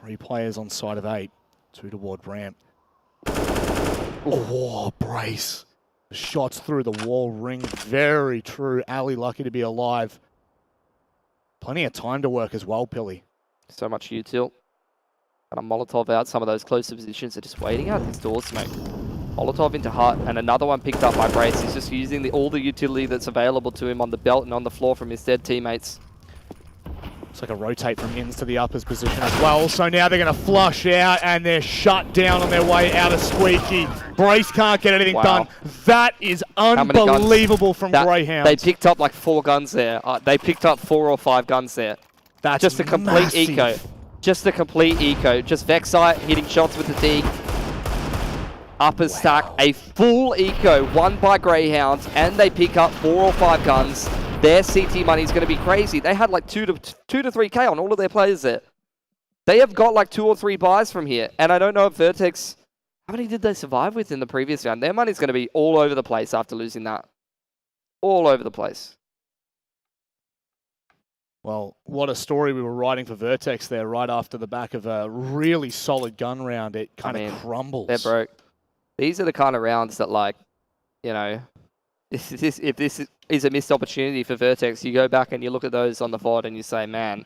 Three players on side of 8. 2 toward ramp. Oh, Brace. The shots through the wall ring very true. Ali lucky to be alive. Plenty of time to work as well, Pilly. So much util. And a Molotov out. Some of those closer positions are just waiting out this door smoke. Molotov into Hut, and another one picked up by Brace. He's just using all the utility that's available to him on the belt and on the floor from his dead teammates. It's like a rotate from ins to the uppers position as well. So now they're going to flush out, and they're shut down on their way out of Squeaky. Brace can't get anything done. That is unbelievable from Grayhound. They picked up like 4 guns there. They picked up 4 or 5 guns there. That's just a complete massive. eco. Just a complete eco. Just Vexite hitting shots with the dig. Upper stack, a full eco, won by Greyhounds, and they pick up 4 or 5 guns. Their CT money is going to be crazy. They had like 2 to 3K on all of their players there. They have got like 2 or 3 buys from here. And I don't know if Vertex, how many did they survive with in the previous round? Their money's going to be all over the place after losing that. All over the place. Well, what a story we were writing for Vertex there right after the back of a really solid gun round. It kind of crumbles. They're broke. These are the kind of rounds that, like, you know, if this is a missed opportunity for Vertex, you go back and you look at those on the VOD and you say, man,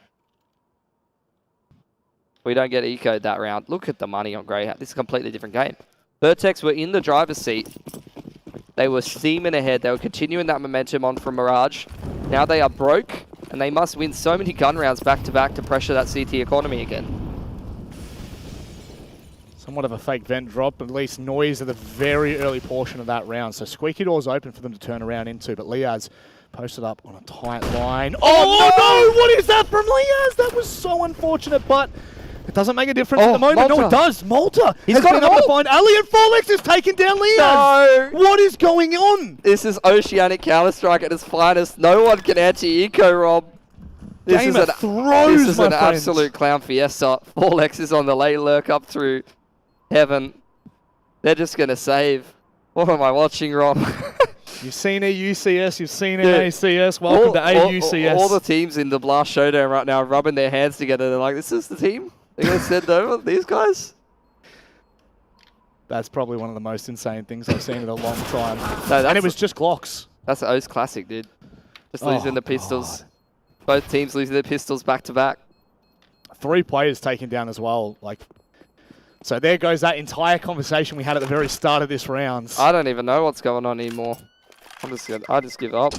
we don't get eco'd that round. Look at the money on Greyhound. This is a completely different game. Vertex were in the driver's seat. They were steaming ahead. They were continuing that momentum on from Mirage. Now they are broke, and they must win so many gun rounds back-to-back to pressure that CT economy again. Somewhat of a fake vent drop, at least noise at the very early portion of that round. So squeaky doors open for them to turn around into, but Liaz posted up on a tight line. Oh no! What is that from Liaz? That was so unfortunate, but it doesn't make a difference at the moment. Malta. No, it does. Malta He's has got been it able all. to find Ali, and Forlex is taking down Liaz. No! What is going on? This is Oceanic Counter-Strike at its finest. No one can anti-eco, Rob. Game of throws, This is my an friends. absolute clown fiesta. Forlex is on the late lurk up through heaven. They're just going to save. What am I watching, Rob? You've seen a UCS, you've seen an ACS. Welcome to AUCS. All the teams in the Blast Showdown right now are rubbing their hands together. They're like, this is the team? They're going to send over these guys? That's probably one of the most insane things I've seen in a long time. No, and it was just Glocks. That's the O's classic, dude. Just losing the pistols. God. Both teams losing their pistols back to back. 3 players taken down as well. So there goes that entire conversation we had at the very start of this round. I don't even know what's going on anymore. I just give up.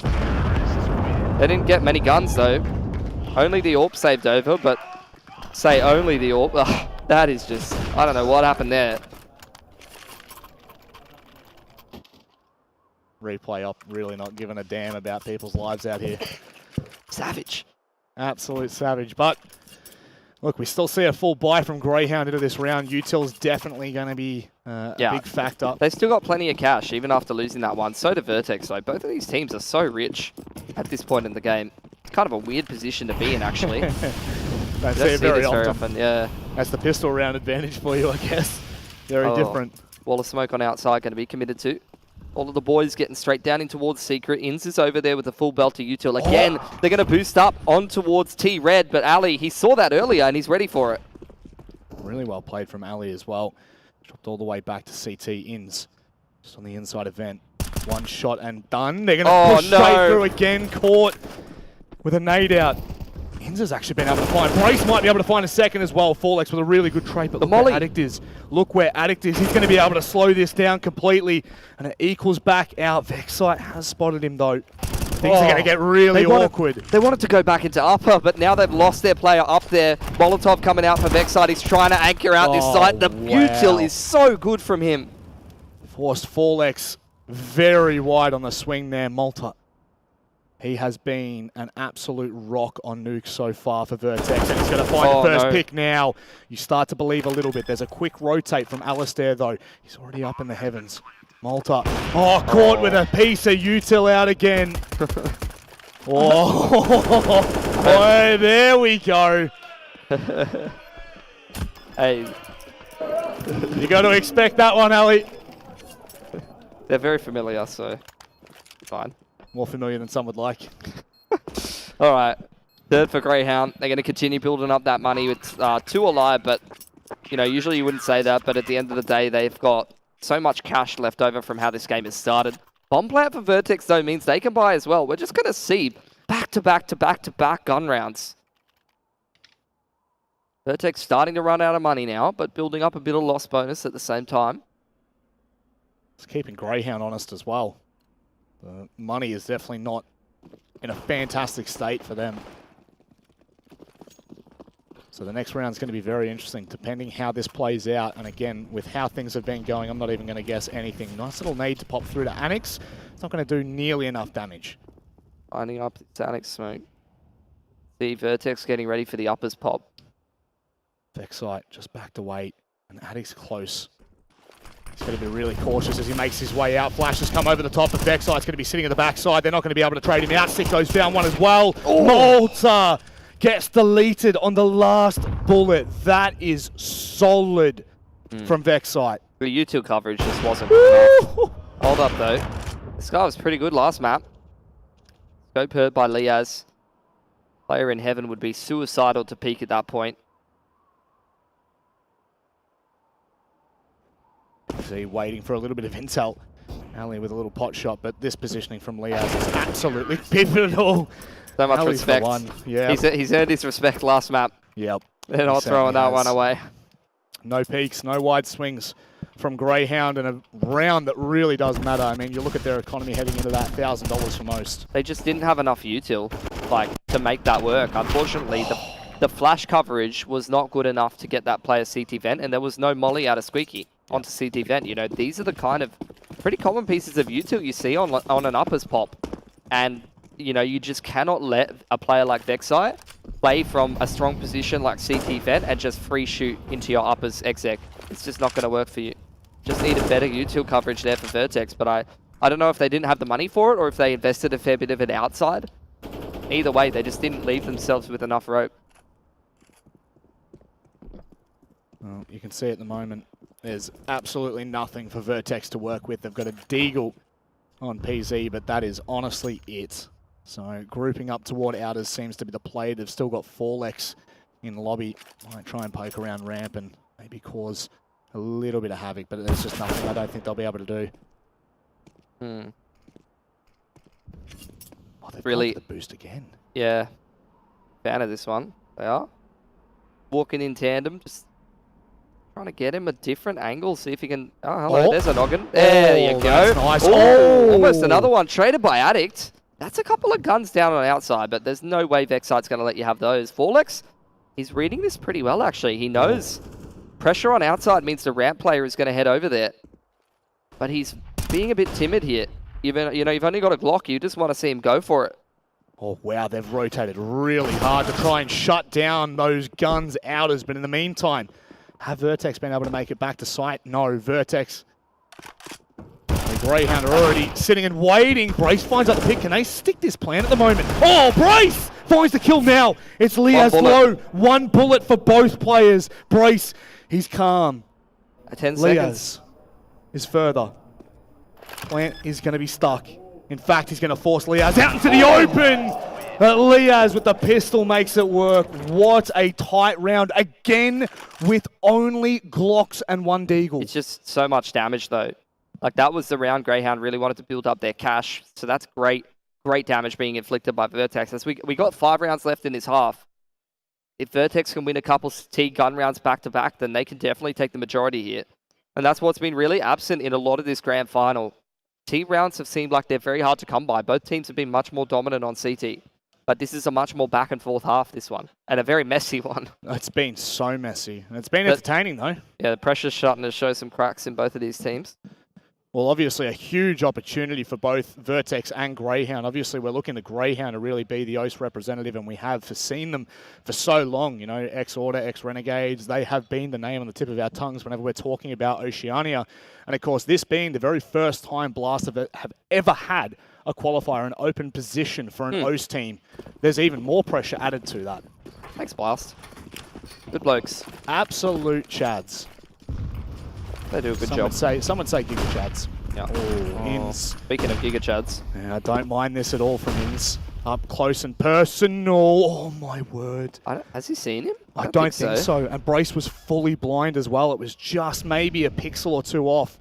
They didn't get many guns though. Only the AWP saved over, but say only the AWP. Ugh, that is just, I don't know what happened there. Replay up, really not giving a damn about people's lives out here. Savage. Absolute savage. But look, we still see a full buy from Greyhound into this round. Util's definitely going to be a big factor. They've still got plenty of cash, even after losing that one. So do Vertex, though. Both of these teams are so rich at this point in the game. It's kind of a weird position to be in, actually. Don't see it very often. Yeah. That's the pistol round advantage for you, I guess. Very different. Wall of smoke on outside going to be committed to. All of the boys getting straight down in towards Secret. Inz is over there with a full belt to Util. Again, they're going to boost up on towards T-Red, but Ali, he saw that earlier and he's ready for it. Really well played from Ali as well. Dropped all the way back to CT. Inz just on the inside event. One shot and done. They're going to push straight through again. Caught with a nade out. Inz has actually been able to find. Brace might be able to find a second as well. Forlex with a really good trade, but look where Addict is. Look where Addict is. He's going to be able to slow this down completely, and it equals back out. Vexite has spotted him though. Things are going to get really awkward. They wanted to go back into upper, but now they've lost their player up there. Molotov coming out for Vexite. He's trying to anchor out this site. The Util is so good from him. Forced Forlex very wide on the swing there. Malta. He has been an absolute rock on Nuke so far for Vertex, and he's going to find the first pick now. You start to believe a little bit. There's a quick rotate from Alistair, though. He's already up in the heavens. Malta. Caught with a piece of Util out again. Boy, there we go. Hey. You got to expect that one, Ali. They're very familiar, so fine. More familiar than some would like. All right. Third for Greyhound. They're going to continue building up that money with 2 alive, but, you know, usually you wouldn't say that, but at the end of the day, they've got so much cash left over from how this game has started. Bomb plant for Vertex, though, means they can buy as well. We're just going to see back-to-back gun rounds. Vertex starting to run out of money now, but building up a bit of loss bonus at the same time. It's keeping Greyhound honest as well. The money is definitely not in a fantastic state for them. So the next round is going to be very interesting, depending how this plays out. And again, with how things have been going, I'm not even going to guess anything. Nice little nade to pop through to Annex. It's not going to do nearly enough damage. Lining up its Annex smoke. See Vertex getting ready for the uppers pop. Vexite just back to wait, and Addict's close. He's going to be really cautious as he makes his way out. Flash has come over the top, but Vexite's going to be sitting at the backside. They're not going to be able to trade him out. Sick goes down one as well. Malta gets deleted on the last bullet. That is solid from Vexite. The util coverage just wasn't enough. Hold up though. This guy was pretty good last map. Scope hurt by Liaz. Player in heaven would be suicidal to peek at that point. See, waiting for a little bit of intel. Ali with a little pot shot, but this positioning from Liaz is absolutely pivotal. So much Ali's the respect. one. Yeah. He's earned his respect last map. Yep. They're not throwing that one away. No peaks, no wide swings from Grayhound in a round that really does matter. I mean, you look at their economy heading into that, $1,000 for most. They just didn't have enough util, like, to make that work. Unfortunately, the flash coverage was not good enough to get that player CT vent, and there was no molly out of Squeaky onto CT vent. You know, these are the kind of pretty common pieces of util you see on an uppers pop. And, you know, you just cannot let a player like Vexite play from a strong position like CT vent and just free shoot into your uppers exec. It's just not going to work for you. Just needed better util coverage there for Vertex, but I don't know if they didn't have the money for it or if they invested a fair bit of it outside. Either way, they just didn't leave themselves with enough rope. Well, you can see at the moment, there's absolutely nothing for Vertex to work with. They've got a Deagle on PZ, but that is honestly it. So grouping up toward Outers seems to be the play. They've still got Forlex in lobby. Might try and poke around ramp and maybe cause a little bit of havoc, but there's just nothing I don't think they'll be able to do. Hmm. Oh, they've Really got the boost again. Yeah. Fan of this one. They are. Walking in tandem, just trying to get him a different angle, see if he can... Oh, hello, there's a noggin. There you go. That's nice. Oh, almost another one. Traded by Addict. That's a couple of guns down on the outside, but there's no way Vexite's going to let you have those. Forlex, he's reading this pretty well, actually. He knows pressure on outside means the ramp player is going to head over there. But he's being a bit timid here. You've only got a Glock. You just want to see him go for it. Oh, wow, they've rotated really hard to try and shut down those guns outers. But in the meantime, have Vertex been able to make it back to site? No, Vertex. The Grayhound are already sitting and waiting. Brace finds out the pick. Can they stick this plan at the moment? Oh, Brace finds the kill now. It's Liaz low. One bullet for both players. Brace, he's calm. 10 Liaz seconds. is further. Plant is going to be stuck. In fact, he's going to force Liaz out into the open. But Liaz with the pistol makes it work. What a tight round. Again with only Glocks and one Deagle. It's just so much damage, though. Like, that was the round Grayhound really wanted to build up their cash. So that's great. Great damage being inflicted by Vertex. As we got 5 rounds left in this half. If Vertex can win a couple T gun rounds back-to-back, then they can definitely take the majority here. And that's what's been really absent in a lot of this grand final. T rounds have seemed like they're very hard to come by. Both teams have been much more dominant on CT. But this is a much more back and forth half, this one. And a very messy one. It's been so messy. It's been entertaining, though. Yeah, the pressure's starting to show some cracks in both of these teams. Well, obviously a huge opportunity for both Vertex and Grayhound. Obviously, we're looking at Grayhound to really be the OCE representative, and we have seen them for so long. You know, ex-Order, ex-Renegades, they have been the name on the tip of our tongues whenever we're talking about Oceania. And, of course, this being the very first time Blast have ever had a qualifier, an open position for an OCE team, there's even more pressure added to that. Thanks, Blast. Good blokes. Absolute chads. They do a good job. Someone say Giga Chads. Yeah. Oh, Ins. Speaking of Giga Chads. Yeah, I don't mind this at all from Ins. Up close and personal. Oh, my word. Has he seen him? I don't think so. And Brace was fully blind as well. It was just maybe a pixel or two off.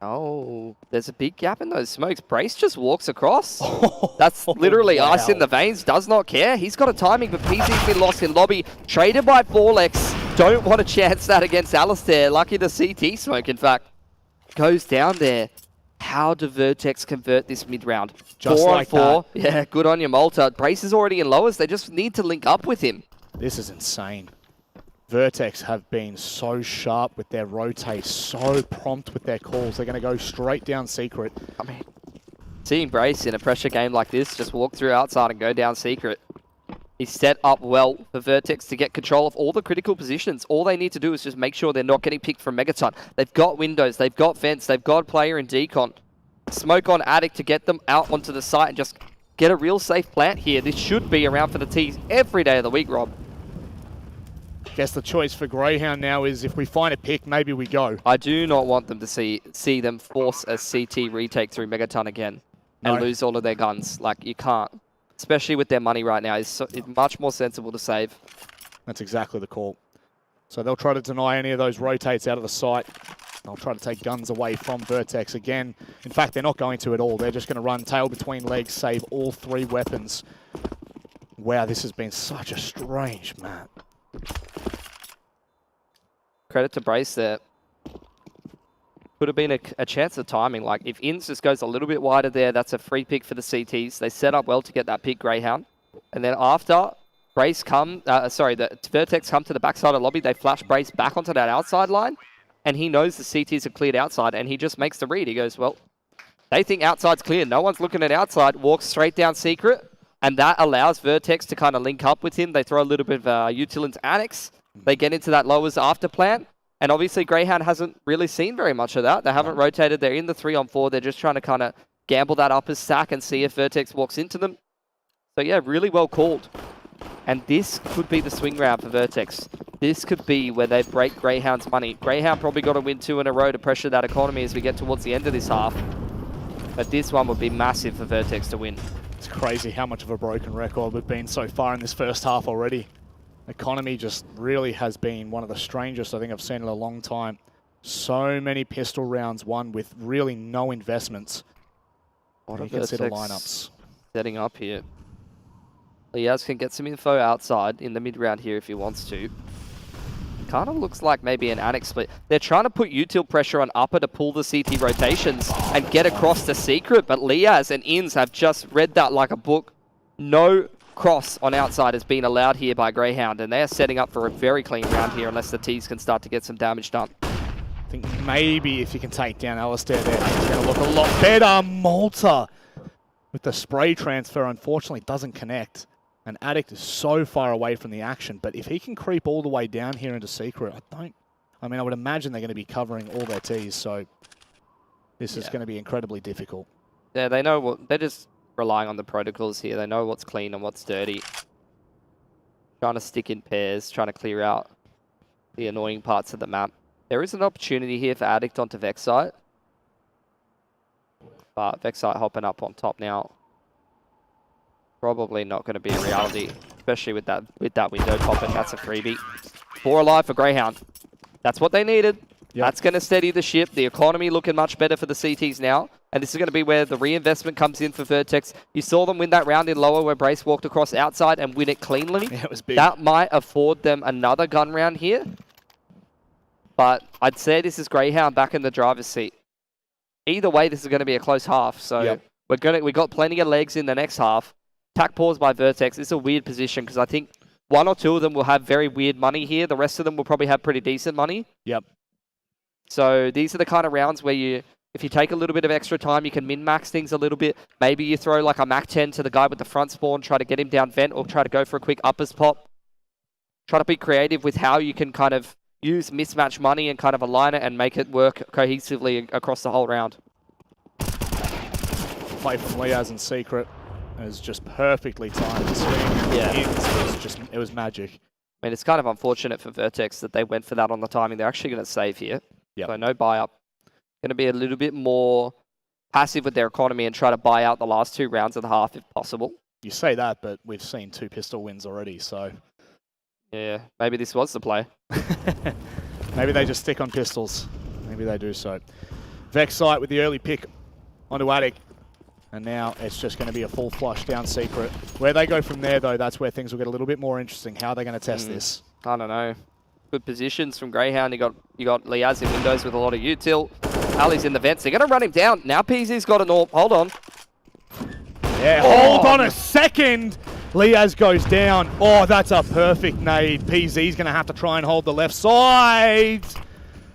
Oh, there's a big gap in those smokes. Brace just walks across. That's literally ice in the veins. Does not care. He's got a timing, but PZ's been lost in lobby. Traded by Forlex. Don't want to chance that against Alistair. Lucky the CT smoke, in fact. Goes down there. How do Vertex convert this mid-round? Just 4 like on 4. that. Yeah, good on you, Malta. Brace is already in lowers. They just need to link up with him. This is insane. Vertex have been so sharp with their rotate, so prompt with their calls. They're going to go straight down secret. I mean, seeing Brace in a pressure game like this just walk through outside and go down secret. is set up well for Vertex to get control of all the critical positions. All they need to do is just make sure they're not getting picked from Megaton. They've got windows, they've got vents, they've got player and decon. Smoke on Attic to get them out onto the site and just get a real safe plant here. This should be around for the T's every day of the week, Rob. Guess the choice for Grayhound now is if we find a pick, maybe we go. I do not want them to see them force a CT retake through Megaton again and lose all of their guns. Like, you can't. Especially with their money right now. It's much more sensible to save. That's exactly the call. So they'll try to deny any of those rotates out of the site. They'll try to take guns away from Vertex again. In fact, they're not going to at all. They're just going to run tail between legs, save all 3 weapons. Wow, this has been such a strange map. Credit to Brace there. Could have been a chance of timing. Like, if Inns just goes a little bit wider there, that's a free pick for the CTs. They set up well to get that pick, Grayhound. And then after Brace the Vertex come to the backside of the lobby, they flash Brace back onto that outside line. And he knows the CTs are cleared outside, and he just makes the read. He goes, well, they think outside's clear. No one's looking at outside. Walks straight down Secret. And that allows Vertex to kind of link up with him. They throw a little bit of util into Annex. They get into that lowers after plan. And obviously, Grayhound hasn't really seen very much of that. They haven't rotated. They're in the 3-on-4. They're just trying to kind of gamble that uppers stack and see if Vertex walks into them. So yeah, really well called. And this could be the swing round for Vertex. This could be where they break Grayhound's money. Grayhound probably got to win 2 in a row to pressure that economy as we get towards the end of this half. But this one would be massive for Vertex to win. It's crazy how much of a broken record we've been so far in this first half already. Economy just really has been one of the strangest I think I've seen in a long time. So many pistol rounds won with really no investments. What you can see the lineups. Setting up here. Liaz can get some info outside in the mid-round here if he wants to. Kind of looks like maybe an Annex split. They're trying to put util pressure on upper to pull the CT rotations and get across the Secret, but Liaz and Inns have just read that like a book. No cross on outside has been allowed here by Grayhound, and they are setting up for a very clean round here unless the T's can start to get some damage done. I think maybe if you can take down Alistair there, it's going to look a lot better. Malta with the spray transfer unfortunately doesn't connect. And Addict is so far away from the action, but if he can creep all the way down here into Secret, I would imagine they're going to be covering all their T's, so this is going to be incredibly difficult. Yeah, they know what, they're just relying on the protocols here. They know what's clean and what's dirty. Trying to stick in pairs, trying to clear out the annoying parts of the map. There is an opportunity here for Addict onto Vexite. But Vexite hopping up on top now. Probably not going to be a reality, especially with that window popping. That's a freebie. 4 alive for Grayhound. That's what they needed. Yep. That's going to steady the ship. The economy looking much better for the CTs now. And this is going to be where the reinvestment comes in for Vertex. You saw them win that round in lower where Brace walked across outside and win it cleanly. Yeah, it was big. That might afford them another gun round here. But I'd say this is Grayhound back in the driver's seat. Either way, this is going to be a close half. So we got plenty of legs in the next half. Tack pause by Vertex. It's a weird position because I think 1 or 2 of them will have very weird money here. The rest of them will probably have pretty decent money. Yep. So these are the kind of rounds where if you take a little bit of extra time, you can min-max things a little bit. Maybe you throw like a Mac 10 to the guy with the front spawn, try to get him down vent, or try to go for a quick uppers pop. Try to be creative with how you can kind of use mismatch money and kind of align it and make it work cohesively across the whole round. Play from Liaz and Secret. It was just perfectly timed to swing. Yeah. It was magic. I mean, it's kind of unfortunate for Vertex that they went for that on the timing. They're actually going to save here. Yep. So no buy up. Going to be a little bit more passive with their economy and try to buy out the last 2 rounds of the half if possible. You say that, but we've seen 2 pistol wins already, so... Yeah, maybe this was the play. Maybe they just stick on pistols. Maybe they do so. Vexite with the early pick onto Attic. And now it's just going to be a full flush down Secret. Where they go from there, though, that's where things will get a little bit more interesting. How are they going to test this? I don't know. Good positions from Grayhound. You got Liaz in windows with a lot of util. Ali's in the vents. They're going to run him down. Now PZ's got an AWP. Hold on. Yeah, hold on a second. Liaz goes down. Oh, that's a perfect nade. PZ's going to have to try and hold the left side.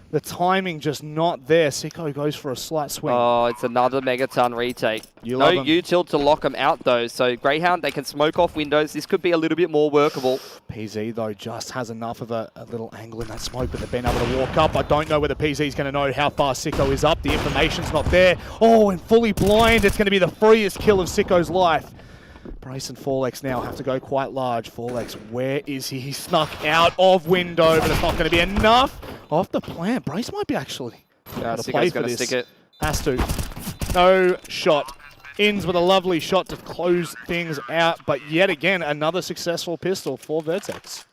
The timing just not there. Sicko goes for a slight swing. Oh, it's another Megaton retake. You No love 'em. util to lock them out, though. So Grayhound, they can smoke off windows. This could be a little bit more workable. PZ, though, just has enough of a little angle in that smoke, but they've been able to walk up. I don't know whether PZ's going to know how far Sicko is up. The information's not there. Oh, and fully blind. It's going to be the freest kill of Sicko's life. Brace and Forlex now have to go quite large. Forlex, where is he? He snuck out of window, but it's not going to be enough of the plan. Brace might be actually able to play for gonna this. stick it. Has to. No shot. Ends with a lovely shot to close things out, but yet again, another successful pistol for Vertex.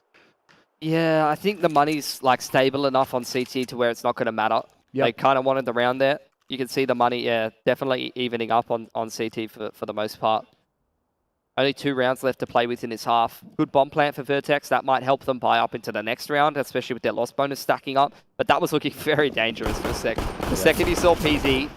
Yeah, I think the money's like stable enough on CT to where it's not going to matter. Yep. They kind of wanted the round there. You can see the money, yeah, definitely evening up on CT for the most part. Only 2 rounds left to play with in this half. Good bomb plant for Vertex. That might help them buy up into the next round, especially with their loss bonus stacking up. But that was looking very dangerous for a sec. The second you saw PZ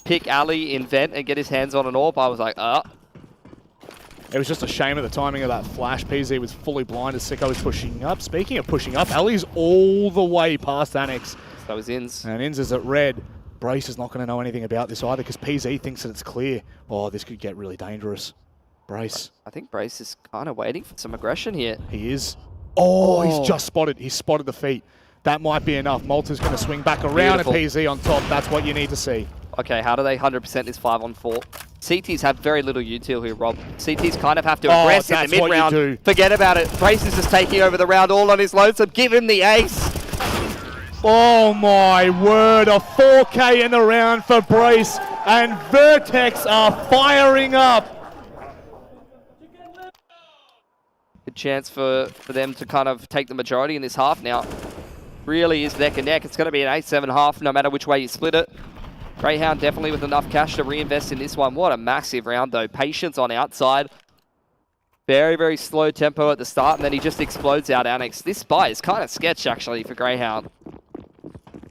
pick Ali in vent and get his hands on an orb, I was like, It was just a shame of the timing of that flash. PZ was fully blind as Sicko was pushing up. Speaking of pushing up, Ali's all the way past Annex. So was Inns. And Inns is at red. Brace is not going to know anything about this either because PZ thinks that it's clear. Oh, this could get really dangerous. Brace. I think Brace is kind of waiting for some aggression here. He is. Oh, he's just spotted. He's spotted the feet. That might be enough. Malta's going to swing back around Beautiful. and PZ on top. That's what you need to see. Okay, how do they 100% this 5-on-4? CTs have very little util here, Rob. CTs kind of have to aggress in the mid-round. Forget about it. Brace is just taking over the round all on his lonesome. Give him the ace. Oh my word, a 4K in the round for Brace, and Vertex are firing up. Good chance for them to kind of take the majority in this half now. Really is neck and neck. It's going to be an 8-7 half no matter which way you split it. Grayhound definitely with enough cash to reinvest in this one. What a massive round though. Patience on outside. Very, very slow tempo at the start, and then he just explodes out Annex. This spy is kind of sketch actually for Grayhound.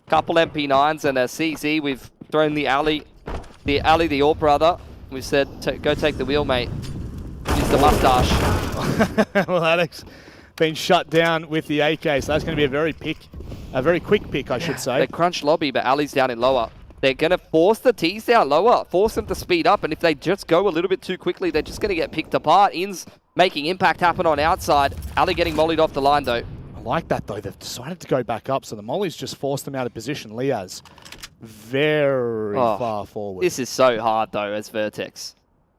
Couple MP9s and a CZ. We've thrown the alley, the Orb brother. We've said, go take the wheel, mate. Use the mustache. Well, Alex been shut down with the AK, so that's going to be a very quick pick, I should say. They crunch lobby, but Ali's down in lower. They're going to force the T's down lower, force them to speed up, and if they just go a little bit too quickly, they're just going to get picked apart. Inns making impact happen on outside. Ali getting mollied off the line, though. I like that, though. They've decided to go back up, so the mollies just forced them out of position. Liaz, very far forward. This is so hard, though, as Vertex.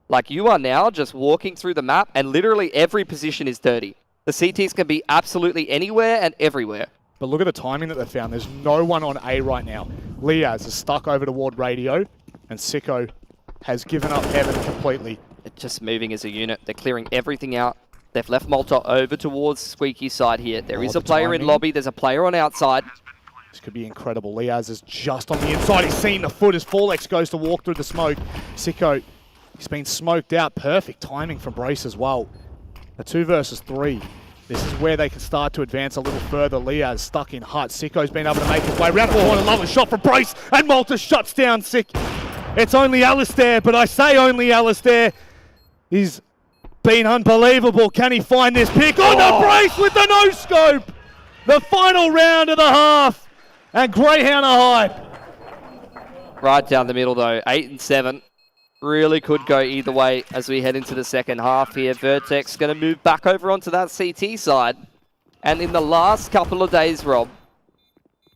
Like, you are now just walking through the map, and literally every position is dirty. The CTs can be absolutely anywhere and everywhere. But look at the timing that they've found. There's no one on A right now. Liaz is stuck over toward radio, and Sicko has given up heaven completely. They're just moving as a unit. They're clearing everything out. They've left Malta over towards Squeaky's side here. There is a player in lobby. There's a player on outside. This could be incredible. Liaz is just on the inside. He's seen the foot as Forlex goes to walk through the smoke. Sicko, he's been smoked out. Perfect timing from Brace as well. A 2 versus 3. This is where they can start to advance a little further. Liaz stuck in hut. Sicko's been able to make his way around the horn. A lovely shot from Brace, and Malta shuts down Sick. It's only Alistair, but I say only Alistair. He's been unbelievable. Can he find this pick? Oh, no, Brace with the no-scope! The final round of the half, and Grayhound are hype. Right down the middle, though. 8 and 7. Really could go either way as we head into the second half here. Vertex going to move back over onto that CT side. And in the last couple of days, Rob,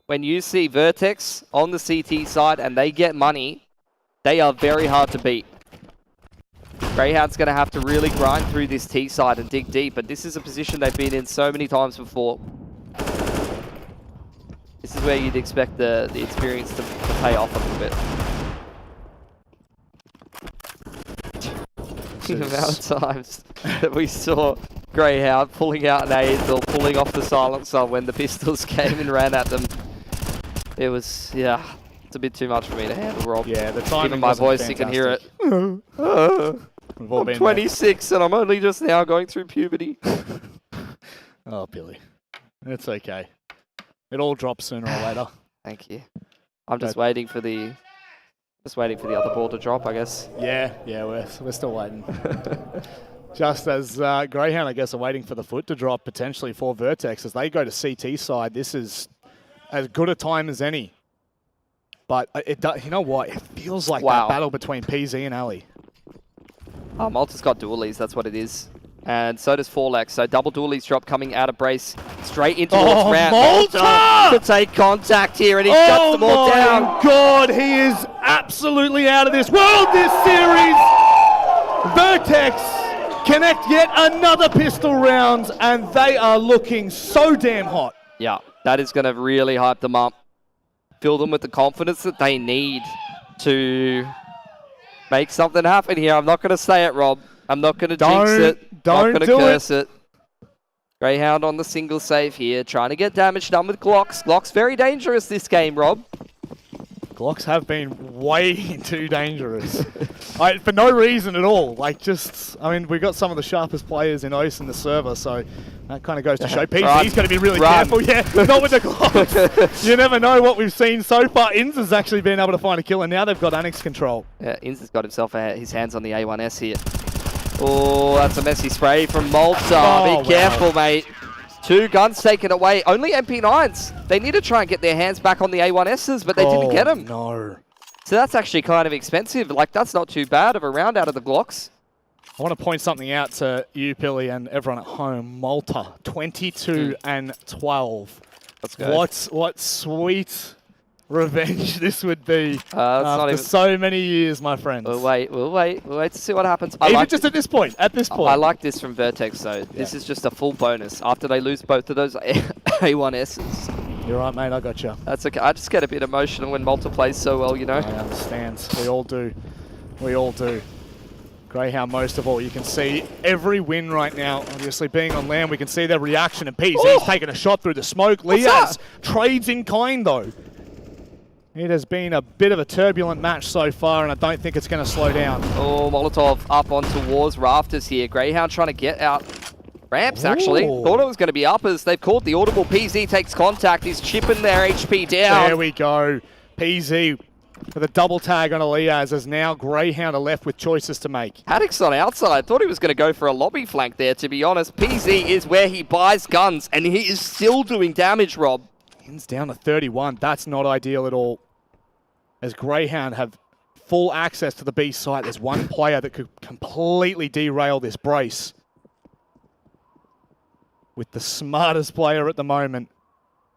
when you see Vertex on the CT side and they get money, they are very hard to beat. Grayhound's going to have to really grind through this T side and dig deep, but this is a position they've been in so many times before. This is where you'd expect the experience to pay off a little bit. The amount of times that we saw Grayhound pulling out an AIDS or pulling off the silencer when the pistols came and ran at them. It was, yeah, it's a bit too much for me to handle, Rob. Yeah, the timing. Even my voice, you can hear it. I'm 26 and I'm only just now going through puberty. Oh, Billy. It's okay. It all drops sooner or later. Thank you. I'm just waiting for the other ball to drop, I guess. Yeah, we're still waiting. Just as Grayhound, I guess, are waiting for the foot to drop potentially for Vertex as they go to CT side. This is as good a time as any. But you know what? It feels like that battle between PZ and Ali. Oh, Malta's got dualies, that's what it is. And so does Forlex. So double dualies drop coming out of brace. Straight in towards Ramp. Malta! To take contact here, and he shuts them all down. Oh my God, he is absolutely out of this world, this series. Vertex connect yet another pistol round, and they are looking so damn hot. Yeah, that is going to really hype them up. Fill them with the confidence that they need to make something happen here. I'm not going to say it, Rob. I'm not going to jinx it. Don't not going to curse it. Grayhound on the single save here, trying to get damage done with Glocks. Glocks very dangerous this game, Rob. Glocks have been way too dangerous. For no reason at all. Like, just, I mean, we've got some of the sharpest players in OCE in the server, so that kind of goes to show PZ's going to be really careful. Yeah, not with the Glocks. You never know what we've seen so far. Inz has actually been able to find a kill, and now they've got Annex control. Yeah, Inz has got himself his hands on the A1S here. Oh, that's a messy spray from Malta. Be careful, mate. 2 guns taken away. Only MP9s. They need to try and get their hands back on the A1Ss, but they didn't get them. No. So that's actually kind of expensive. Like, that's not too bad of a round out of the Glocks. I want to point something out to you, Pilly, and everyone at home. Malta, 22 and 12. Let's go. What sweet revenge this would be after so many years, my friends. We'll wait to see what happens. Even just at this point. I like this from Vertex, though. Yeah. This is just a full bonus after they lose both of those A1Ss. You're right, mate. I got you. That's okay. I just get a bit emotional when Malta plays so well, you know. I understand. We all do. We all do. Grayhound most of all. You can see every win right now. Obviously being on land, we can see their reaction. And PZ's taking a shot through the smoke. Liaz trades in kind, though. It has been a bit of a turbulent match so far, and I don't think it's going to slow down. Oh, Molotov up on towards Rafters here. Grayhound trying to get out ramps, actually. Thought it was going to be uppers. They've called the audible. PZ takes contact. He's chipping their HP down. There we go. PZ with a double tag on Elias, as now Grayhound are left with choices to make. Haddock's on outside. Thought he was going to go for a lobby flank there, to be honest. PZ is where he buys guns, and he is still doing damage, Rob. In's down to 31. That's not ideal at all. As Grayhound have full access to the B site, there's one player that could completely derail this brace. With the smartest player at the moment,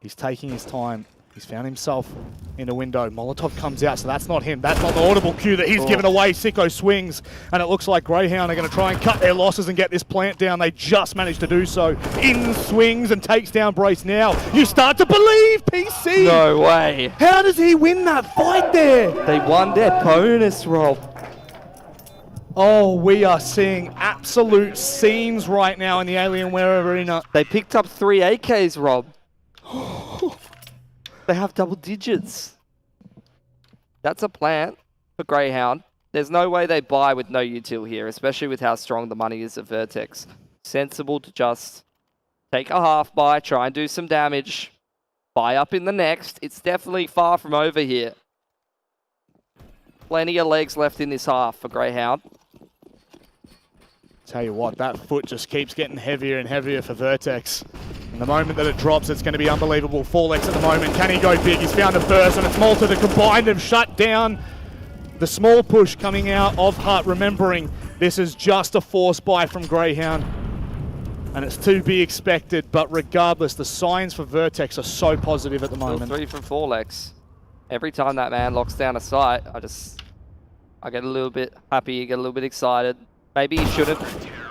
he's taking his time. He's found himself in a window. Molotov comes out, so that's not him. That's not the audible cue that he's given away. Sicko swings, and it looks like Grayhound are going to try and cut their losses and get this plant down. They just managed to do so. In swings and takes down Brace now. You start to believe, PC! No way. How does he win that fight there? They won their bonus, Rob. Oh, we are seeing absolute scenes right now in the Alienware Arena. They picked up 3 AKs, Rob. They have double digits. That's a plant for Grayhound. There's no way they buy with no util here, especially with how strong the money is at Vertex. Sensible to just take a half buy, try and do some damage, buy up in the next. It's definitely far from over here. Plenty of legs left in this half for Grayhound. Tell you what, that foot just keeps getting heavier and heavier for Vertex. And the moment that it drops, it's going to be unbelievable. Forlex at the moment. Can he go big? He's found a burst, and it's Malta that combined have shut down the small push coming out of Hut, remembering this is just a force buy from Grayhound. And it's to be expected, but regardless, the signs for Vertex are so positive at the moment. Still 3 from Forlex. Every time that man locks down a site, I get a little bit happy, get a little bit excited. Maybe he shouldn't.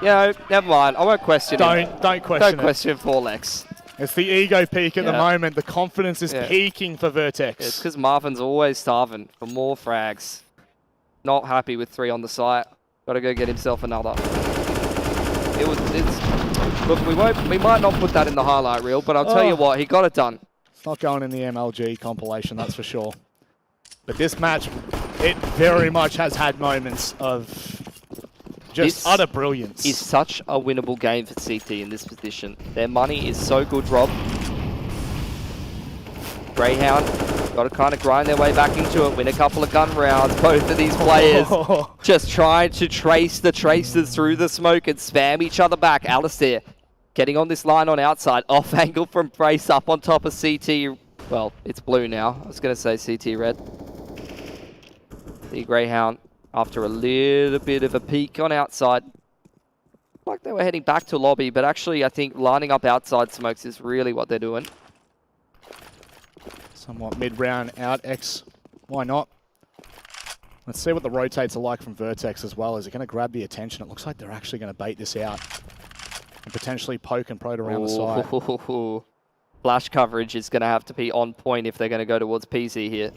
You know, never mind. I won't question him. Don't question Don't question Forlex. It's the ego peak at the moment. The confidence is peaking for Vertex. It's because Marvin's always starving for more frags. Not happy with 3 on the site. Got to go get himself another. Look, we might not put that in the highlight reel, but I'll tell you what, he got it done. It's not going in the MLG compilation, that's for sure. But this match, it very much has had moments of just utter brilliance. It's such a winnable game for CT in this position. Their money is so good, Rob. Grayhound got to kind of grind their way back into it, win a couple of gun rounds. Both of these players just trying to trace the tracers through the smoke and spam each other back. Alistair getting on this line on outside, off angle from Brace up on top of CT. Well, it's blue now. I was going to say CT red. The Grayhound, after a little bit of a peek on outside. Like they were heading back to lobby, but actually I think lining up outside smokes is really what they're doing. Somewhat mid-round out X. Why not? Let's see what the rotates are like from Vertex as well. Is it going to grab the attention? It looks like they're actually going to bait this out and potentially poke and prod around the side. Flash coverage is going to have to be on point if they're going to go towards PZ here.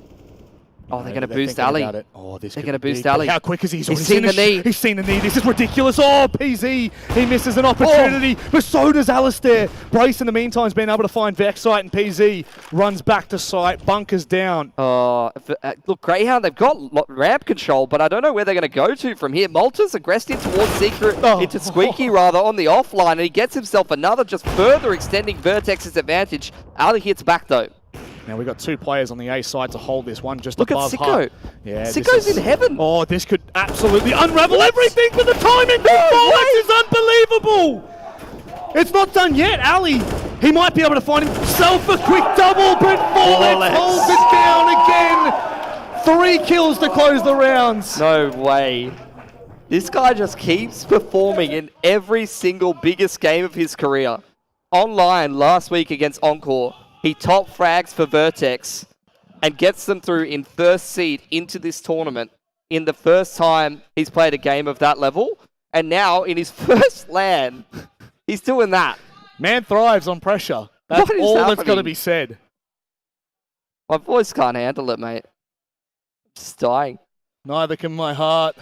Oh, they're going to boost Ali. Oh, this they're going to boost big. Ali. How quick is he? He's seen the knee. He's seen the knee. This is ridiculous. Oh, PZ. He misses an opportunity. But so does Alistair. Brace in the meantime has been able to find Vex site, and PZ runs back to site. Bunkers down. Look, Grayhound, they've got ramp control, but I don't know where they're going to go to from here. Malta's aggressed in towards Secret, into Squeaky rather, on the offline, and he gets himself another, just further extending Vertex's advantage. Ali hits back though. Now we've got two players on the A side to hold this one just Look above at Sicko. Hut. Yeah, Sicko's in heaven. Oh, this could absolutely unravel everything, but the timing is unbelievable. It's not done yet. Ali, he might be able to find himself a quick double, but Forlex holds it down again. 3 kills to close the rounds. No way. This guy just keeps performing in every single biggest game of his career. Online last week against Encore, he top frags for Vertex and gets them through in first seed into this tournament in the first time he's played a game of that level. And now in his first LAN, he's doing that. Man thrives on pressure. That's all that's got to be said. My voice can't handle it, mate. I'm just dying. Neither can my heart.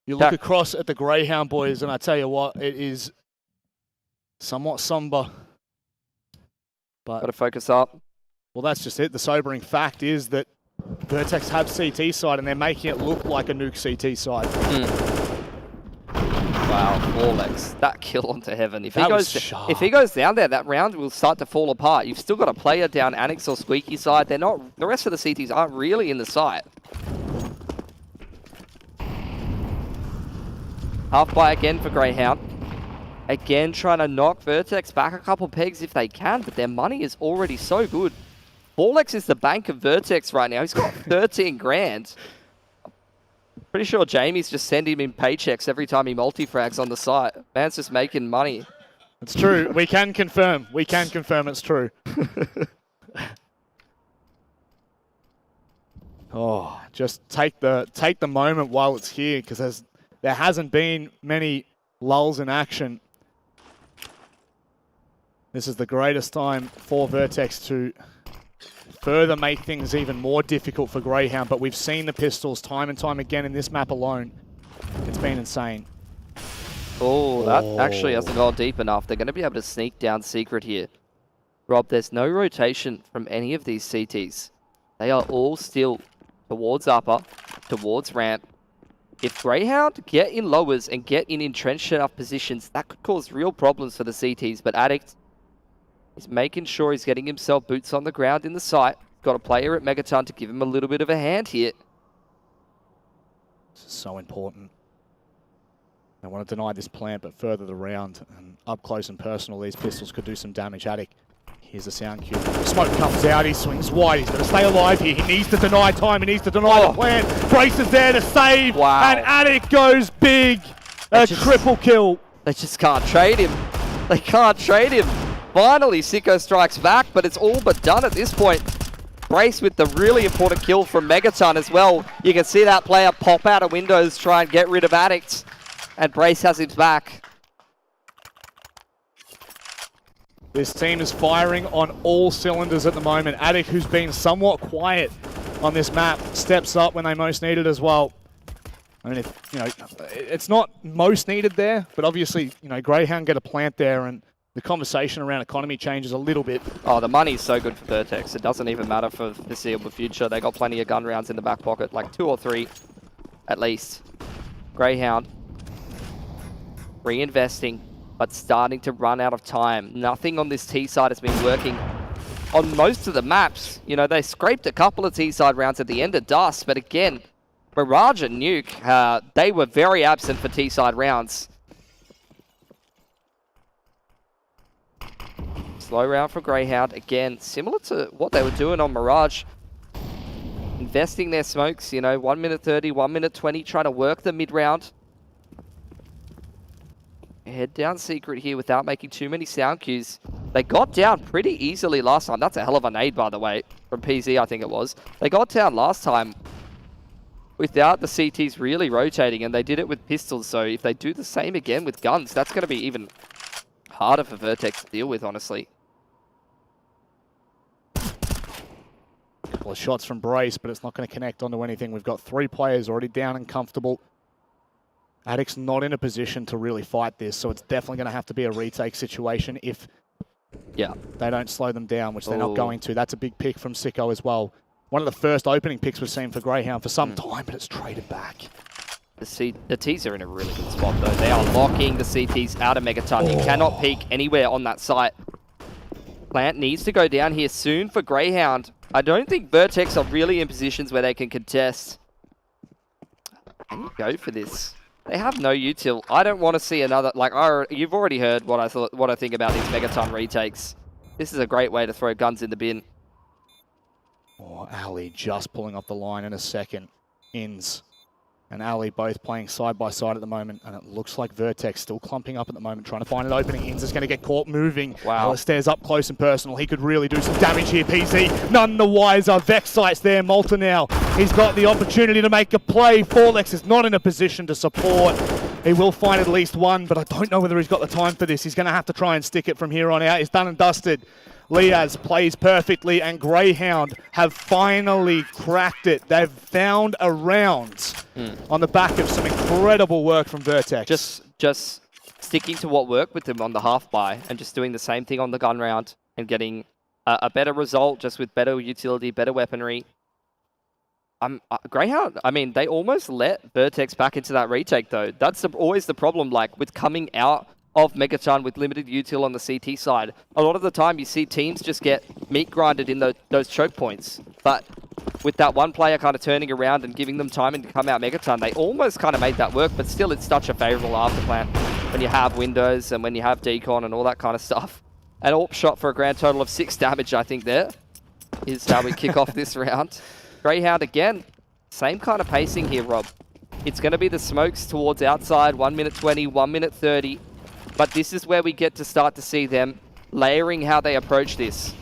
You look across at the Grayhound boys, and I tell you what, it is somewhat somber. But got to focus up. Well, that's just it. The sobering fact is that Vertex have CT side, and they're making it look like a nuke CT side. Wow, Forlex, that kill onto heaven. If he goes down there, that round will start to fall apart. You've still got a player down Annex or Squeaky side. They're not. The rest of the CTs aren't really in the site. Half buy again for Grayhound. Again, trying to knock Vertex back a couple pegs if they can, but their money is already so good. Forlex is the bank of Vertex right now. He's got 13 grand. Pretty sure Jamie's just sending him in paychecks every time he multi-frags on the site. Man's just making money. It's true. We can confirm. We can confirm it's true. Oh, just take the moment while it's here, because there hasn't been many lulls in action. This is the greatest time for Vertex to further make things even more difficult for Grayhound, but we've seen the pistols time and time again in this map alone. It's been insane. Oh, that actually hasn't gone deep enough. They're going to be able to sneak down Secret here. Rob, there's no rotation from any of these CTs. They are all still towards upper, towards ramp. If Grayhound get in lowers and get in entrenched enough positions, that could cause real problems for the CTs, but Addict is making sure he's getting himself boots on the ground in the site. Got a player at Megaton to give him a little bit of a hand here. This is so important. They want to deny this plant, but further the round. And up close and personal, these pistols could do some damage. Addict, here's the sound cue. Smoke comes out, he swings wide. He's got to stay alive here. He needs to deny time. He needs to deny the plant. Brace is there to save. Wow. And Addict goes big. A triple kill. They just can't trade him. They can't trade him. Finally, Sicko strikes back, but it's all but done at this point. Brace with the really important kill from Megaton as well. You can see that player pop out of windows, try and get rid of Addict. And Brace has his back. This team is firing on all cylinders at the moment. Addict, who's been somewhat quiet on this map, steps up when they most need it as well. I mean, it's not most needed there, but obviously, Grayhound get a plant there, and the conversation around economy changes a little bit. Oh, the money's so good for Vertex. It doesn't even matter for the foreseeable future. They got plenty of gun rounds in the back pocket, like 2 or 3 at least. Grayhound reinvesting, but starting to run out of time. Nothing on this T side has been working on most of the maps. They scraped a couple of T side rounds at the end of Dust, but again, Mirage and Nuke, they were very absent for T side rounds. Slow round for Grayhound. Again, similar to what they were doing on Mirage. Investing their smokes, you know, 1 minute 30, 1 minute 20, trying to work the mid-round. Head down secret here without making too many sound cues. They got down pretty easily last time. That's a hell of a nade, by the way, from PZ, I think it was. They got down last time without the CTs really rotating, and they did it with pistols. So if they do the same again with guns, that's going to be even harder for Vertex to deal with, honestly. Couple of shots from Brace, but it's not going to connect onto anything. We've got 3 players already down and comfortable. Addict's not in a position to really fight this, so it's definitely going to have to be a retake situation if they don't slow them down, which they're not going to. That's a big pick from Sicko as well. One of the first opening picks we've seen for Grayhound for some time, but it's traded back. The T's are in a really good spot, though. They are locking the CTs out of Megaton. You cannot peek anywhere on that site. Plant needs to go down here soon for Grayhound. I don't think Vertex are really in positions where they can contest. Can you go for this? They have no util. I don't want to see another, like, you've already heard what I think about these Megaton retakes. This is a great way to throw guns in the bin. Oh, Ali just pulling off the line in a second. Ins and Ali both playing side by side at the moment, and it looks like Vertex still clumping up at the moment, trying to find an opening. Ins is going to get caught moving. Wow. Alistair's up close and personal. He could really do some damage here, PZ. None the wiser. Vex sights there. Malta now. He's got the opportunity to make a play. Forlex is not in a position to support. He will find at least one, but I don't know whether he's got the time for this. He's going to have to try and stick it from here on out. He's done and dusted. Liaz plays perfectly, and Grayhound have finally cracked it. They've found a round on the back of some incredible work from Vertex. Just sticking to what worked with them on the half buy and just doing the same thing on the gun round and getting a better result just with better utility, better weaponry. Grayhound, I mean, they almost let Vertex back into that retake, though. That's always the problem, like, with coming out of Megaton with limited util on the CT side. A lot of the time you see teams just get meat grinded in those choke points. But with that one player kind of turning around and giving them time and to come out Megaton, they almost kind of made that work, but still it's such a favorable afterplan when you have windows and when you have decon and all that kind of stuff. An AWP shot for a grand total of 6 damage, I think there is how we kick off this round. Grayhound again, same kind of pacing here, Rob. It's going to be the smokes towards outside, 1 minute 20, 1 minute 30. But this is where we get to start to see them layering how they approach this.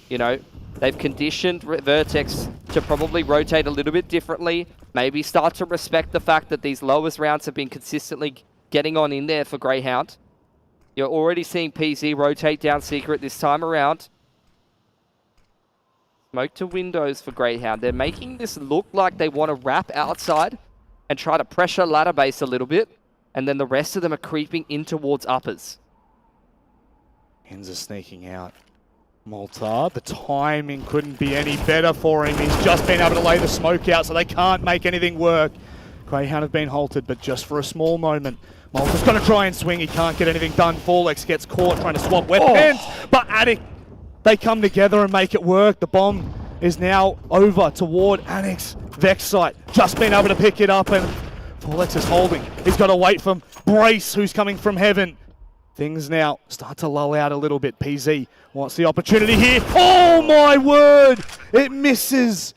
You know, they've conditioned Vertex to probably rotate a little bit differently. Maybe start to respect the fact that these lowest rounds have been consistently getting on in there for Grayhound. You're already seeing PZ rotate down secret this time around. Smoke to windows for Grayhound. They're making this look like they want to wrap outside and try to pressure ladder base a little bit. And then the rest of them are creeping in towards uppers. Ends are sneaking out. Malta, the timing couldn't be any better for him. He's just been able to lay the smoke out, so they can't make anything work. Grayhound have been halted, but just for a small moment. Malta's going to try and swing. He can't get anything done. Forlex gets caught trying to swap weapons, but Addict, they come together and make it work. The bomb is now over toward Annex. Vex site, just been able to pick it up, and Forlex is holding. He's got to wait for Brace, who's coming from heaven. Things now start to lull out a little bit. PZ wants the opportunity here. Oh my word! It misses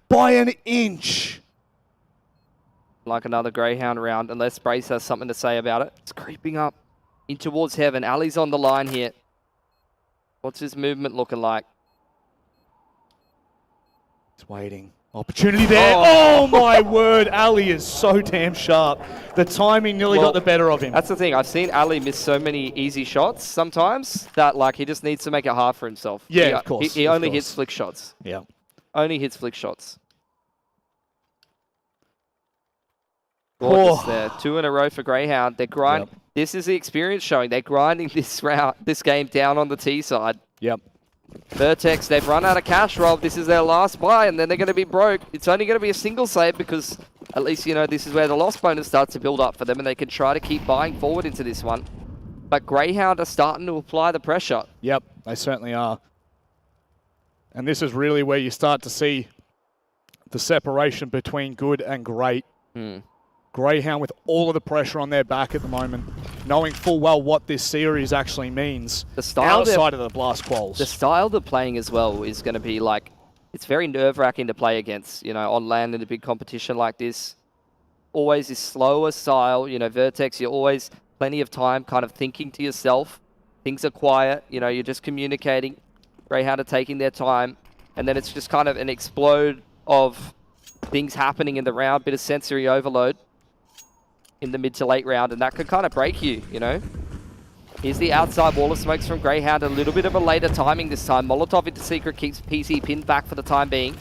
by an inch. Like another Grayhound round, unless Brace has something to say about it. It's creeping up in towards heaven. Ali's on the line here. What's his movement looking like? He's waiting. Opportunity there. Oh my word, Ali is so damn sharp. The timing nearly got the better of him. That's the thing. I've seen Ali miss so many easy shots sometimes that, like, he just needs to make it hard for himself. Yeah, of course. He only hits flick shots. Yeah. Only hits flick shots. Gorgeous there. 2 in a row for Grayhound. They're grind. Yep. This is the experience showing. They're grinding this game down on the T side. Yep. Vertex, they've run out of cash, Rob. This is their last buy, and then they're going to be broke. It's only going to be a single save because at least, you know, this is where the loss bonus starts to build up for them, and they can try to keep buying forward into this one. But Grayhound are starting to apply the pressure. Yep, they certainly are. And this is really where you start to see the separation between good and great. Grayhound with all of the pressure on their back at the moment, knowing full well what this series actually means The style outside of the Blast Quals. The style they're playing as well is going to be like, it's very nerve-wracking to play against, you know, on land in a big competition like this. Always this slower style, you know, Vertex, you're always plenty of time kind of thinking to yourself. Things are quiet, you know, you're just communicating. Grayhound are taking their time, and then it's just kind of an explode of things happening in the round, bit of sensory overload in the mid to late round, and that could kind of break you, you know. Here's the outside wall of smokes from Grayhound, a little bit of a later timing this time. Molotov into Secret keeps PC pinned back for the time being.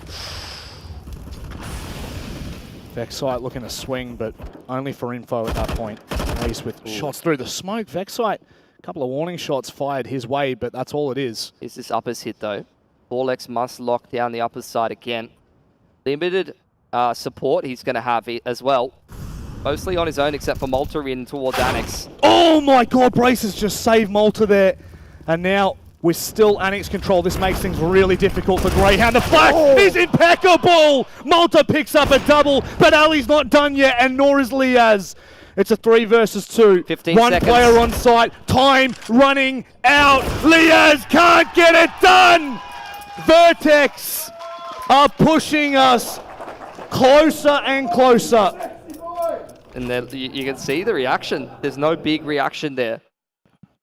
Vexite looking to swing, but only for info at that point. Ace with shots through the smoke. Vexite, a couple of warning shots fired his way, but that's all it is. Is this uppers hit though? Vorlex must lock down the uppers side again. Limited support he's going to have as well. Mostly on his own, except for Malta in towards Annex. Oh my god, Brace has just saved Malta there. And now we're still Annex control. This makes things really difficult for Grayhound. The flash is impeccable! Malta picks up a double, but Ali's not done yet, and nor is Liaz. It's a 3 versus 2. 15 One seconds. player on site. Time running out. Liaz can't get it done! Vertex are pushing us closer and closer. And then you can see the reaction. There's no big reaction there.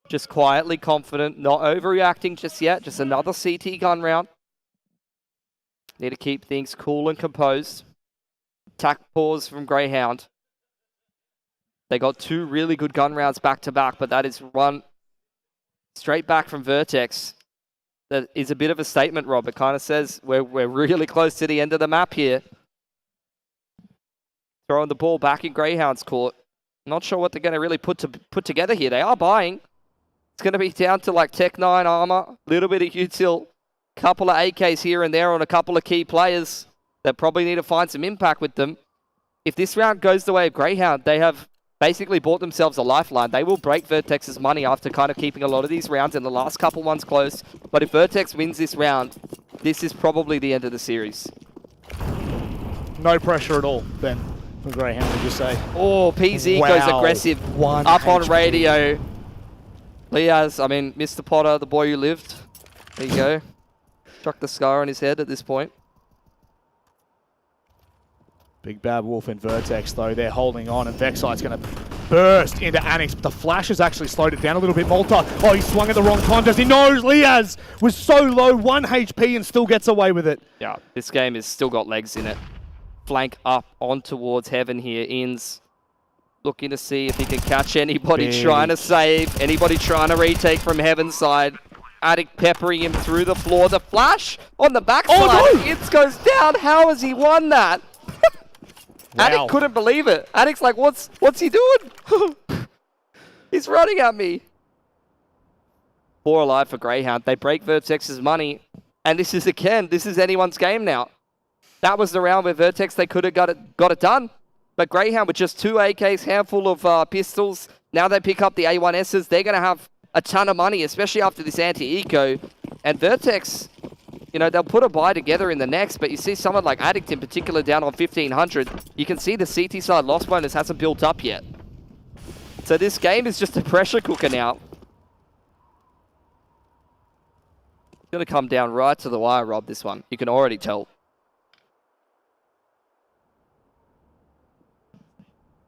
Just quietly confident, not overreacting just yet. Just another CT gun round. Need to keep things cool and composed. Attack pause from Grayhound. They got 2 really good gun rounds back to back, but that is one straight back from Vertex. That is a bit of a statement, Rob. It kind of says we're really close to the end of the map here. Throwing the ball back in Grayhound's court. Not sure what they're going to really put together here. They are buying. It's going to be down to like Tech 9 armor, little bit of util, couple of AKs here and there on a couple of key players that probably need to find some impact with them. If this round goes the way of Grayhound, they have basically bought themselves a lifeline. They will break Vertex's money after kind of keeping a lot of these rounds and the last couple ones close. But if Vertex wins this round, this is probably the end of the series. No pressure at all, Ben. Grayhound, would you say? Oh, PZ goes aggressive. Up on radio. Liaz, I mean, Mr. Potter, the boy who lived. There you go. Chuck the scar on his head at this point. Big Bad Wolf and Vertex, though, they're holding on, and Vexite's going to burst into Annex, but the flash has actually slowed it down a little bit. Malta, oh, he swung at the wrong time. Does he knows Liaz was so low, 1 HP, and still gets away with it. Yeah, this game has still got legs in it. Flank up on towards Heaven here. Inns looking to see if he can catch anybody trying to save, anybody trying to retake from Heaven's side. Attic peppering him through the floor. The flash on the backside. Oh, no! Inns goes down. How has he won that? Wow. Attic couldn't believe it. Attic's like, what's he doing? He's running at me. 4 alive for Grayhound. They break Vertex's money. And this is anyone's game now. That was the round where Vertex, they could have got it done. But Grayhound with just 2 AKs, handful of pistols. Now they pick up the A1Ss. They're going to have a ton of money, especially after this anti-eco. And Vertex, you know, they'll put a buy together in the next, but you see someone like Addict in particular down on 1,500. You can see the CT side loss bonus hasn't built up yet. So this game is just a pressure cooker now. It's going to come down right to the wire, Rob, this one. You can already tell.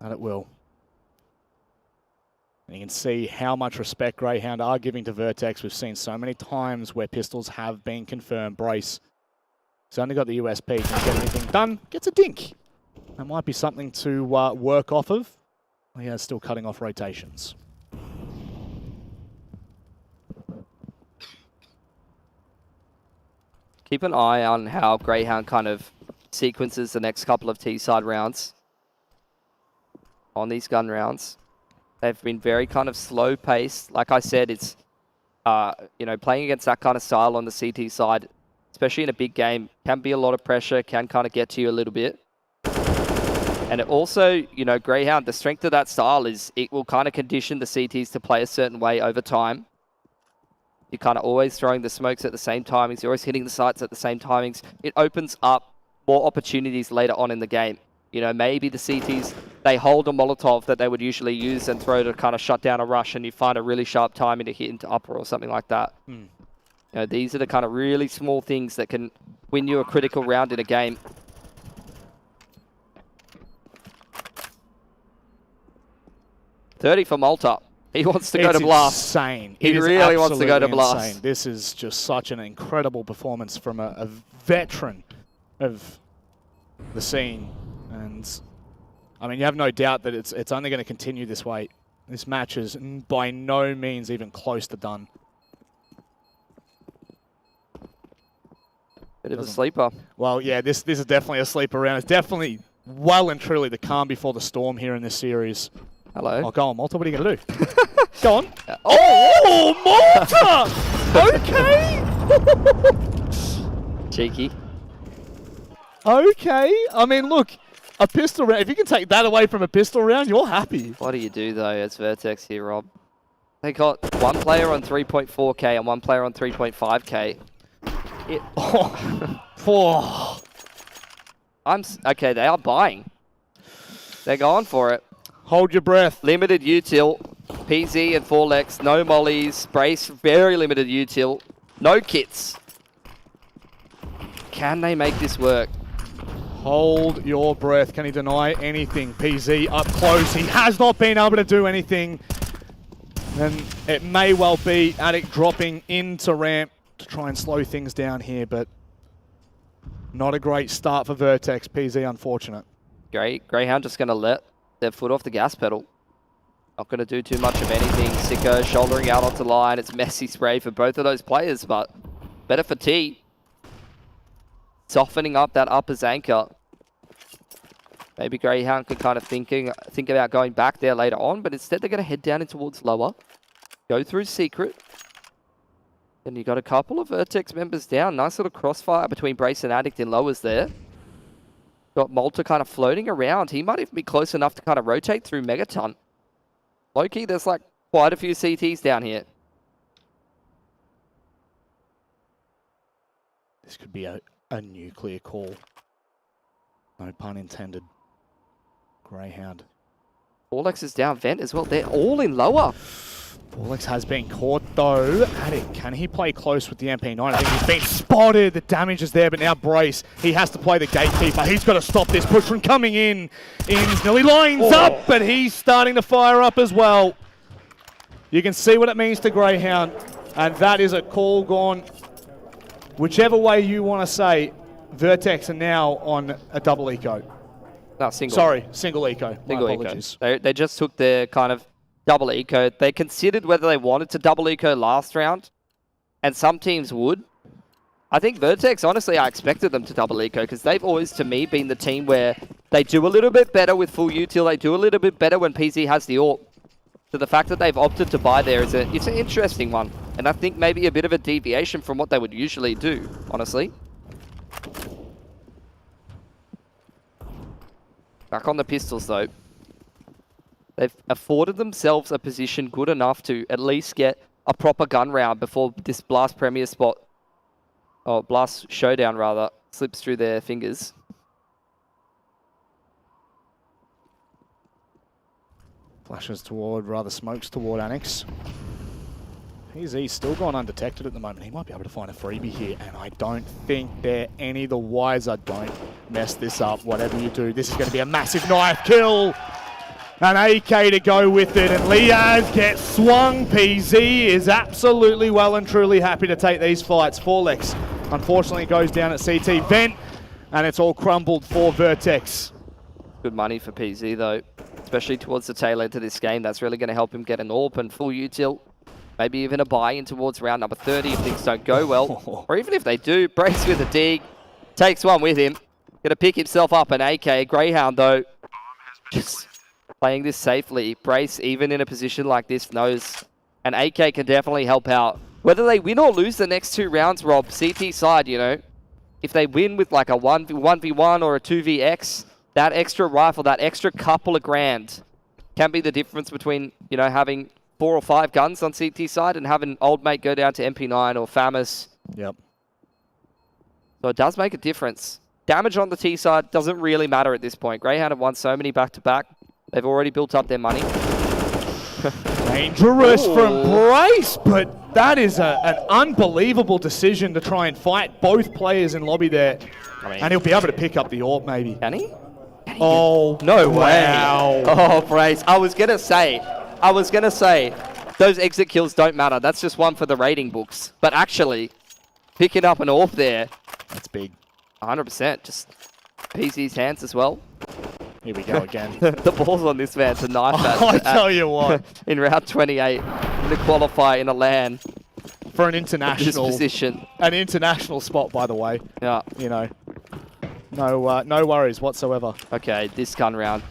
And it will. And you can see how much respect Grayhound are giving to Vertex. We've seen so many times where pistols have been confirmed. Brace. He's only got the USP. Can't get anything done. Gets a dink. That might be something to work off of. He is still cutting off rotations. Keep an eye on how Grayhound kind of sequences the next couple of T-side rounds. On these gun rounds. They've been very kind of slow paced. Like I said, it's, you know, playing against that kind of style on the CT side, especially in a big game, can be a lot of pressure, can kind of get to you a little bit. And it also, you know, Grayhound, the strength of that style is it will kind of condition the CTs to play a certain way over time. You're kind of always throwing the smokes at the same timings. You're always hitting the sights at the same timings. It opens up more opportunities later on in the game. You know, maybe the CTs they hold a Molotov that they would usually use and throw to kind of shut down a rush, and you find a really sharp timing to hit into upper or something like that. You know, these are the kind of really small things that can win you a critical round in a game. $30 for Malta. He wants to go to Blast. It's insane. He really wants to go to Blast. Insane. This is just such an incredible performance from a veteran of the scene. And, I mean, you have no doubt that it's only going to continue this way. This match is by no means even close to done. Bit of a sleeper. Well, yeah, this is definitely a sleeper round. It's definitely well and truly the calm before the storm here in this series. Hello. Oh, go on, Malta. What are you going to do? Go on. Oh, Malta! Okay. Cheeky. Okay. I mean, look, a pistol round. If you can take that away from a pistol round, you're happy. What do you do, though? It's Vertex here, Rob. They got one player on 3.4K and one player on 3.5K. Okay, they are buying. They're going for it. Hold your breath. Limited util. PZ and 4lex. No mollies. Brace. Very limited util. No kits. Can they make this work? Hold your breath. Can he deny anything? PZ up close. He has not been able to do anything. And it may well be Attic dropping into ramp to try and slow things down here, but not a great start for Vertex. PZ unfortunate. Great. Grayhound just going to let their foot off the gas pedal. Not going to do too much of anything. Sicko shouldering out onto line. It's messy spray for both of those players, but better for T. Softening up that uppers anchor. Maybe Grayhound could kind of think about going back there later on, but instead they're going to head down in towards lower. Go through secret. And you got a couple of Vertex members down. Nice little crossfire between Brace and Addict in lowers there. Got Malta kind of floating around. He might even be close enough to kind of rotate through Megaton. Low-key, there's like quite a few CTs down here. This could be a nuclear call. No pun intended. Grayhound. 4lex is down vent as well. They're all in lower. 4lex has been caught though. Attic, can he play close with the MP9? I think he's been spotted. The damage is there, but now Brace, he has to play the gatekeeper. He's got to stop this push from coming in. Ins nearly lines up, but he's starting to fire up as well. You can see what it means to Grayhound, and that is a call gone. Whichever way you want to say, Vertex are now on a double eco. No, single. Sorry, single eco. Single eco. They just took their kind of double eco. They considered whether they wanted to double eco last round, and some teams would. I think Vertex, honestly, I expected them to double eco because they've always, to me, been the team where they do a little bit better with full util. They do a little bit better when PZ has the AWP. So the fact that they've opted to buy there it's an interesting one, and I think maybe a bit of a deviation from what they would usually do, honestly. Back on the pistols, though. They've afforded themselves a position good enough to at least get a proper gun round before this Blast Premier spot, or Blast Showdown rather, slips through their fingers. Flashes toward, rather smokes toward Annex. He's still gone undetected at the moment. He might be able to find a freebie here, and I don't think they're any the wiser. Don't mess this up, whatever you do. This is going to be a massive knife kill. An AK to go with it, and Liaz gets swung. PZ is absolutely well and truly happy to take these fights. 4lex, unfortunately, goes down at CT vent, and it's all crumbled for Vertex. Good money for PZ, though, especially towards the tail end of this game. That's really going to help him get an AWP and full util. Maybe even a buy-in towards round number 30 if things don't go well. Or even if they do, Brace with a dig, takes one with him. Going to pick himself up an AK. Grayhound, though, just playing this safely. Brace, even in a position like this, knows an AK can definitely help out. Whether they win or lose the next two rounds, Rob, CT side, you know, if they win with like a 1v1 or a 2vx, that extra rifle, that extra couple of grand can be the difference between, you know, having 4 or 5 guns on CT side and having old mate go down to MP9 or FAMAS. Yep. So it does make a difference. Damage on the T side doesn't really matter at this point. Grayhound have won so many back-to-back. They've already built up their money. Dangerous from Brace, but that is an unbelievable decision to try and fight both players in lobby there. And he'll be able to pick up the orb, maybe. Can he? Oh, no way. Wow. Oh, Brace. I was going to say, those exit kills don't matter. That's just one for the rating books. But actually, picking up an orb there. That's big. 100%. Just PZ's hands as well. Here we go again. The balls on this man to knife I tell you what. In round 28, in the qualifier in a LAN. For an international position. An international spot, by the way. Yeah. You know, no worries whatsoever. Okay, this gun round,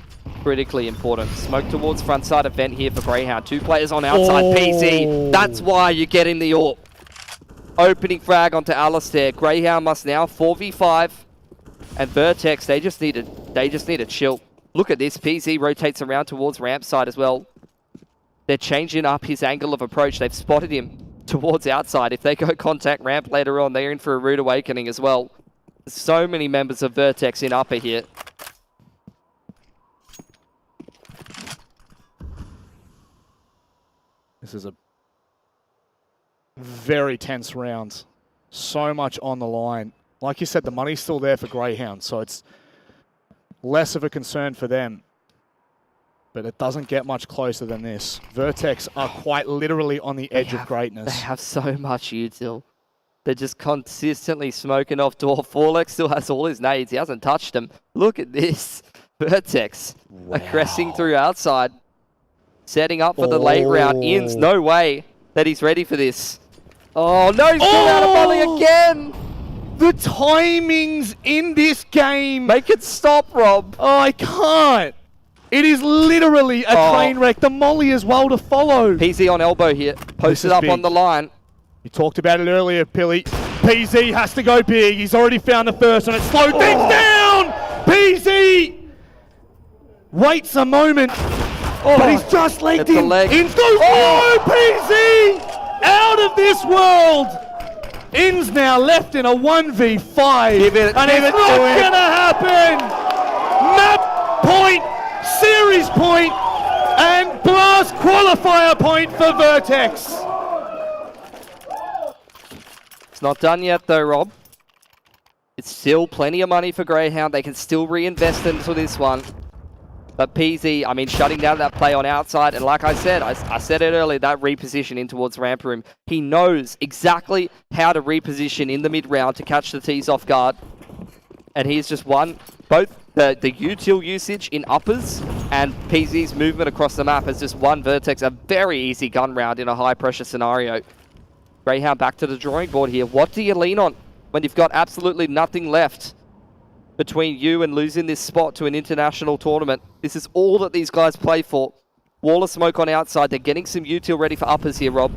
critically important. Smoke towards front side event here for Grayhound. 2 players on outside. PZ, that's why you're getting the AWP. Opening frag onto Alistair. Grayhound must now 4v5. And Vertex, they just need to chill. Look at this. PZ rotates around towards ramp side as well. They're changing up his angle of approach. They've spotted him towards outside. If they go contact ramp later on, they're in for a rude awakening as well. There's so many members of Vertex in upper here. This is a very tense round. So much on the line. Like you said, the money's still there for Grayhound, so it's less of a concern for them. But it doesn't get much closer than this. Vertex are quite literally on the edge of greatness. They have so much util. They're just consistently smoking off door. Forlex still has all his nades. He hasn't touched them. Look at this. Vertex aggressing through outside. Setting up for the late round. Ian's no way that he's ready for this. Oh, no, he's still out of volley again. The timings in this game. Make it stop, Rob. Oh, I can't. It is literally a train wreck. The molly as well to follow. PZ on elbow here. Posted up on the line. You talked about it earlier, Pilly. PZ has to go big. He's already found the first and it slowed things down. PZ waits a moment. But he's just legged in. PZ out of this world. In's now left in a 1v5. And it's not going to happen. Map point, series point, and blast qualifier point for Vertex. It's not done yet though, Rob. It's still plenty of money for Grayhound. They can still reinvest into this one. But PZ, I mean, shutting down that play on outside, and like I said, I said it earlier, that reposition in towards ramp room. He knows exactly how to reposition in the mid-round to catch the T's off guard. And he's just won both the util usage in uppers and PZ's movement across the map has just won Vertex a very easy gun round in a high-pressure scenario. Grayhound back to the drawing board here. What do you lean on when you've got absolutely nothing left between you and losing this spot to an international tournament? This is all that these guys play for. Wall of smoke on outside. They're getting some util ready for uppers here, Rob.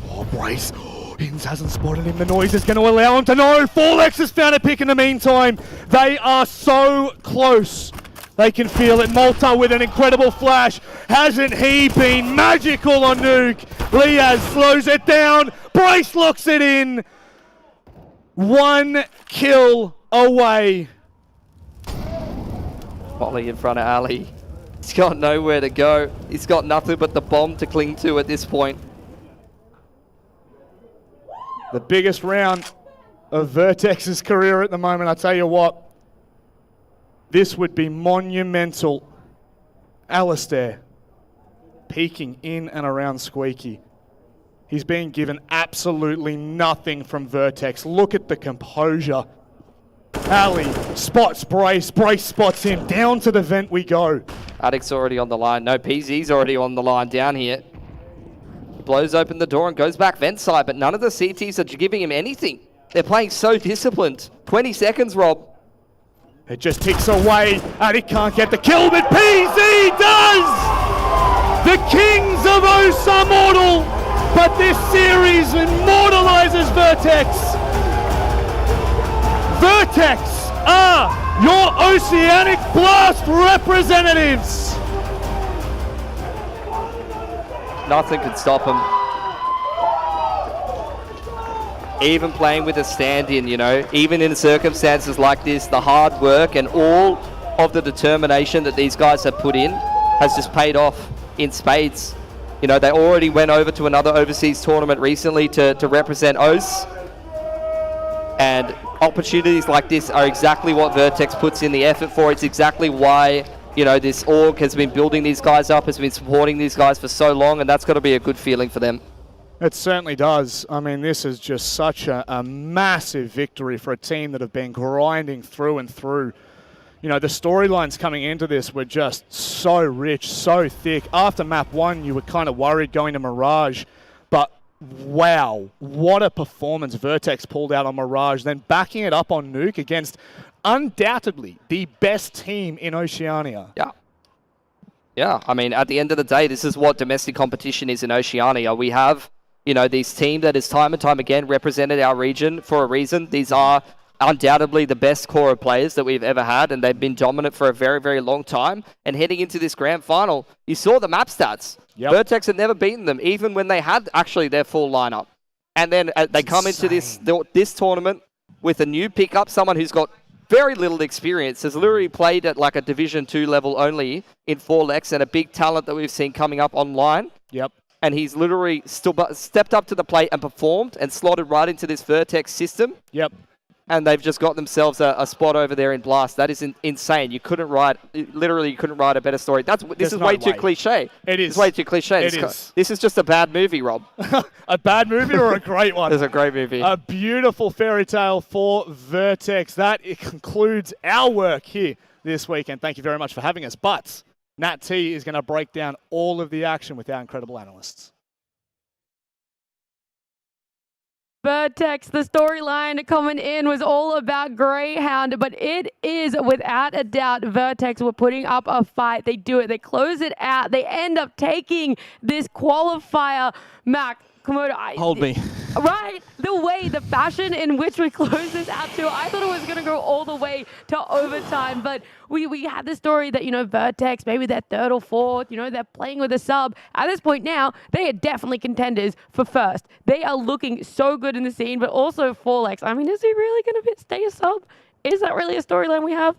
Oh, Brace. Inns hasn't spotted him. The noise is going to allow him to know. Forlex has found a pick in the meantime. They are so close. They can feel it. Malta with an incredible flash. Hasn't he been magical on Nuke? Liaz slows it down. Brace locks it in. 1 kill away. Volley in front of Ali. He's got nowhere to go. He's got nothing but the bomb to cling to at this point. The biggest round of Vertex's career at the moment, I tell you what. This would be monumental. Alistair peeking in and around Squeaky. He's being given absolutely nothing from Vertex. Look at the composure. Ali spots Brace. Brace spots him. Down to the vent we go. Addict's already on the line. No, PZ's already on the line down here. Blows open the door and goes back vent side, but none of the CTs are giving him anything. They're playing so disciplined. 20 seconds, Rob. It just ticks away. Addict can't get the kill, but PZ does! The Kings of OCE are mortal, but this series immortalizes Vertex. Vertex are your Oceanic Blast representatives. Nothing could stop him. Even playing with a stand-in, you know, even in circumstances like this, the hard work and all of the determination that these guys have put in, has just paid off in spades. You know, they already went over to another overseas tournament recently to represent OCE. And opportunities like this are exactly what Vertex puts in the effort for. It's exactly why, you know, this org has been building these guys up, has been supporting these guys for so long, and that's got to be a good feeling for them. It certainly does. I mean, this is just such a massive victory for a team that have been grinding through and through. You know, the storylines coming into this were just so rich, so thick. After map 1, you were kind of worried going to Mirage, but wow, what a performance Vertex pulled out on Mirage, then backing it up on Nuke against undoubtedly the best team in Oceania. Yeah. Yeah, I mean, at the end of the day, this is what domestic competition is in Oceania. We have, you know, this team that has time and time again represented our region for a reason. These are undoubtedly the best core of players that we've ever had, and they've been dominant for a very, very long time. And heading into this grand final, you saw the map stats. Yep. Vertex had never beaten them, even when they had actually their full lineup. And then they come into this tournament with a new pickup, someone who's got very little experience, has literally played at like a Division 2 level only in 4lex, and a big talent that we've seen coming up online. Yep. And he's literally stepped up to the plate and performed and slotted right into this Vertex system. Yep. And they've just got themselves a spot over there in Blast. That is insane. You couldn't write a better story. This is way too cliche. It is. It's way too cliche. This is just a bad movie, Rob. A bad movie or a great one? It's a great movie. A beautiful fairy tale for Vertex. That concludes our work here this weekend. Thank you very much for having us. But Nat T is going to break down all of the action with our incredible analysts. Vertex, the storyline coming in was all about Grayhound, but it is without a doubt Vertex were putting up a fight. They do it. They close it out. They end up taking this qualifier. Mac, Komodo, Hold me. Right? The fashion in which we closed this out to, I thought it was going to go all the way to overtime, but we had the story that, you know, Vertex, maybe they're third or fourth, you know, they're playing with a sub. At this point now, they are definitely contenders for first. They are looking so good in the scene, but also 4lex. I mean, is he really going to stay a sub? Is that really a storyline we have?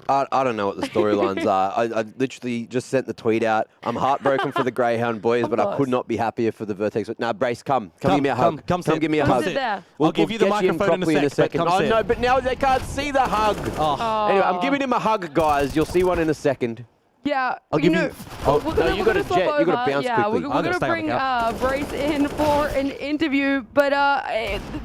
I don't know what the storylines are. I literally just sent the tweet out. I'm heartbroken for the Greyhound boys, but I could not be happier for the Vertex. Now, Brace, come give me a hug. Come give me a hug. I'll give you the microphone in a second. Oh, no, but now they can't see the hug. Oh. Anyway, I'm giving him a hug, guys. You'll see one in a second. Yeah, I'll give you. Oh, no, you got to jet. You got to bounce quickly. We're going to bring Brace in for an interview, but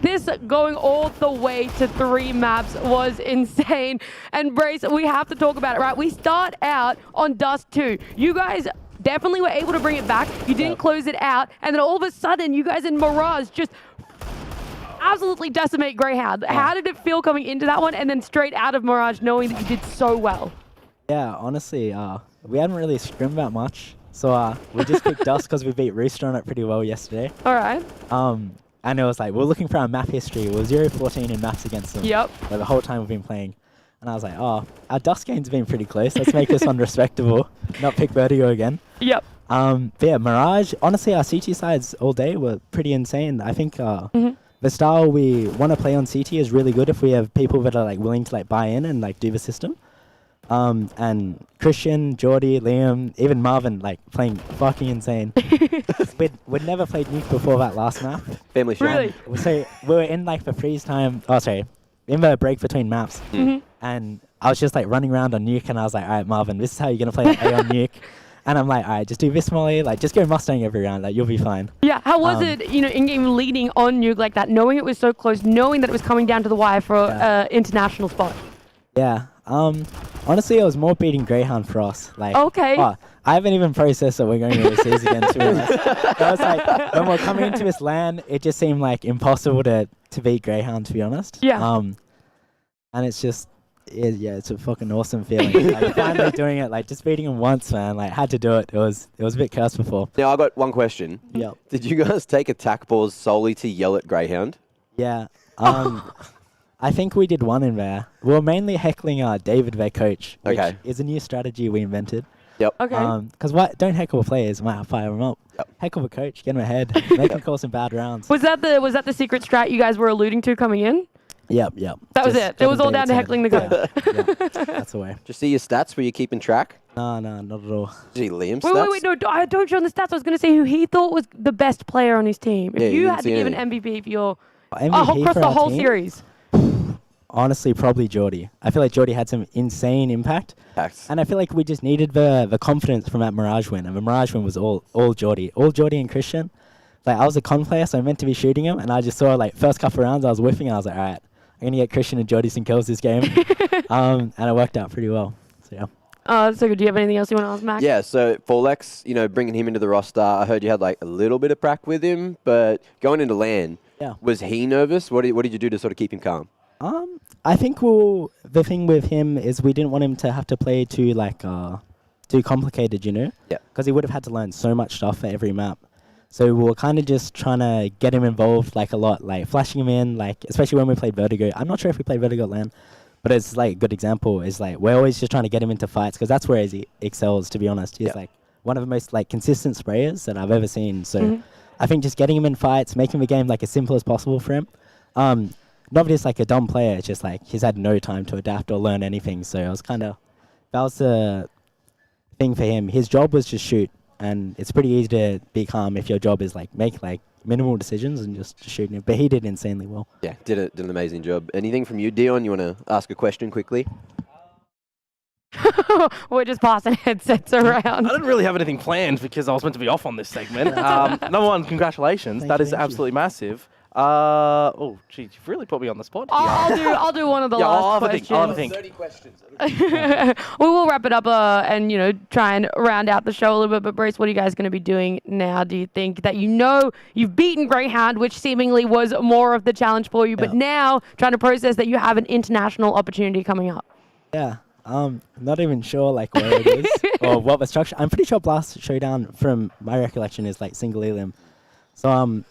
this going all the way to 3 maps was insane. And Brace, we have to talk about it, right? We start out on Dust 2. You guys definitely were able to bring it back. You didn't close it out, and then all of a sudden, you guys in Mirage just absolutely decimate Grayhound. How did it feel coming into that one, and then straight out of Mirage, knowing that you did so well? Yeah, honestly, we hadn't really scrimmed that much, so we just picked Dust because we beat Rooster on it pretty well yesterday. All right. And it was like, we're looking for our map history. We're 0-14 in maps against them. Yep. Like the whole time we've been playing. And I was like, oh, our Dust game's been pretty close. Let's make this one respectable. Not pick Vertigo again. Yep. But yeah, Mirage, honestly, our CT sides all day were pretty insane. I think the style we want to play on CT is really good if we have people that are like willing to like buy in and like do the system. And Christian, Jordy, Liam, even Marvin, like playing fucking insane. We'd never played Nuke before that last map. Family show. Really? So we were in like the freeze time. Oh, sorry, in the break between maps, and I was just like running around on Nuke, and I was like, all right, Marvin, this is how you're gonna play like, A on Nuke. And I'm like, all right, just do this molly, like just go Mustang every round, like you'll be fine. Yeah, how was it, you know, in-game leading on Nuke like that, knowing it was so close, knowing that it was coming down to the wire for international spot? Yeah. Honestly, it was more beating Grayhound for us. Like, okay. I haven't even processed that we're going overseas again, to be honest. It was like, when we're coming into this LAN, it just seemed like impossible to beat Grayhound, to be honest. Yeah. And it's just, it's a fucking awesome feeling. Like, finally doing it, like, just beating him once, man. Like, had to do it. It was a bit cursed before. Now, I got one question. Yep. Did you guys take attack balls solely to yell at Grayhound? Yeah. I think we did one in there. We were mainly heckling David, their coach, which is a new strategy we invented. Yep. Okay. Because don't heckle players, might fire them up. Yep. Heckle the coach, get him ahead, make him call some bad rounds. Was that the secret strat you guys were alluding to coming in? Yep. That was Just it. It was all getting down to David's heckling the goat. Yeah, that's the way. Just see your stats. Were you keeping track? No, not at all. Gee, Liam's stats? Wait, no, I don't show on the stats. I was going to say who he thought was the best player on his team. If Yeah, you you didn't had to see give an anything. MVP for your MVP across for the our whole team? series. Honestly, probably Geordie. I feel like Geordie had some insane impact. Facts. And I feel like we just needed the confidence from that Mirage win. And the Mirage win was all Geordie. All Geordie and Christian. Like, I was a con player, so I meant to be shooting him. And I just saw, like, first couple rounds, I was whiffing. And I was like, all right, I'm going to get Christian and Geordie some kills this game. And it worked out pretty well. So, yeah. So do you have anything else you want to ask, Mac? Yeah, so Forlex, bringing him into the roster, I heard you had like a little bit of prac with him, but going into LAN, was he nervous? What did you do to sort of keep him calm? I think the thing with him is we didn't want him to have to play too complicated, Yeah. Because he would have had to learn so much stuff for every map. So we were kind of just trying to get him involved like a lot, like flashing him in, like especially when we played Vertigo. I'm not sure if we played Vertigo at LAN, but it's like a good example. Is like we're always just trying to get him into fights because that's where he excels. To be honest, he's like one of the most like consistent sprayers that I've ever seen. So I think just getting him in fights, making the game like as simple as possible for him. Not just like a dumb player. It's just like he's had no time to adapt or learn anything. So it was that was the thing for him. His job was just shoot, and it's pretty easy to be calm if your job is like make like minimal decisions and just shooting it. But he did insanely well. Yeah, did an amazing job. Anything from you, Dion? You want to ask a question quickly? We're just passing headsets around. I didn't really have anything planned because I was meant to be off on this segment. Number one, congratulations. That is absolutely massive. Oh, geez, you've really put me on the spot here. I'll do one of the last questions. I'll have a think. 30 questions. We will wrap it up and try and round out the show a little bit. But Brace, what are you guys going to be doing now? Do you think that you've beaten Grayhound, which seemingly was more of the challenge for you, but now trying to process that you have an international opportunity coming up? Yeah. Not even sure like where it is or what the structure. I'm pretty sure Blast Showdown, from my recollection, is like single elim. So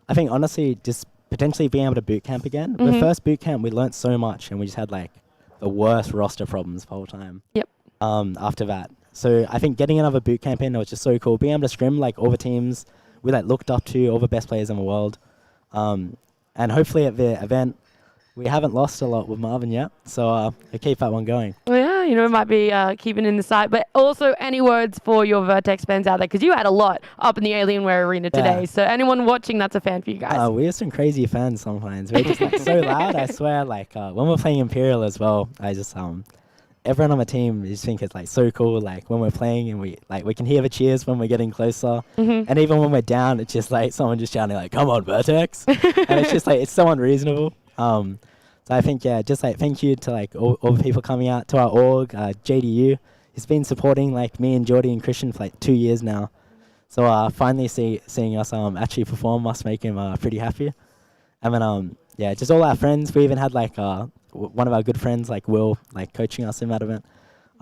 I think honestly, just potentially being able to boot camp again. The first boot camp, we learnt so much, and we just had like the worst roster problems the whole time. Yep. After that, so I think getting another boot camp in was just so cool. Being able to scrim like all the teams we like looked up to, all the best players in the world, and hopefully at the event. We haven't lost a lot with Marvin yet, so we'll keep that one going. Yeah, it might be keeping in the sight. But also, any words for your Vertex fans out there? Because you had a lot up in the Alienware arena today. So anyone watching, that's a fan for you guys. We have some crazy fans sometimes. We're just like so loud. I swear, like when we're playing Imperial as well, I just everyone on the team just think it's like so cool. Like when we're playing and we can hear the cheers when we're getting closer, and even when we're down, it's just like someone just shouting like, "Come on, Vertex!" And it's just like it's so unreasonable. So I think, just like thank you to like all the people coming out to our org, JDU. He's been supporting like me and Geordie and Christian for like 2 years now. So finally seeing us actually perform must make him pretty happy. And then just all our friends. We even had like one of our good friends like Will like coaching us in that event.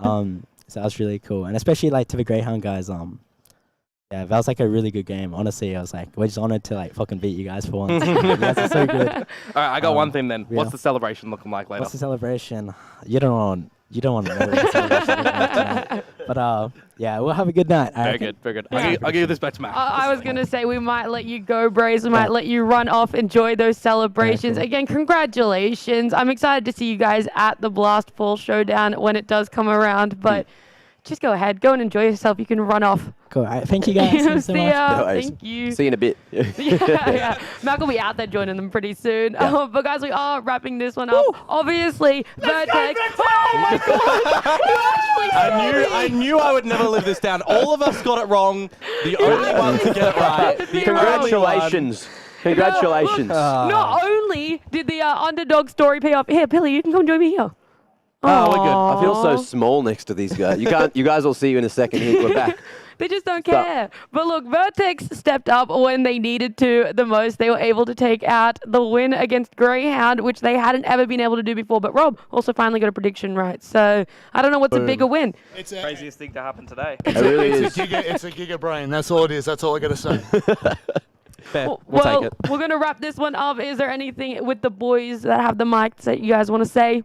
So that was really cool, and especially like to the Grayhound guys. Yeah, that was like a really good game. Honestly, I was like, we're just honored to like fucking beat you guys for once. You guys are so good. All right, I got one thing then. Yeah. What's the celebration looking like later? What's the celebration? You don't want to know what the celebration looks like tonight. But yeah, we'll have a good night. Very good. Yeah. I'll give this back to Matt. I was going to say we might let you go, Braze. We might let you run off, enjoy those celebrations. Cool. Again, congratulations. I'm excited to see you guys at the Blast Fall Showdown when it does come around. But just go ahead. Go and enjoy yourself. You can run off. Cool. All right, thank you guys. Thank you so See much. ya. No worries. Thank you. See you in a bit. yeah. Mac will be out there joining them pretty soon. But guys, we are wrapping this one up. Obviously, Vertex. Oh my god! You actually I knew I would never live this down. All of us got it wrong. The only one to get it right. The Congratulations. Congratulations. Not only did the underdog story pay off. Here, Billy, you can come join me here. Oh, we're good. I feel so small next to these guys. You guys will see you in a second here. We're back. They just don't care. But look, Vertex stepped up when they needed to the most. They were able to take out the win against Grayhound, which they hadn't ever been able to do before. But Rob also finally got a prediction right. So I don't know what's a bigger win. It's Craziest thing to happen today. It really is. It's a giga brain. That's all it is. That's all I got to say. Fair. We'll Well, take it. we're going to wrap this one up. Is there anything with the boys that have the mics that you guys want to say?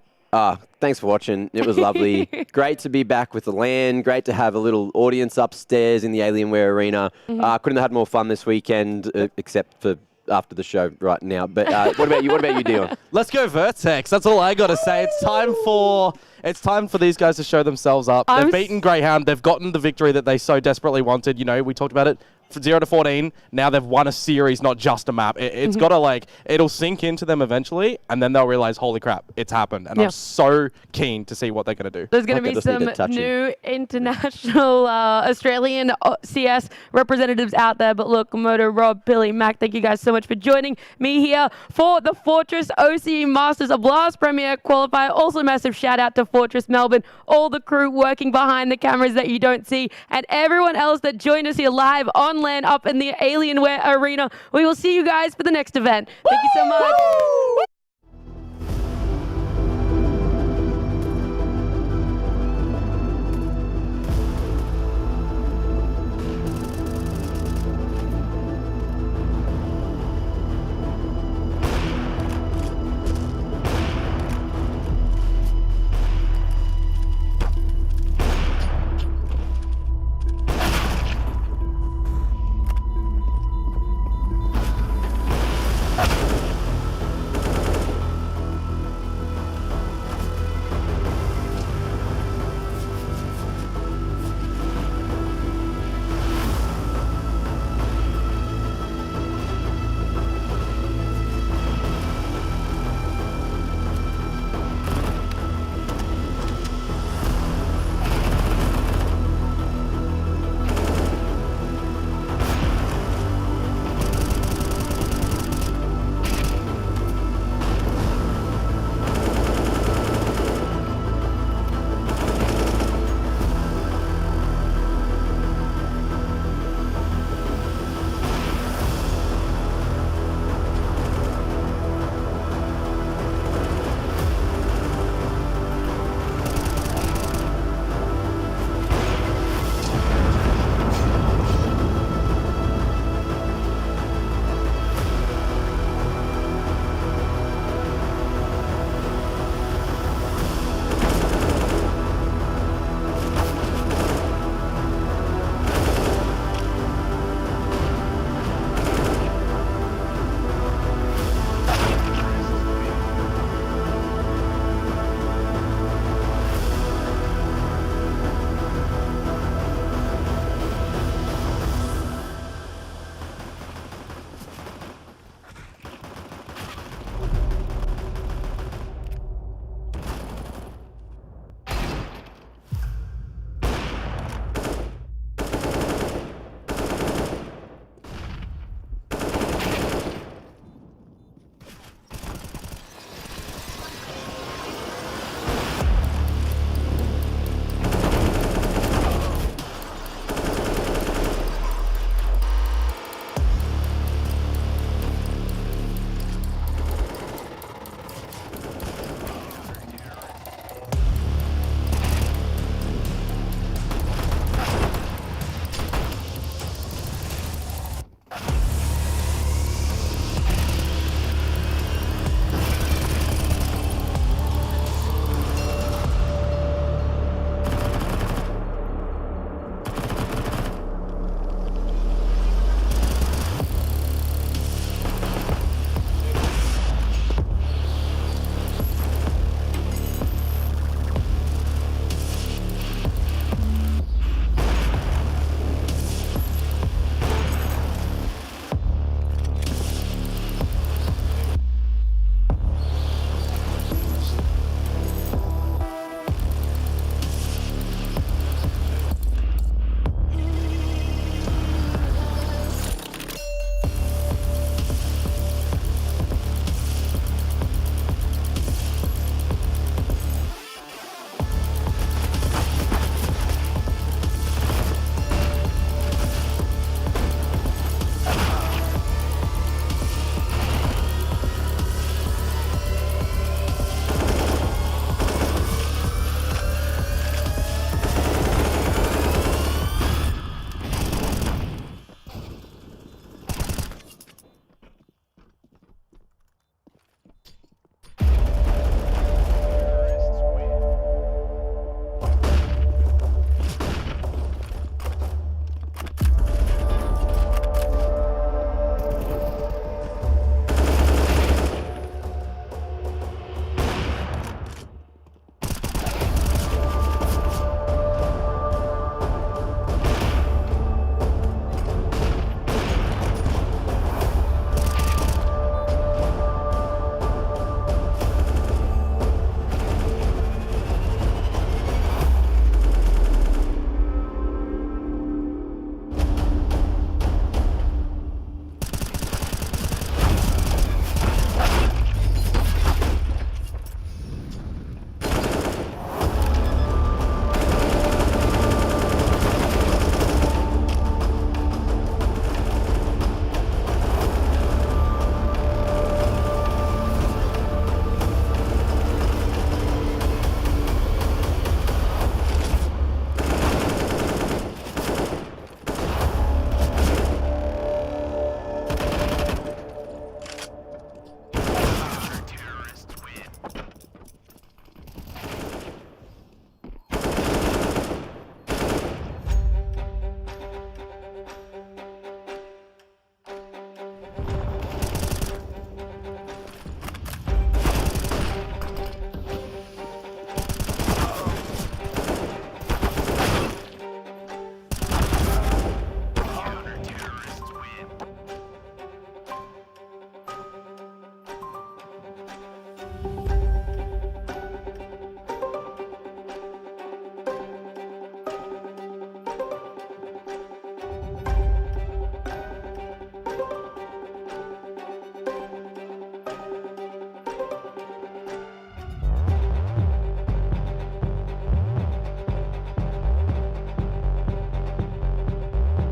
Thanks for watching. It was lovely. Great to be back with the LAN. Great to have a little audience upstairs in the Alienware arena. Couldn't have had more fun this weekend, except for after the show right now. But what about you? What about you, Dion? Let's go Vertex. That's all I got to say. It's time for these guys to show themselves up. They've beaten Grayhound. They've gotten the victory that they so desperately wanted. You know, we talked about it. From 0 to 14, now they've won a series, not just a map. It's got to it'll sink into them eventually, and then they'll realize, holy crap, it's happened. And I'm so keen to see what they're going to do. There's going to be some new international Australian CS representatives out there. But look, Moto, Rob, Billy, Mac, thank you guys so much for joining me here for the Fortress OCE Masters, a Blast Premier Qualifier. Also, massive shout out to Fortress Melbourne, all the crew working behind the cameras that you don't see, and everyone else that joined us here live on land up in the Alienware Arena. We will see you guys for the next event. Thank you so much.